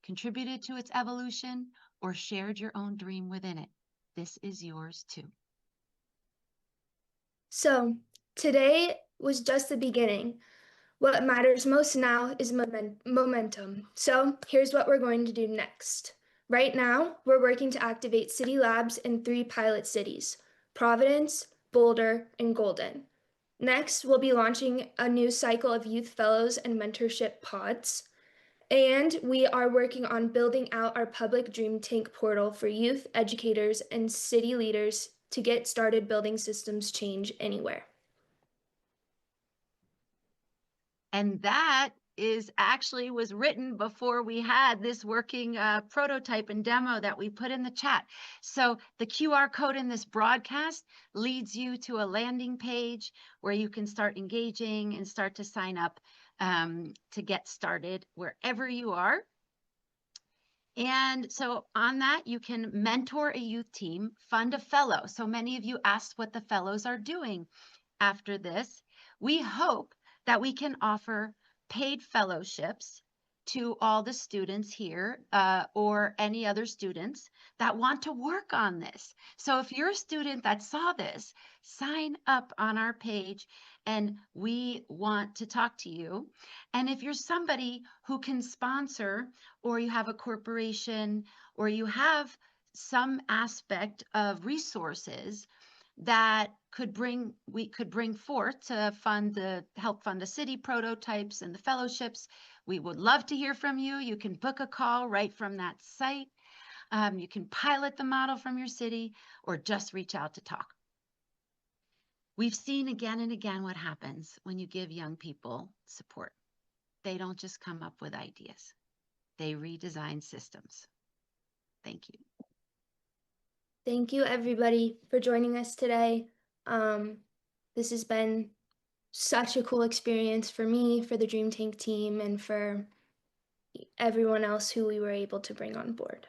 contributed to its evolution, or shared your own dream within it, this is yours too. So today was just the beginning. What matters most now is momentum. So here's what we're going to do next. Right now, we're working to activate city labs in 3 pilot cities: Providence, Boulder, and Golden. Next, we'll be launching a new cycle of youth fellows and mentorship pods. And we are working on building out our public Dream Tank portal for youth, educators, and city leaders to get started building systems change anywhere. And that is actually was written before we had this working prototype and demo that we put in the chat. So the QR code in this broadcast leads you to a landing page where you can start engaging and start to sign up to get started wherever you are. And so on that, you can mentor a youth team, fund a fellow. So many of you asked what the fellows are doing after this. We hope that we can offer paid fellowships to all the students here or any other students that want to work on this. So if you're a student that saw this, sign up on our page and we want to talk to you. And if you're somebody who can sponsor, or you have a corporation, or you have some aspect of resources that we could bring forth to help fund the city prototypes and the fellowships, we would love to hear from you. You can book a call right from that site. You can pilot the model from your city or just reach out to talk. We've seen again and again what happens when you give young people support. They don't just come up with ideas. They redesign systems. Thank you. Thank you, everybody, for joining us today. This has been such a cool experience for me, for the Dream Tank team, and for everyone else who we were able to bring on board.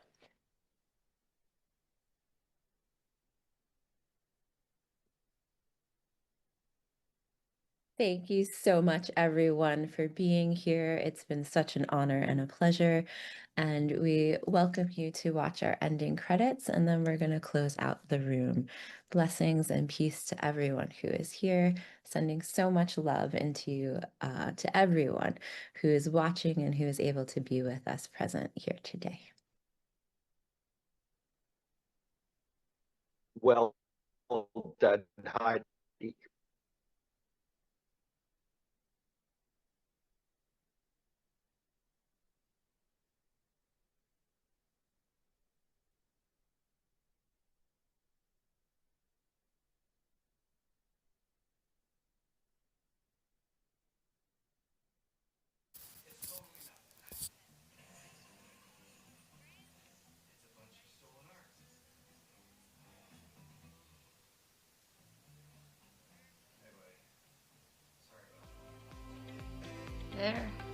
Thank you so much, everyone, for being here. It's been such an honor and a pleasure. And we welcome you to watch our ending credits, and then we're going to close out the room. Blessings and peace to everyone who is here, sending so much love into to everyone who is watching and who is able to be with us present here today. Well done, Heidi. There.